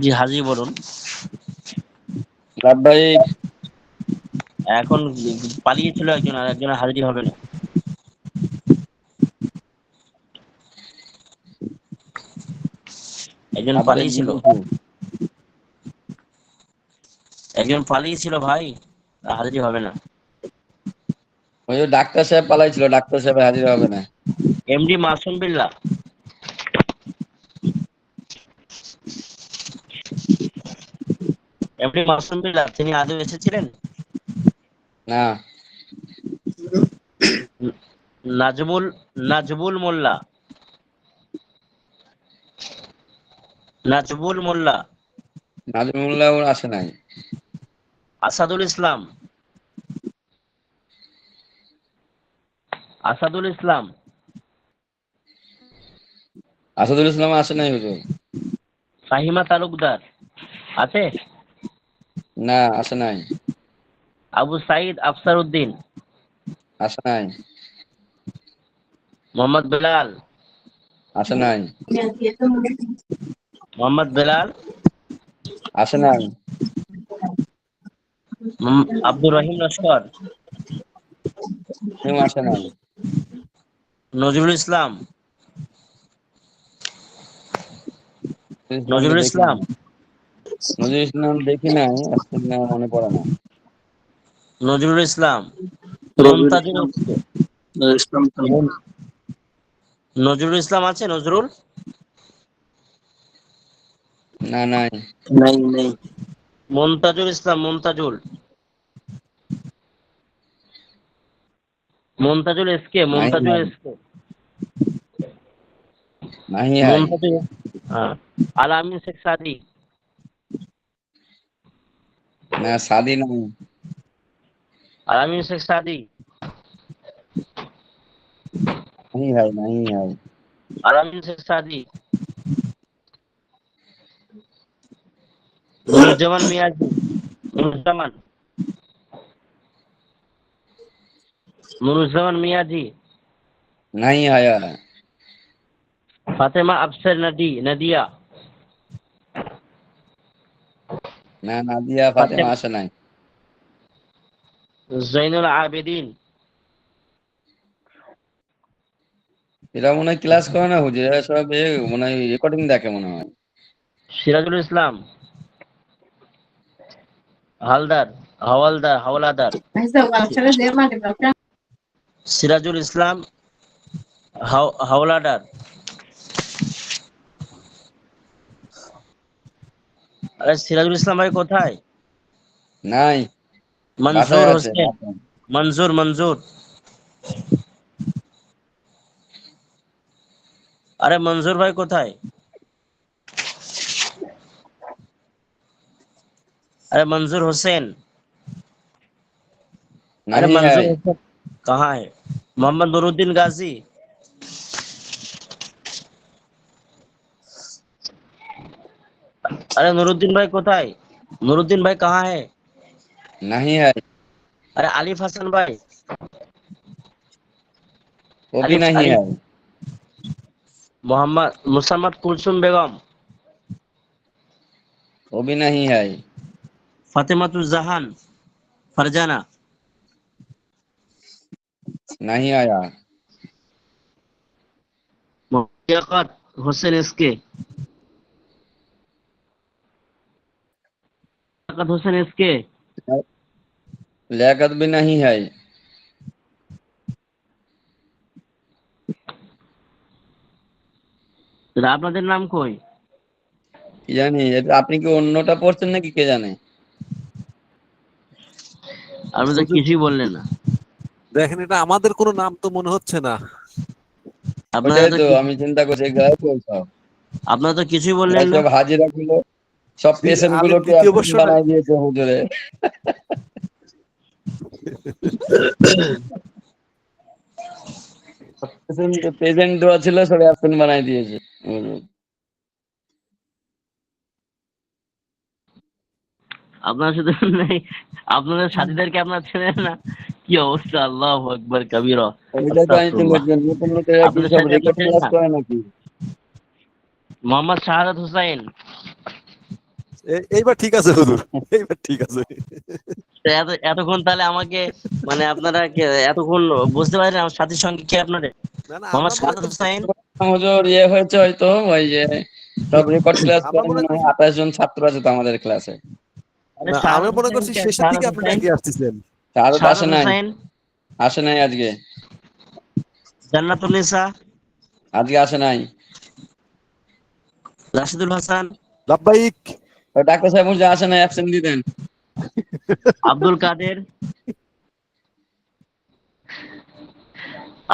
Speaker 8: জি হাজি বলুন।
Speaker 1: ভাই
Speaker 8: এখন পালিয়েছিল একজন, আর একজনের হাজিরি হবে না। একজন পালিয়েছিল, ভাই, হাজিরি হবে না।
Speaker 1: ওই যে ডাক্তার সাহেব পালাইছিল, ডাক্তার সাহেব হাজির হবে না।
Speaker 8: এমডি মাসুম বিল্লাহ, এমনি মাসুম বিল্লাহ তিনি আদৌ এসেছিলেন?
Speaker 1: না,
Speaker 8: নাজমুল নাজবুল মোল্লা, নাজবুল মোল্লা,
Speaker 1: নাজমুল্লাহ ওর আসে নাই।
Speaker 8: আসাদুল ইসলাম, আসাদুল ইসলাম,
Speaker 1: আসাদুল ইসলাম আসে নাই হুজুর।
Speaker 8: ফাহিমা তালুকদার আছে?
Speaker 1: না, আসে নাই,
Speaker 8: আবু সাইদ আফসার উদ্দিন,
Speaker 1: আসে নাই,
Speaker 8: মোহাম্মদ বেলাল,
Speaker 1: আসে নাই,
Speaker 8: মোহাম্মদ বেলাল,
Speaker 1: আসে নাই,
Speaker 8: আব্দুর রহিম লস্কর,
Speaker 1: কেউ আসে নাই।
Speaker 8: নজরুল ইসলাম,
Speaker 1: ইসলামকে
Speaker 8: নজরুল
Speaker 1: দেখি
Speaker 8: ইসলাম,
Speaker 1: নাই। নজরুল ইসলাম দেখি নাই, আসলে না মনে পড়ে না।
Speaker 8: নজরুল ইসলাম, মুমতাজুল এসকে, নজরুল ইসলাম আছে? নজরুল
Speaker 1: না, নাই,
Speaker 8: মুমতাজুল ইসলাম, মুমতাজুল, মুমতাজুল এসকে,
Speaker 1: নাই,
Speaker 8: মুমতাজুল
Speaker 1: নাই,
Speaker 8: এসকে,
Speaker 1: নাই হাই।
Speaker 8: মুমতাজুল, হ্যাঁ, আলামিন শেখ সাদি,
Speaker 1: না, সাদি নাই,
Speaker 8: আলামিন শেখ সাদি,
Speaker 1: নাই হাই, নাই হাই।
Speaker 8: আলামিন শেখ সাদি, নুরুজ্জামান মিয়াজি, নুরুজ্জামান, নুরুজ্জামান মিয়াজি,
Speaker 1: নাই হায়া।
Speaker 8: ফাতেমা আফসার নাদিয়া,
Speaker 1: না, নাদিয়া ফাতেমা আসে নাই।
Speaker 8: জৈনুল আবেদিন,
Speaker 1: এরা মনে হয় ক্লাস করে না হুজুর, এরা সব মনে হয় রেকর্ডিং দেখে মনে হয়।
Speaker 8: সিরাজুল ইসলাম, হালদার, হাওলাদার, সিরাজুল ইসলাম, হাওলাদার। আরে সিরাজুল ইসলাম ভাই কোথায়?
Speaker 1: নাই,
Speaker 8: মনজুর
Speaker 1: বাসায় আছে,
Speaker 8: হোসেন,
Speaker 1: বাসায়।
Speaker 8: মনজুর, আরে মনজুর ভাই কোথায়? अरे मंजूर हुसैन, अरे
Speaker 1: नहीं है।
Speaker 8: मंजूर हुसैन कहाँ है? मोहम्मद नूरुद्दीन गाजी, अरे नूरुद्दीन भाई कोথায়? नूरुद्दीन भाई कहाँ है?
Speaker 1: नहीं है,
Speaker 8: अरे आलिफ हसन भाई,
Speaker 1: वो भी
Speaker 8: आलिफ
Speaker 1: नहीं है।
Speaker 8: आलिफ, मोहम्मद मुसम्मद कुलसुम बेगम,
Speaker 1: वो भी नहीं है।
Speaker 8: फातिमातुज जहान फरजाना,
Speaker 1: नहीं आया।
Speaker 8: लियाकत हुसैन एसके, लियाकत हुसैन एसके,
Speaker 1: लियाकत भी नहीं है।
Speaker 8: আপনাদের নাম কই?
Speaker 1: কি জানি, আপনি কি অন্যটা পড়ছেন নাকি কে জানে।
Speaker 8: আপনি তো কিছুই বললেন না।
Speaker 5: দেখেন এটা আমাদের কোনো নাম তো মনে হচ্ছে না।
Speaker 8: আপনারা
Speaker 1: ওটাই
Speaker 8: তো
Speaker 1: তো আমি চিন্তা করছি, গায়ে তো সব
Speaker 8: আপনারা তো কিছুই বললেন না।
Speaker 1: সব হাজিরা গুলো, সব পেশেন্ট
Speaker 5: আলিফ
Speaker 1: গুলোকে
Speaker 5: দ্বিতীয়
Speaker 1: এখন
Speaker 5: বর্ষটা
Speaker 1: বানাই দিয়েছে হুজুরে। পেশেন্ট দেওয়া ছিল, সব অ্যাবসেন্ট বানাই দিয়েছে হুজুর।
Speaker 8: আপনারা শুধু নেই, আপনাদের সাথীদেরকে আপনারা চেনেন না? কি অবস্থা! আল্লাহু আকবার কাবীরা,
Speaker 1: ওইটা তো আমি চিন্তা
Speaker 8: আস্তাগফিরুল্লাহ।
Speaker 1: করছি, নতুন লোকেরা কি
Speaker 8: আপনাদের
Speaker 1: সব
Speaker 8: সাথীদেরকে
Speaker 1: রেকর্ড
Speaker 8: চেনেন
Speaker 1: ক্লাস
Speaker 8: না?
Speaker 1: করে নাকি।
Speaker 8: মোহাম্মদ শাহাদাত হুসাইন।
Speaker 5: এইবার ঠিক আছে হুজুর, এইবার ঠিক আছে।
Speaker 8: তো এতক্ষণ তাহলে আমাকে মানে আপনারা এতক্ষণ বুঝতে পারেন আমার সাথীর সঙ্গে কি আপনাদের?
Speaker 5: না না আমরা
Speaker 8: মোহাম্মদ
Speaker 5: মনে
Speaker 8: শাহাদাত
Speaker 5: করছি,
Speaker 8: হুসাইন।
Speaker 1: হুজুর ইয়ে হয়েছে হয়তো, ওই যে সব রেকর্ড ক্লাস
Speaker 5: আমরা
Speaker 1: করে
Speaker 5: মনে
Speaker 1: মনে হয়।
Speaker 5: করছি
Speaker 1: 28 জন ছাত্র আছে তো আমাদের ক্লাসে।
Speaker 8: আরে
Speaker 5: না আমরা
Speaker 8: শাহাদাত
Speaker 5: মনে
Speaker 8: হুসাইন
Speaker 5: করছি
Speaker 8: কে?
Speaker 5: শেষের
Speaker 8: শাহাদাত
Speaker 5: দিকে আপনি
Speaker 8: হুসাইন,
Speaker 5: নাকি আসতেছেন।
Speaker 1: শাহাদাত আসে
Speaker 8: শাহাদাত
Speaker 1: নাই,
Speaker 8: হুসাইন,
Speaker 1: আসে নাই আজকে,
Speaker 8: জান্নাতুল নিসা,
Speaker 1: আজকে আসে নাই।
Speaker 8: রাশিদুল হাসান,
Speaker 5: লাব্বাইক,
Speaker 1: ডাক্তার সাহেব বলছে আসে না, অ্যাবসেন্ট দিয়ে দেন।
Speaker 6: আব্দুল কাদের,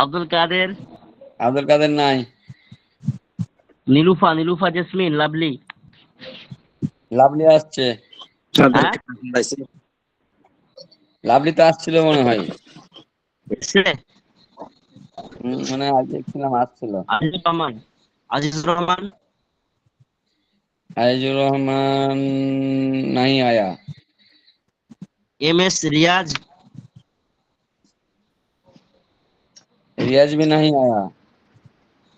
Speaker 6: আব্দুল কাদের,
Speaker 1: আব্দুল কাদের নাই।
Speaker 6: Nilufa, Nilufa jasmine, lovely.
Speaker 1: Lovely আসছে,
Speaker 6: হ্যাঁ
Speaker 1: লাভলি তো আসছিল মনে হয়।
Speaker 6: এসছে?
Speaker 1: মানে আজকে দেখছিলাম আসছিল।
Speaker 6: আজিজুর রহমান, আজিজুর রহমান,
Speaker 1: আইজুর রহমান नहीं आया।
Speaker 6: এম এস রিয়াজ,
Speaker 1: रियाज भी नहीं आया।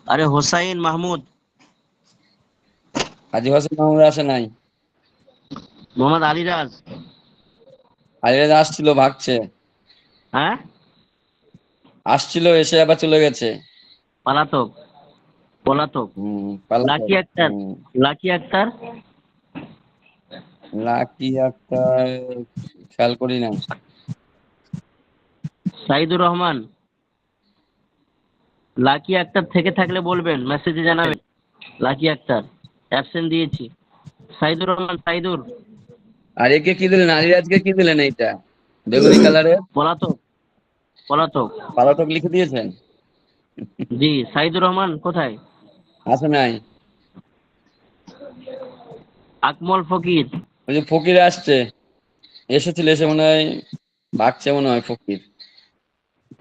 Speaker 6: আরে হোসাইন মাহমুদ,
Speaker 1: হাজি হোসেন মাহমুদ আসে নাই।
Speaker 6: মোহাম্মদ আলিরাজ।
Speaker 1: আলিরাজ আসছিল, ভাগছে।
Speaker 6: হ্যাঁ
Speaker 1: আসছিল, এসে আবার চলে গেছে।
Speaker 6: পলাতক, পলাতক।
Speaker 1: পালাতক।
Speaker 6: লাকি আক্তার, লাকি আক্তার,
Speaker 1: লাকি আক্তার খেয়াল করি না।
Speaker 6: সাইদুর রহমান। লাকি আক্তার থেকে থাকলে বলবেন, মেসেজে জানাবেন। লাকি আক্তার অ্যাবসেন্ট দিয়েছি। সাইদুর রহমান, সাইদুর।
Speaker 1: আর একে কি দিলেন, আলিরাজকে কি দিলেন এইটা বেগুনি কালারের?
Speaker 6: পলাতক, পলাতক।
Speaker 1: পালাতক লিখে দিয়েছেন।
Speaker 6: জি, সাইদুর রহমান কোথায়?
Speaker 1: আসে নাই।
Speaker 6: আকমল ফকির,
Speaker 1: ওই যে ফকির আসছে, এসেছিল, এসে মনে হয় ভাগছে মনে হয় ফকির।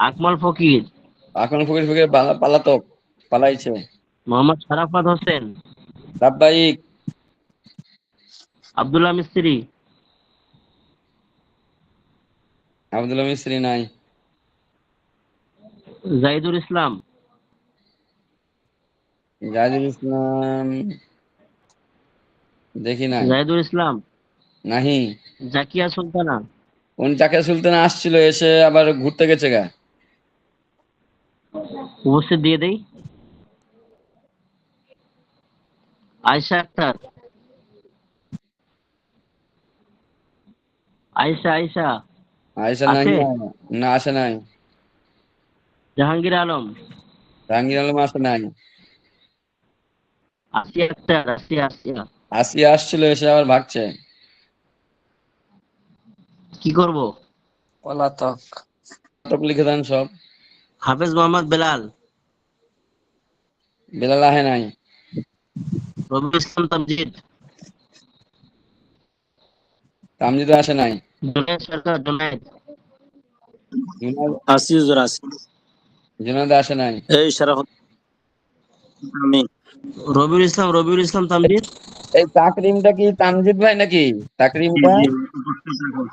Speaker 6: আকমল ফকির।
Speaker 1: এখন ফকির ফকির পালাতক, পালাইছে।
Speaker 6: মোহাম্মদ শারাফাত হোসেন,
Speaker 1: সাব্বাইক।
Speaker 6: আব্দুল্লাহ মিস্ত্রি,
Speaker 1: আব্দুল্লাহ মিস্ত্রি নাই।
Speaker 6: জাহিদুল ইসলাম,
Speaker 1: জাহিদুল ইসলাম দেখি নাই।
Speaker 6: জাহিদুল ইসলাম,
Speaker 1: নাহি।
Speaker 6: জাকিয়া সুলতানা।
Speaker 1: কোন জাকিয়া সুলতান আসছিল, এসে আবার ঘুরতে গেছে গা।
Speaker 6: উপস্থিত দিয়ে দেই। আয়েশা আক্তার, আয়েশা, আয়েশা
Speaker 1: আয়েশা নাহি,
Speaker 6: আছে?
Speaker 1: না আসে নাই।
Speaker 6: জাহাঙ্গীর আলম,
Speaker 1: জাহাঙ্গীর আলম আসে নাই।
Speaker 6: আসিয়া আক্তার, আসিয়া, আসিয়া।
Speaker 1: আসিয়া আসছিল, এসে আবার ভাগছে।
Speaker 6: কি করব?
Speaker 4: পলাতক।
Speaker 1: নাটক লিখে দেন সব।
Speaker 6: হাফেজ মোহাম্মদ বেলাল,
Speaker 1: বেলাল আহে নাই।
Speaker 6: রবিউল ইসলাম তামজিদ,
Speaker 1: তামজিদ আসে নাই।
Speaker 6: জুনায়েদ সরকার, জুনায়েদ।
Speaker 1: জুনায়েদ,
Speaker 2: আসি হুজুর আসি।
Speaker 1: জুনায়েদ আসে নাই।
Speaker 2: এই শরাফত আমি।
Speaker 6: রবিউল ইসলাম, রবিউল ইসলাম তামজিদ।
Speaker 1: এই তাকরিমটা কি তামজিদ ভাই নাকি? তাকরিমটা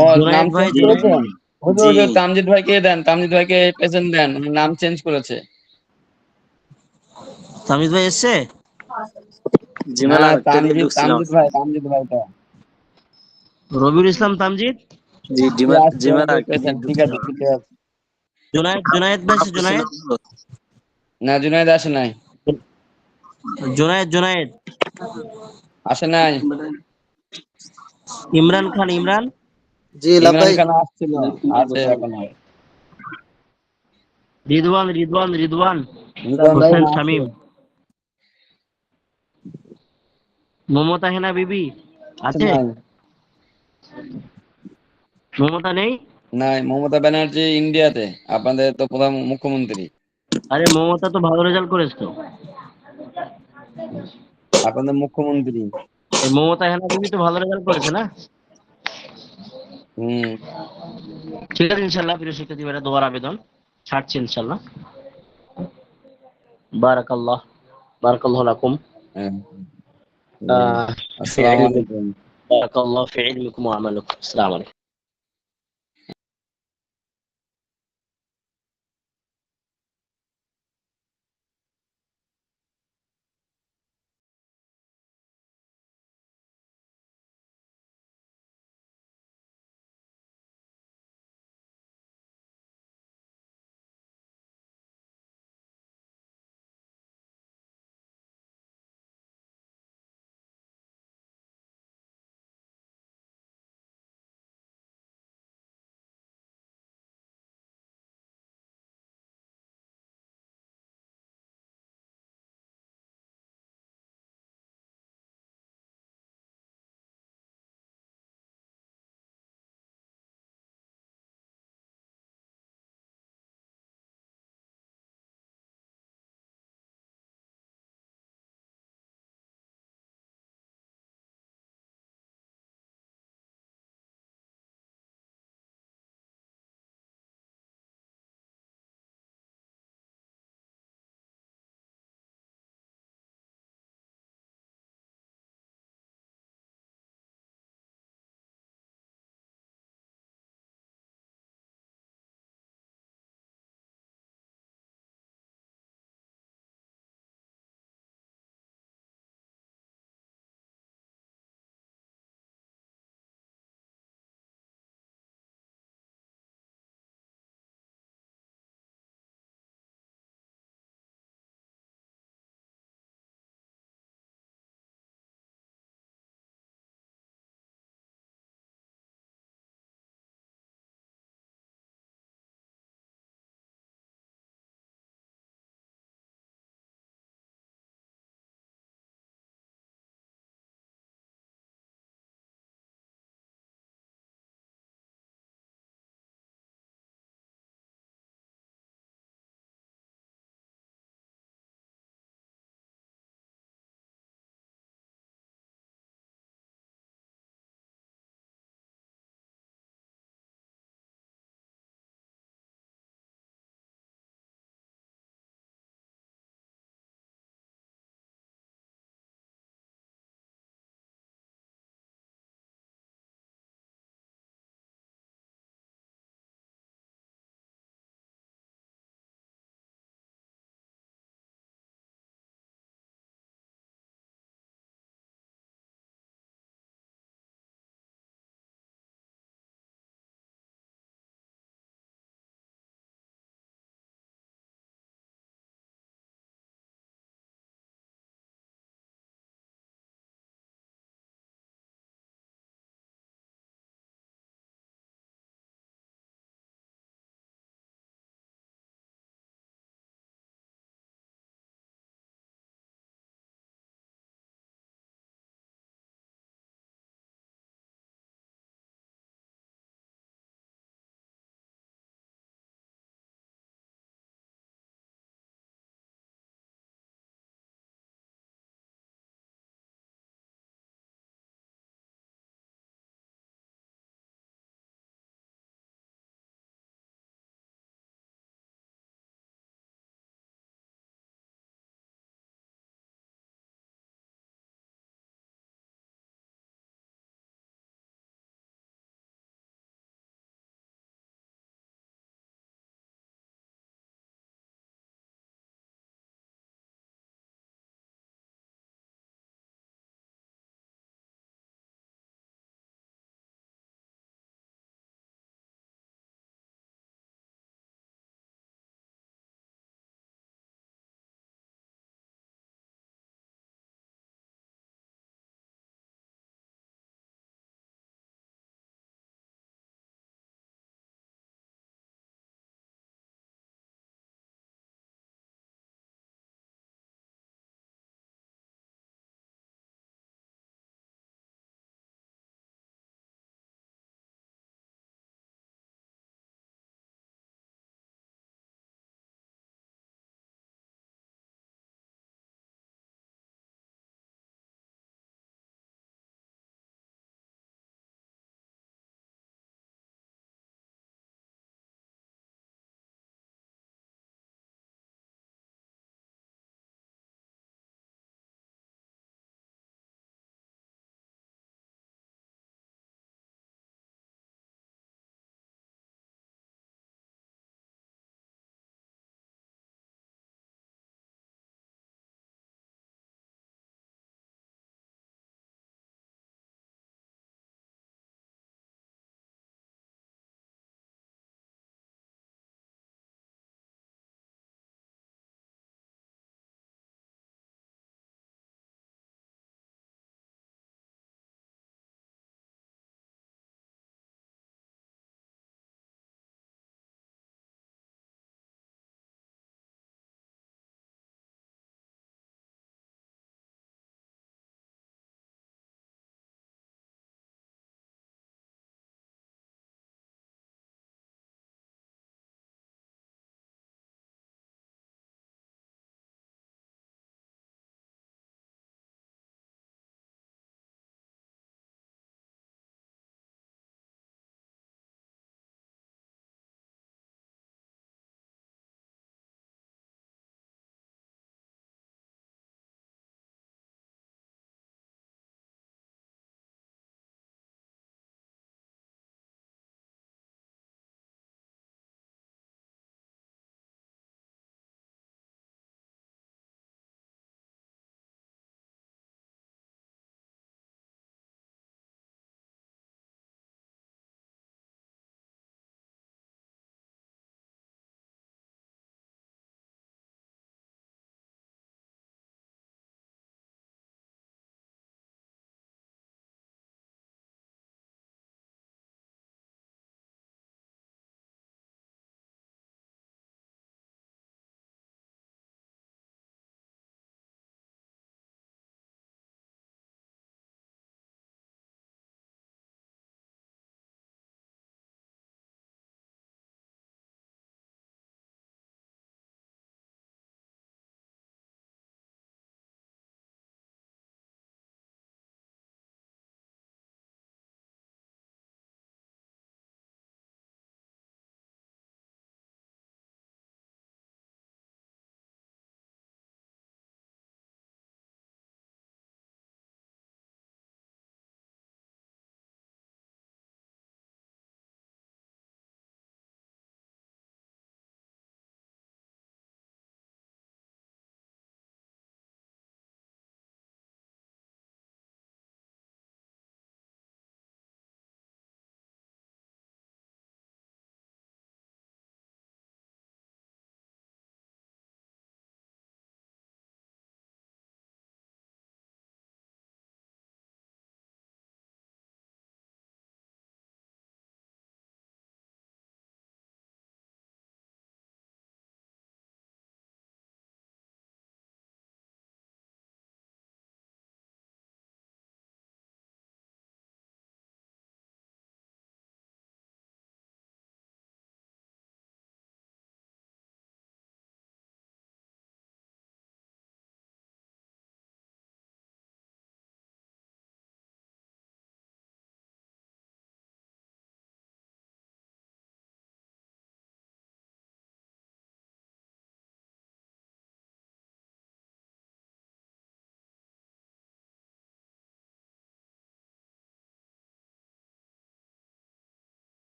Speaker 1: ও নাম
Speaker 6: জুনায়েদ ভাই,
Speaker 1: চেঞ্জ
Speaker 6: জুনায়েদ।
Speaker 1: করেছেন। হুজুর
Speaker 2: জি
Speaker 1: হুজুর তামজিদ ভাইকে দেন, তামজিদ ভাইকে প্রেজেন্ট দেন, উনি নাম চেঞ্জ করেছে।
Speaker 6: তামজিদ ভাই এসছে?
Speaker 2: জিমেল
Speaker 1: হ্যাঁ,
Speaker 2: আমি টেবিলে
Speaker 1: তামজিদ,
Speaker 2: ঢুকছিলাম।
Speaker 1: তামজিদ ভাই, তামজিদ ভাইটা।
Speaker 6: রবিউল ইসলাম তামজিদ।
Speaker 2: জি
Speaker 1: জি,
Speaker 2: জিমেল
Speaker 1: আসছে,
Speaker 2: জিমেল
Speaker 1: ওকে
Speaker 2: আমি
Speaker 1: পেয়েছেন, ঠিক আছে,
Speaker 2: ঢুকছিলাম।
Speaker 1: ঠিক আছে।
Speaker 6: জুনায়েদ, জুনায়েদ ভাই এসছে, জুনায়েদ।
Speaker 1: না, জুনায়েদ আসে নাই।
Speaker 6: জুনায়েদ, জুনায়েদ।
Speaker 1: আসে নাই।
Speaker 6: ইমরান খান, ইমরান।
Speaker 4: জি
Speaker 1: ইমরান
Speaker 4: লাব্বাইক।
Speaker 1: খান আসছিল, আছে এখনো।
Speaker 6: রিদওয়ান, রিদওয়ান, রিদওয়ান
Speaker 1: রিদওয়ান ভাই
Speaker 6: হোসেন
Speaker 1: না, আছে।
Speaker 6: শামীম। মমতা হেনা বিবি
Speaker 1: আছে
Speaker 6: আছে?
Speaker 1: নাই।
Speaker 6: মমতা নেই?
Speaker 1: নাই, মমতা ব্যানার্জি ইন্ডিয়াতে, আপনাদের তো প্রধান মুখ্যমন্ত্রী।
Speaker 6: আরে মমতা তো ভালো রেজাল্ট করেছে তো।
Speaker 1: আপনাদের মুখ্যমন্ত্রী।
Speaker 6: এই মমতা হেনা বিবি তো ভালো রেজাল্ট করেছে না?
Speaker 1: হুম।
Speaker 6: ঠিক আছে, ইনশাল্লাহ প্রিয় শিক্ষার্থী ভাইরা, দোয়ার আবেদন ছাড়ছি ইনশাল্লাহ। বারাকাল্লাহ, বারাকাল্লাহু লাকুম।
Speaker 1: হ্যাঁ।
Speaker 6: আহ, في
Speaker 1: আসসালামু
Speaker 6: علمكم،
Speaker 1: আলাইকুম।
Speaker 6: بارك الله في علمكم وعملكم. السلام عليكم.